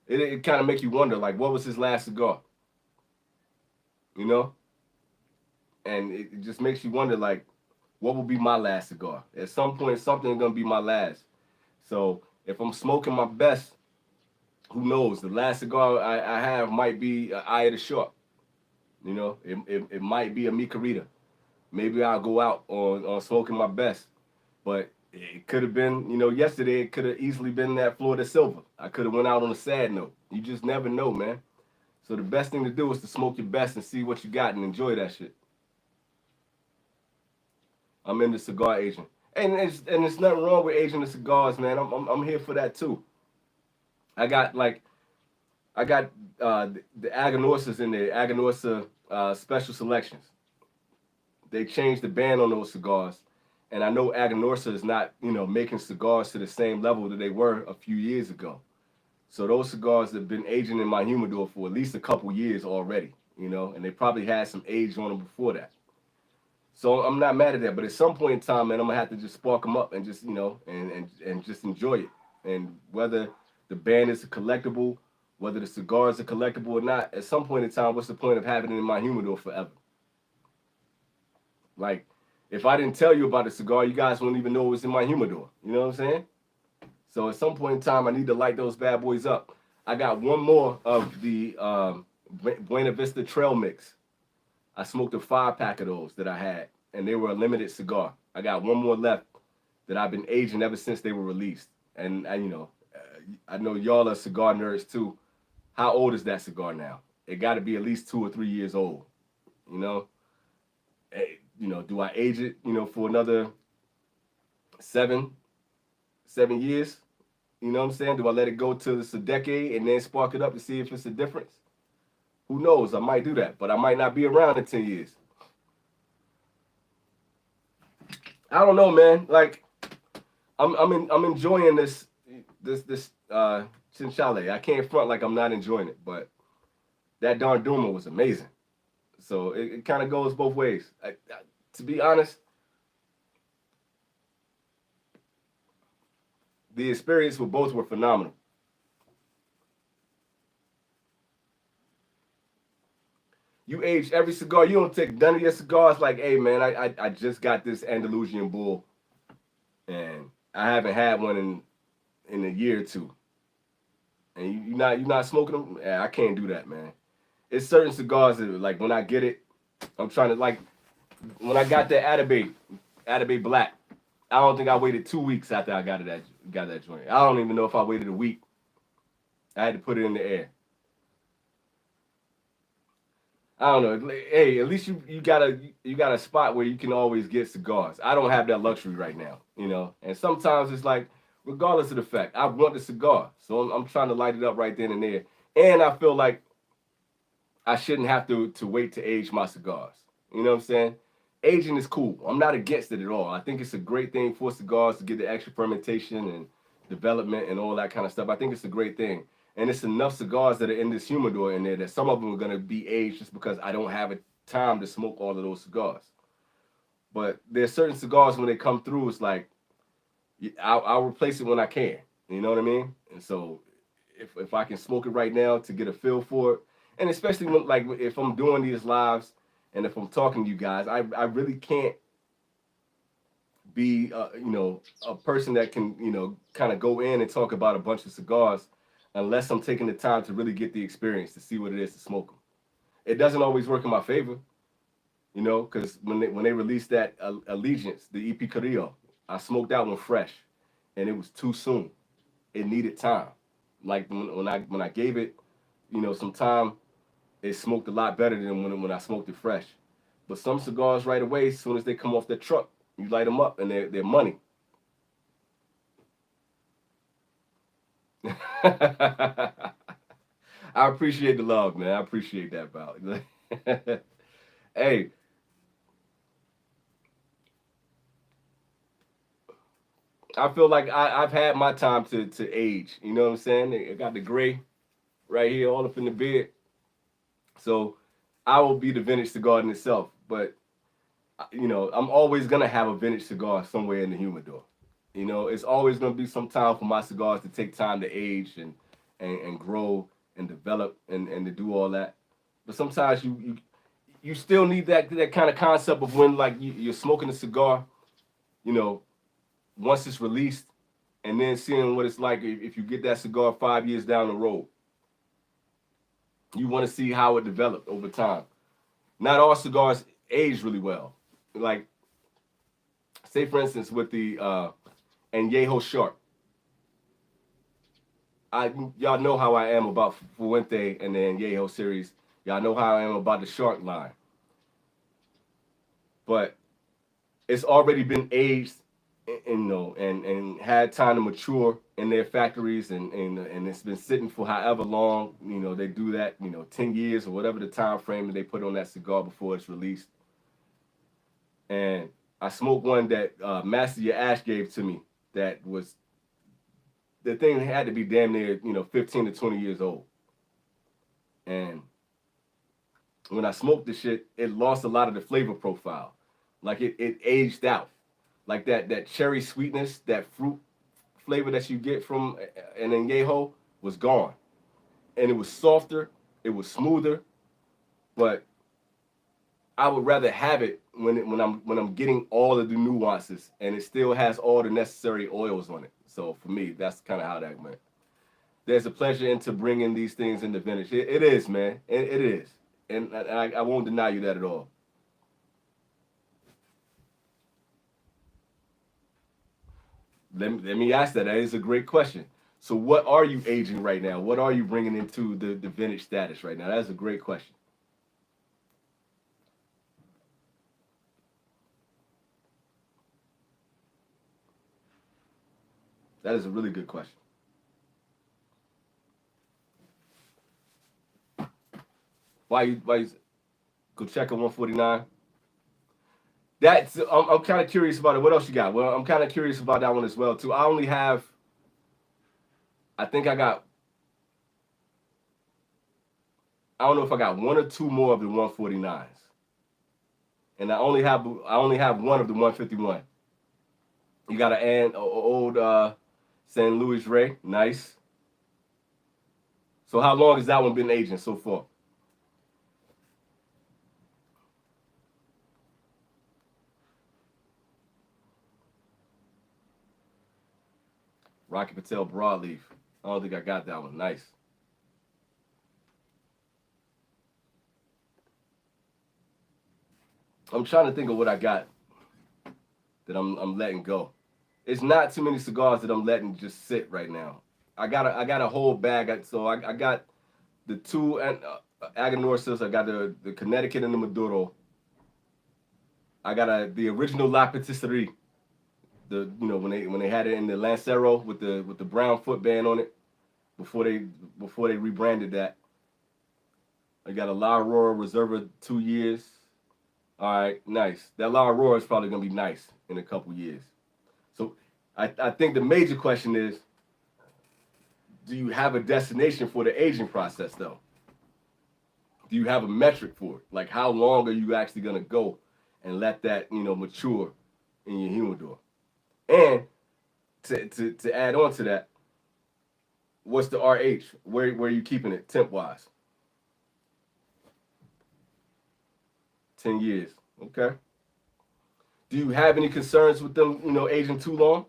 it kind of make you wonder like what was his last cigar, you know? and it just makes you wonder, like, what will be my last cigar? At some point, something is gonna be my last. So if I'm smoking my best, who knows? The last cigar I have might be an Eye of the Shark. You know, it might be a Micarita. Maybe I'll go out on smoking my best. But it could have been, you know, yesterday it could have easily been that Florida Silver. I could have went out on a sad note. You just never know, man. So the best thing to do is to smoke your best and see what you got and enjoy that shit. I'm into cigar aging. And it's nothing wrong with aging the cigars, man. I'm here for that too. I got like I got the Aganorsas in there, Aganorsa special selections. They changed the ban on those cigars, and I know Aganorsa is not, you know, making cigars to the same level that they were a few years ago. So those cigars have been aging in my humidor for at least a couple years already, you know, and they probably had some age on them before that. So I'm not mad at that, but at some point in time, man, I'm gonna have to just spark them up and just, you know, and just enjoy it. And whether the band is a collectible, whether the cigars are collectible or not, at some point in time, what's the point of having it in my humidor forever? Like, if I didn't tell you about the cigar, you guys wouldn't even know it was in my humidor. You know what I'm saying? So at some point in time, I need to light those bad boys up. I got one more of the Buena Vista Trail Mix. I smoked a 5-pack of those that I had, and they were a limited cigar. I got one more left that I've been aging ever since they were released. And you know, I know y'all are cigar nerds too. How old is that cigar now? It got to be at least 2 or 3 years old. You know, you know, do I age it? You know, for another 7 years? You know what I'm saying? Do I let it go till it's a decade and then spark it up to see if it's a difference? Who knows? I might do that, but I might not be around in 10 years. I don't know, man. Like, I'm enjoying this Chinchale. I can't front like I'm not enjoying it, but that Dondurma was amazing. So it kind of goes both ways. To be honest, the experience with both were phenomenal. You age every cigar. You don't take none of your cigars like, hey, man, I just got this Andalusian Bull, and I haven't had one in a year or two. And you're not smoking them? Yeah, I can't do that, man. It's certain cigars that, like, when I get it, I'm trying to, like, when I got that Atabey Black, I don't think I waited 2 weeks after I got that joint. I don't even know if I waited a week. I had to put it in the air. I don't know. Hey, at least you got a spot where you can always get cigars. I don't have that luxury right now, you know. And sometimes it's like, regardless of the fact, I want the cigar, so I'm trying to light it up right then and there. And I feel like I shouldn't have to wait to age my cigars. You know what I'm saying? Aging is cool. I'm not against it at all. I think it's a great thing for cigars to get the extra fermentation and development and all that kind of stuff. I think it's a great thing. And it's enough cigars that are in this humidor in there that some of them are going to be aged just because I don't have a time to smoke all of those cigars. But there's certain cigars when they come through, it's like, I'll replace it when I can. You know what I mean? And so if I can smoke it right now to get a feel for it, and especially when, like, if I'm doing these lives and if I'm talking to you guys, I really can't be, you know, a person that can, you know, kind of go in and talk about a bunch of cigars unless I'm taking the time to really get the experience to see what it is to smoke them. It doesn't always work in my favor, you know, because when they released that Allegiance, the EP Carrillo, I smoked that one fresh, and it was too soon. It needed time. Like when I gave it, you know, some time, it smoked a lot better than when I smoked it fresh. But some cigars right away, as soon as they come off the truck, you light them up and they're money. I appreciate the love, man. I appreciate that, Val. Hey, I feel like I've had my time to age. You know what I'm saying? I got the gray right here all up in the beard. So I will be the vintage cigar in itself. But, you know, I'm always going to have a vintage cigar somewhere in the humidor. You know, it's always going to be some time for my cigars to take time to age and grow and develop and to do all that. But sometimes you still need that kind of concept of when like you're smoking a cigar, you know, once it's released, and then seeing what it's like if you get that cigar 5 years down the road. You want to see how it developed over time. Not all cigars age really well. Like, say for instance with the Añejo Sharp. Y'all know how I am about Fuente and the Añejo series. Y'all know how I am about the Shark line. But it's already been aged, and had time to mature in their factories, and it's been sitting for however long. They do that. 10 years or whatever the time frame that they put on that cigar before it's released. And I smoked one that Master Your Ash gave to me. That was the thing had to be damn near 15 to 20 years old. And when I smoked the shit, it lost a lot of the flavor profile. Like it aged out. Like that cherry sweetness, that fruit flavor that you get from an añejo was gone. And it was softer, it was smoother, but I would rather have it when I'm getting all of the nuances and it still has all the necessary oils on it. So for me, that's kind of how that went. There's a pleasure into bringing these things into vintage. It is, man. It is. And I won't deny you that at all. Let me ask that. That is a great question. So what are you aging right now? What are you bringing into the vintage status right now? That's a great question. That is a really good question. Why you go check on 149? I'm kind of curious about it. What else you got? Well, I'm kind of curious about that one as well too. I think I don't know if I got one or two more of the 149s, and I only have one of the 151. You got an old San Luis Rey, nice. So how long has that one been aging so far? Rocky Patel Broadleaf. I don't think I got that one. Nice. I'm trying to think of what I got that I'm letting go. It's not too many cigars that I'm letting just sit right now. I got a whole bag. So I got the two Aganorsis. I got the Connecticut and the Maduro. I got the original La Patisserie. When they had it in the Lancero with the brown footband on it before they rebranded that. I got a La Aurora Reserva 2 years. All right, nice. That La Aurora is probably gonna be nice in a couple years. So I think the major question is, do you have a destination for the aging process though? Do you have a metric for it? Like how long are you actually gonna go and let that mature in your humidor? And to add on to that, what's the RH? Where are you keeping it temp wise? 10 years. Okay. Do you have any concerns with them, aging too long?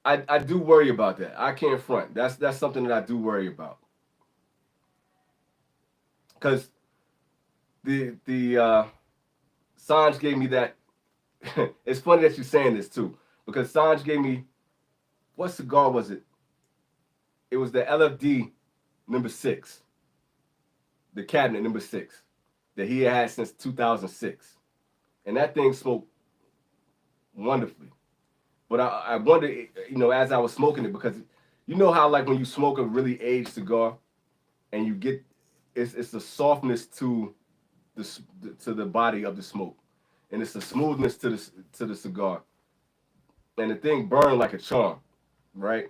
I do worry about that. I can't front. That's something that I do worry about. Because the Sanj gave me that. It's funny that you're saying this too, because Sanj gave me, what cigar was it? It was the LFD number 6, the cabinet number 6 that he had since 2006, and that thing smoked wonderfully. But I wonder, as I was smoking it, because you know how like when you smoke a really aged cigar, and you get it's the softness to the body of the smoke, and it's the smoothness to the cigar, and the thing burned like a charm, right?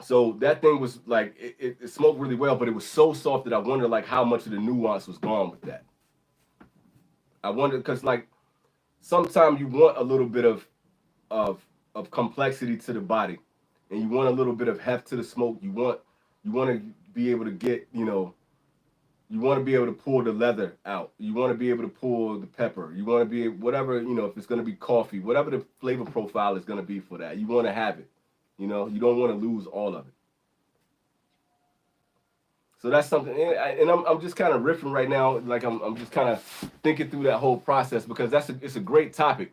So that thing was like it smoked really well, but it was so soft that I wonder like how much of the nuance was gone with that. I wonder because like sometimes you want a little bit of of complexity to the body, and you want a little bit of heft to the smoke. You want to be able to get, you want to be able to pull the leather out. You want to be able to pull the pepper. You want to be whatever, if it's going to be coffee, whatever the flavor profile is going to be for that. You want to have it. You don't want to lose all of it. So that's something, and I'm just kind of riffing right now, like I'm just kind of thinking through that whole process, because it's a great topic,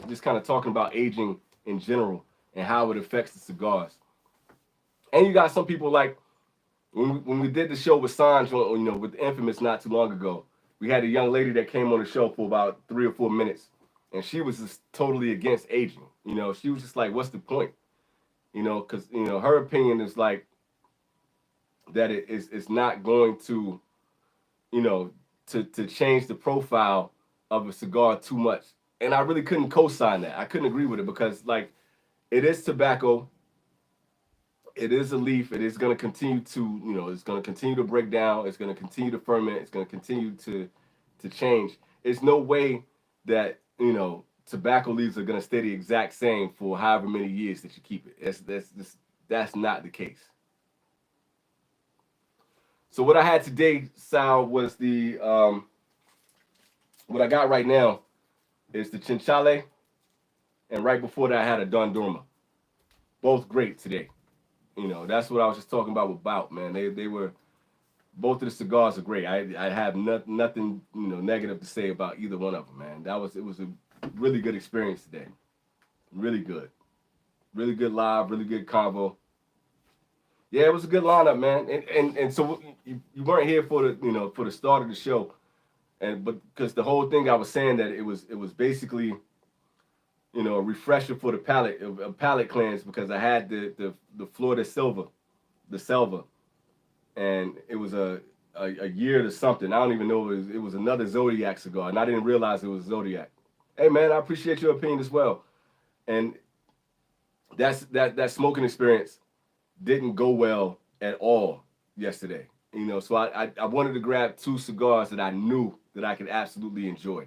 just kind of talking about aging in general and how it affects the cigars. And you got some people like when we did the show with Sanj, with Infamous not too long ago, we had a young lady that came on the show for about 3 or 4 minutes, and she was just totally against aging. She was just like, "What's the point?" Because her opinion is like that it's not going to, to change the profile of a cigar too much. And I really couldn't co-sign that. I couldn't agree with it, because like, it is tobacco. It is a leaf. It is going to continue to, it's going to continue to break down. It's going to continue to ferment. It's going to continue to change. It's no way that, tobacco leaves are going to stay the exact same for however many years that you keep it. That's not the case. So what I had today, Sal, was the what I got right now is the Chinchale, and right before that I had a Dondurma. Both great today. That's what I was just talking about with Bout, man. They were, both of the cigars are great. I have nothing negative to say about either one of them, man. It was a really good experience today. Really good live, really good convo. Yeah, it was a good lineup, man. And so you weren't here for the for the start of the show, but because the whole thing I was saying that it was basically a refresher for the palate, a palate cleanse, because I had the Florida Silva, the Selva, and it was a year to something. I don't even know, it was another Zodiac cigar, and I didn't realize it was Zodiac. Hey man, I appreciate your opinion as well. And that smoking experience didn't go well at all yesterday. So I wanted to grab 2 cigars that I knew that I could absolutely enjoy.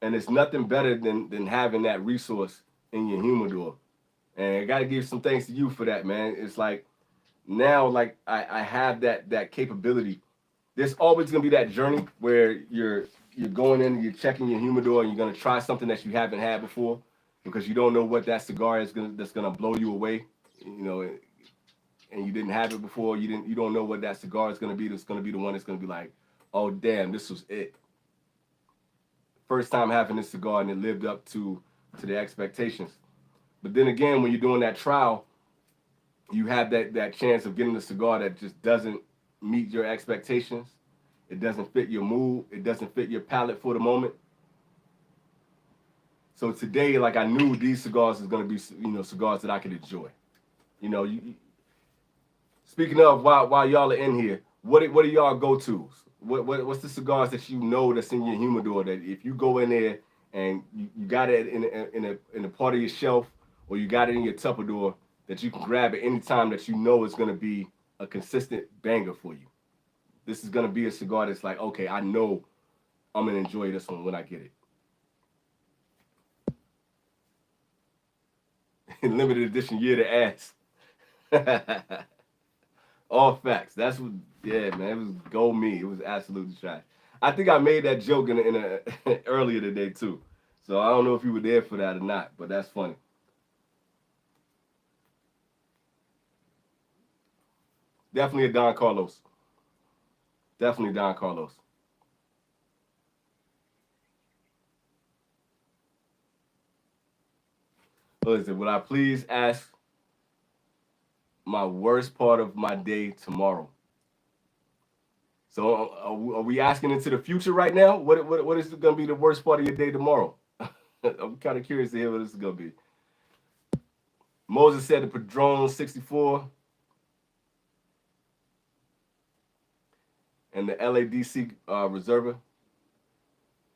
And it's nothing better than having that resource in your humidor. And I got to give some thanks to you for that, man. It's like, now, like, I have that capability. There's always going to be that journey where you're going in and you're checking your humidor, and you're going to try something that you haven't had before, because you don't know what that cigar that's going to blow you away, and you didn't have it before. You don't know what that cigar is going to be. That's going to be the one that's going to be like, oh damn, this was it. First time having this cigar, and it lived up to the expectations. But then again, when you're doing that trial, you have that chance of getting a cigar that just doesn't meet your expectations. It doesn't fit your mood. It doesn't fit your palate for the moment. So today, like, I knew these cigars is going to be, cigars that I could enjoy. Speaking of, while y'all are in here, what are y'all go-tos? What's the cigars that that's in your humidor, that if you go in there and you got it in a part of your shelf, or you got it in your Tupperware, that you can grab it anytime, that it's going to be a consistent banger for you? This is going to be a cigar that's like, okay, I know I'm going to enjoy this one when I get it. Limited edition year to ass. All facts. That's what, yeah, man, it was gold me. It was absolutely trash. I think I made that joke in a earlier today too. So I don't know if you were there for that or not, but that's funny. Definitely a Don Carlos. Definitely Don Carlos. Listen, would I please ask my worst part of my day tomorrow? So are we asking into the future right now? What is going to be the worst part of your day tomorrow? I'm kind of curious to hear what this is going to be. Moses said the Padron 64 and the LADC Reserva.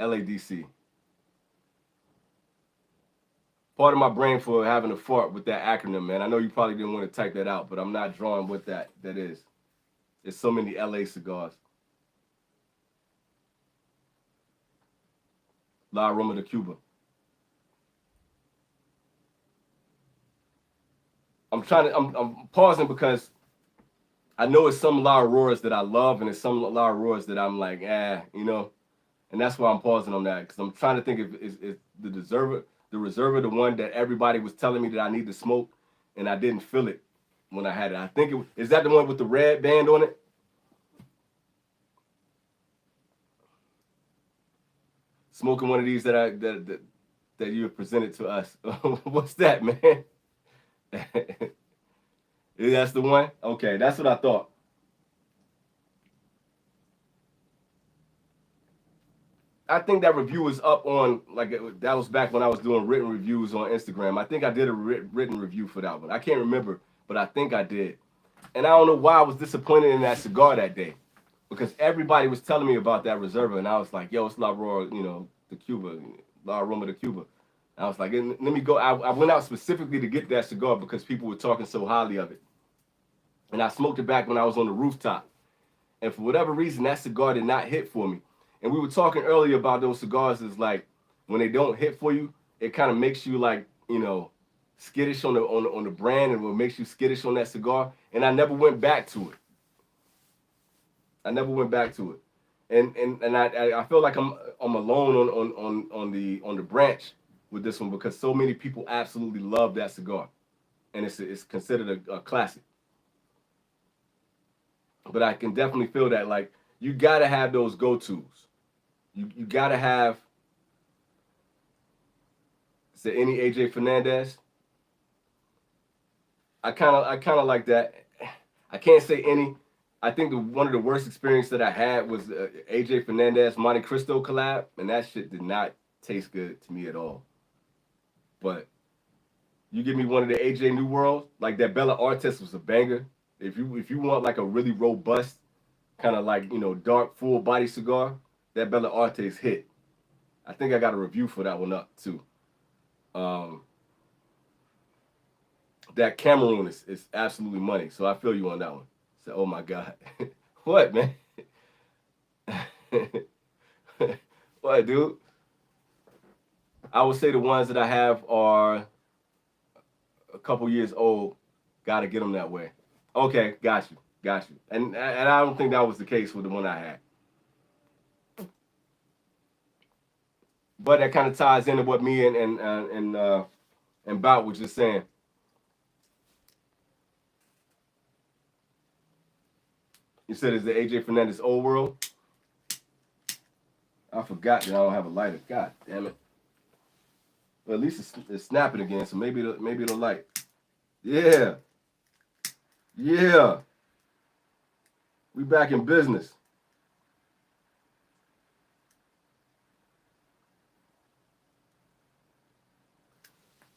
LADC. Part of my brain for having a fart with that acronym, man. I know you probably didn't want to type that out, but I'm not drawing what that is. There's so many LA cigars. La Roma de Cuba. I'm pausing because I know it's some La Auroras that I love, and it's some La Auroras that I'm like, you know, and that's why I'm pausing on that because I'm trying to think if the Reserva, the one that everybody was telling me that I need to smoke, and I didn't feel it when I had it. I think is that the one with the red band on it? Smoking one of these that you have presented to us. What's that, man? That's the one? Okay, that's what I thought. I think that review was up on, like, that was back when I was doing written reviews on Instagram. I think I did a written review for that one. I can't remember, but I think I did. And I don't know why I was disappointed in that cigar that day, because everybody was telling me about that Reserva, and I was like, yo, it's La Aurora, you know, the Cuba, La Aroma de Cuba. And I was like, let me go. I went out specifically to get that cigar because people were talking so highly of it. And I smoked it back when I was on the rooftop. And for whatever reason, that cigar did not hit for me. And we were talking earlier about those cigars is like, when they don't hit for you, it kind of makes you like, you know, skittish on the brand, and what makes you skittish on that cigar. And I never went back to it. I never went back to it. And I feel like I'm alone on the branch with this one, because so many people absolutely love that cigar. And it's considered a classic. But I can definitely feel that, like, you gotta have those go-tos. You gotta have, is there any AJ Fernandez? I kind of like that. I can't say any. I think one of the worst experiences that I had was AJ Fernandez Monte Cristo collab, and that shit did not taste good to me at all. But you give me one of the AJ New World, like that Bella Artes was a banger. If you want like a really robust, kind of like, you know, dark full body cigar, that Bella Artes hit. I think I got a review for that one up too. That Cameroon is absolutely money, so I feel you on that one. So, oh my God, what, man? What, dude? I would say the ones that I have are a couple years old. Got to get them that way. Okay, got you. And I don't think that was the case with the one I had. But that kind of ties into what me and Bout was just saying. You said it's the AJ Fernandez Old World. I forgot that I don't have a lighter. God damn it. Well, at least it's snapping again, so maybe it'll light. Yeah. We back in business.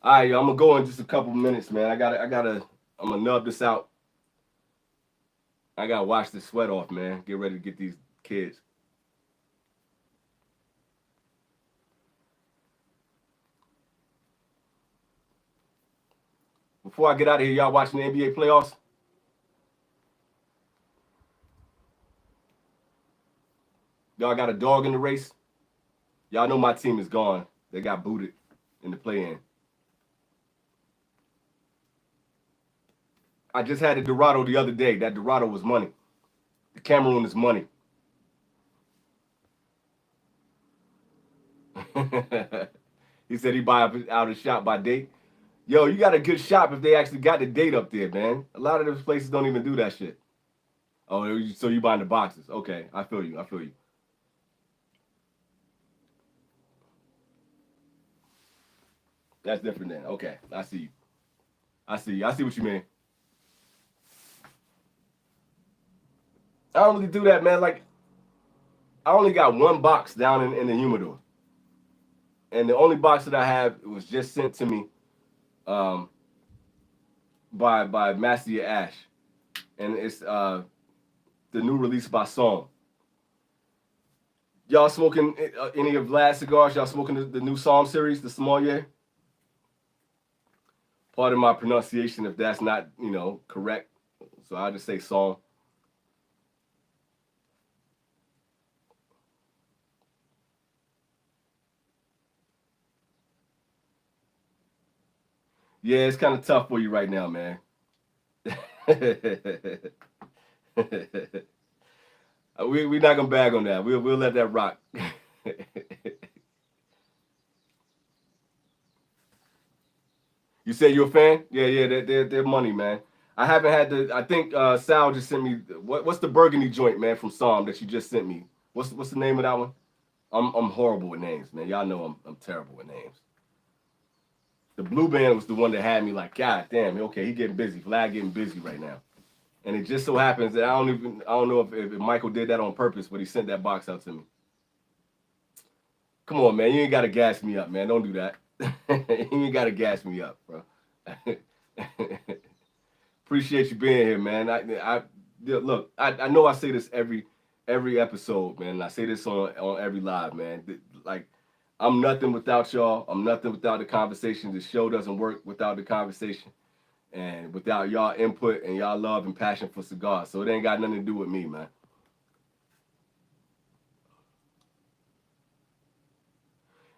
All right, yo, I'm gonna go in just a couple minutes, man. I'm gonna nub this out. I gotta wash this sweat off, man. Get ready to get these kids. Before I get out of here, y'all watching the NBA playoffs? Y'all got a dog in the race? Y'all know my team is gone. They got booted in the play-in. I just had a Dorado the other day. That Dorado was money. The Cameroon is money. He said he buy out a shop by date. Yo, you got a good shop if they actually got the date up there, man. A lot of those places don't even do that shit. Oh, so you buying the boxes. Okay, I feel you. That's different then. Okay, I see you. I see what you mean. I don't really do that, man. Like, I only got one box down in the humidor. And the only box that I have was just sent to me by Master Ash. And it's the new release by Song. Y'all smoking any of Vlad's cigars? Y'all smoking the new Psalm series, the Sommelier? Pardon my pronunciation if that's not, you know, correct. So I'll just say Song. Yeah, it's kind of tough for you right now, man. We're not gonna bag on that. We'll let that rock. You say you're a fan? Yeah, yeah, they're money, man. I haven't had the. I think Sal just sent me. What's the burgundy joint, man, from Psalm that you just sent me? What's the name of that one? I'm horrible with names, man. Y'all know I'm terrible with names. The blue band was the one that had me like, God damn, okay, he getting busy. Vlad getting busy right now. And it just so happens that I don't know if Michael did that on purpose, but he sent that box out to me. Come on, man, you ain't gotta gas me up, man. Don't do that. You ain't gotta gas me up, bro. Appreciate you being here, man. Look. I know I say this every episode, man. I say this on every live, man. Like, I'm nothing without y'all. I'm nothing without the conversation. The show doesn't work without the conversation, and without y'all input and y'all love and passion for cigars. So it ain't got nothing to do with me, man.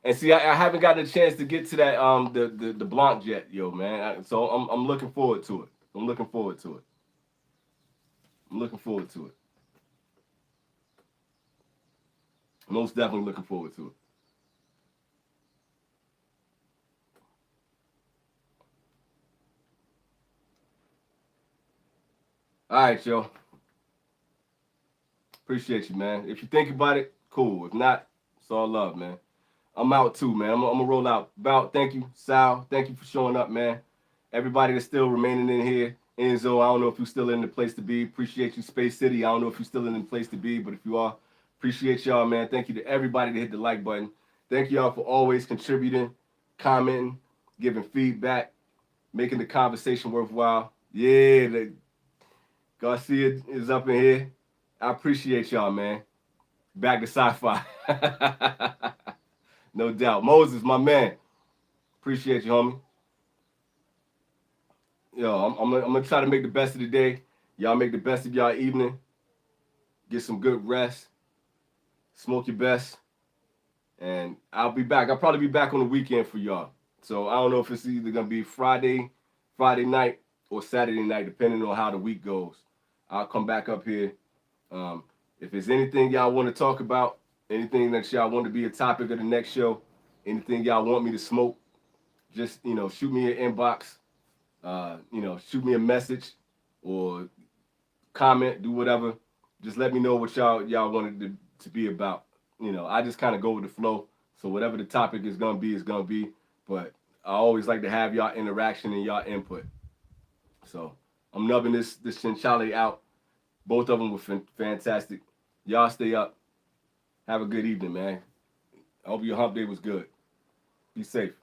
And see, I haven't gotten a chance to get to that the Blanc yet, yo, man. So I'm looking forward to it. I'm looking forward to it. I'm looking forward to it. Most definitely looking forward to it. All right, yo. Appreciate you, man. If you think about it, cool. If not, it's all love, man. I'm out too, man. I'm gonna roll out. Bout, thank you. Sal, thank you for showing up, man. Everybody that's still remaining in here. Enzo, I don't know if you're still in the place to be. Appreciate you, Space City. I don't know if you're still in the place to be, but if you are, appreciate y'all, man. Thank you to everybody that hit the like button. Thank y'all for always contributing, commenting, giving feedback, making the conversation worthwhile. Yeah, Garcia is up in here. I appreciate y'all, man. Back to sci-fi. No doubt. Moses, my man. Appreciate you, homie. Yo, I'm gonna try to make the best of the day. Y'all make the best of y'all evening. Get some good rest. Smoke your best. And I'll be back. I'll probably be back on the weekend for y'all. So I don't know if it's either gonna be Friday night, or Saturday night, depending on how the week goes. I'll come back up here. If there's anything y'all want to talk about, anything that y'all want to be a topic of the next show, anything y'all want me to smoke, just shoot me an inbox. Shoot me a message or comment, do whatever. Just let me know what y'all wanted to be about. I just kind of go with the flow. So whatever the topic is gonna be, is gonna be. But I always like to have y'all interaction and y'all input. So I'm nubbing this Chinchale out. Both of them were fantastic. Y'all stay up. Have a good evening, man. I hope your hump day was good. Be safe.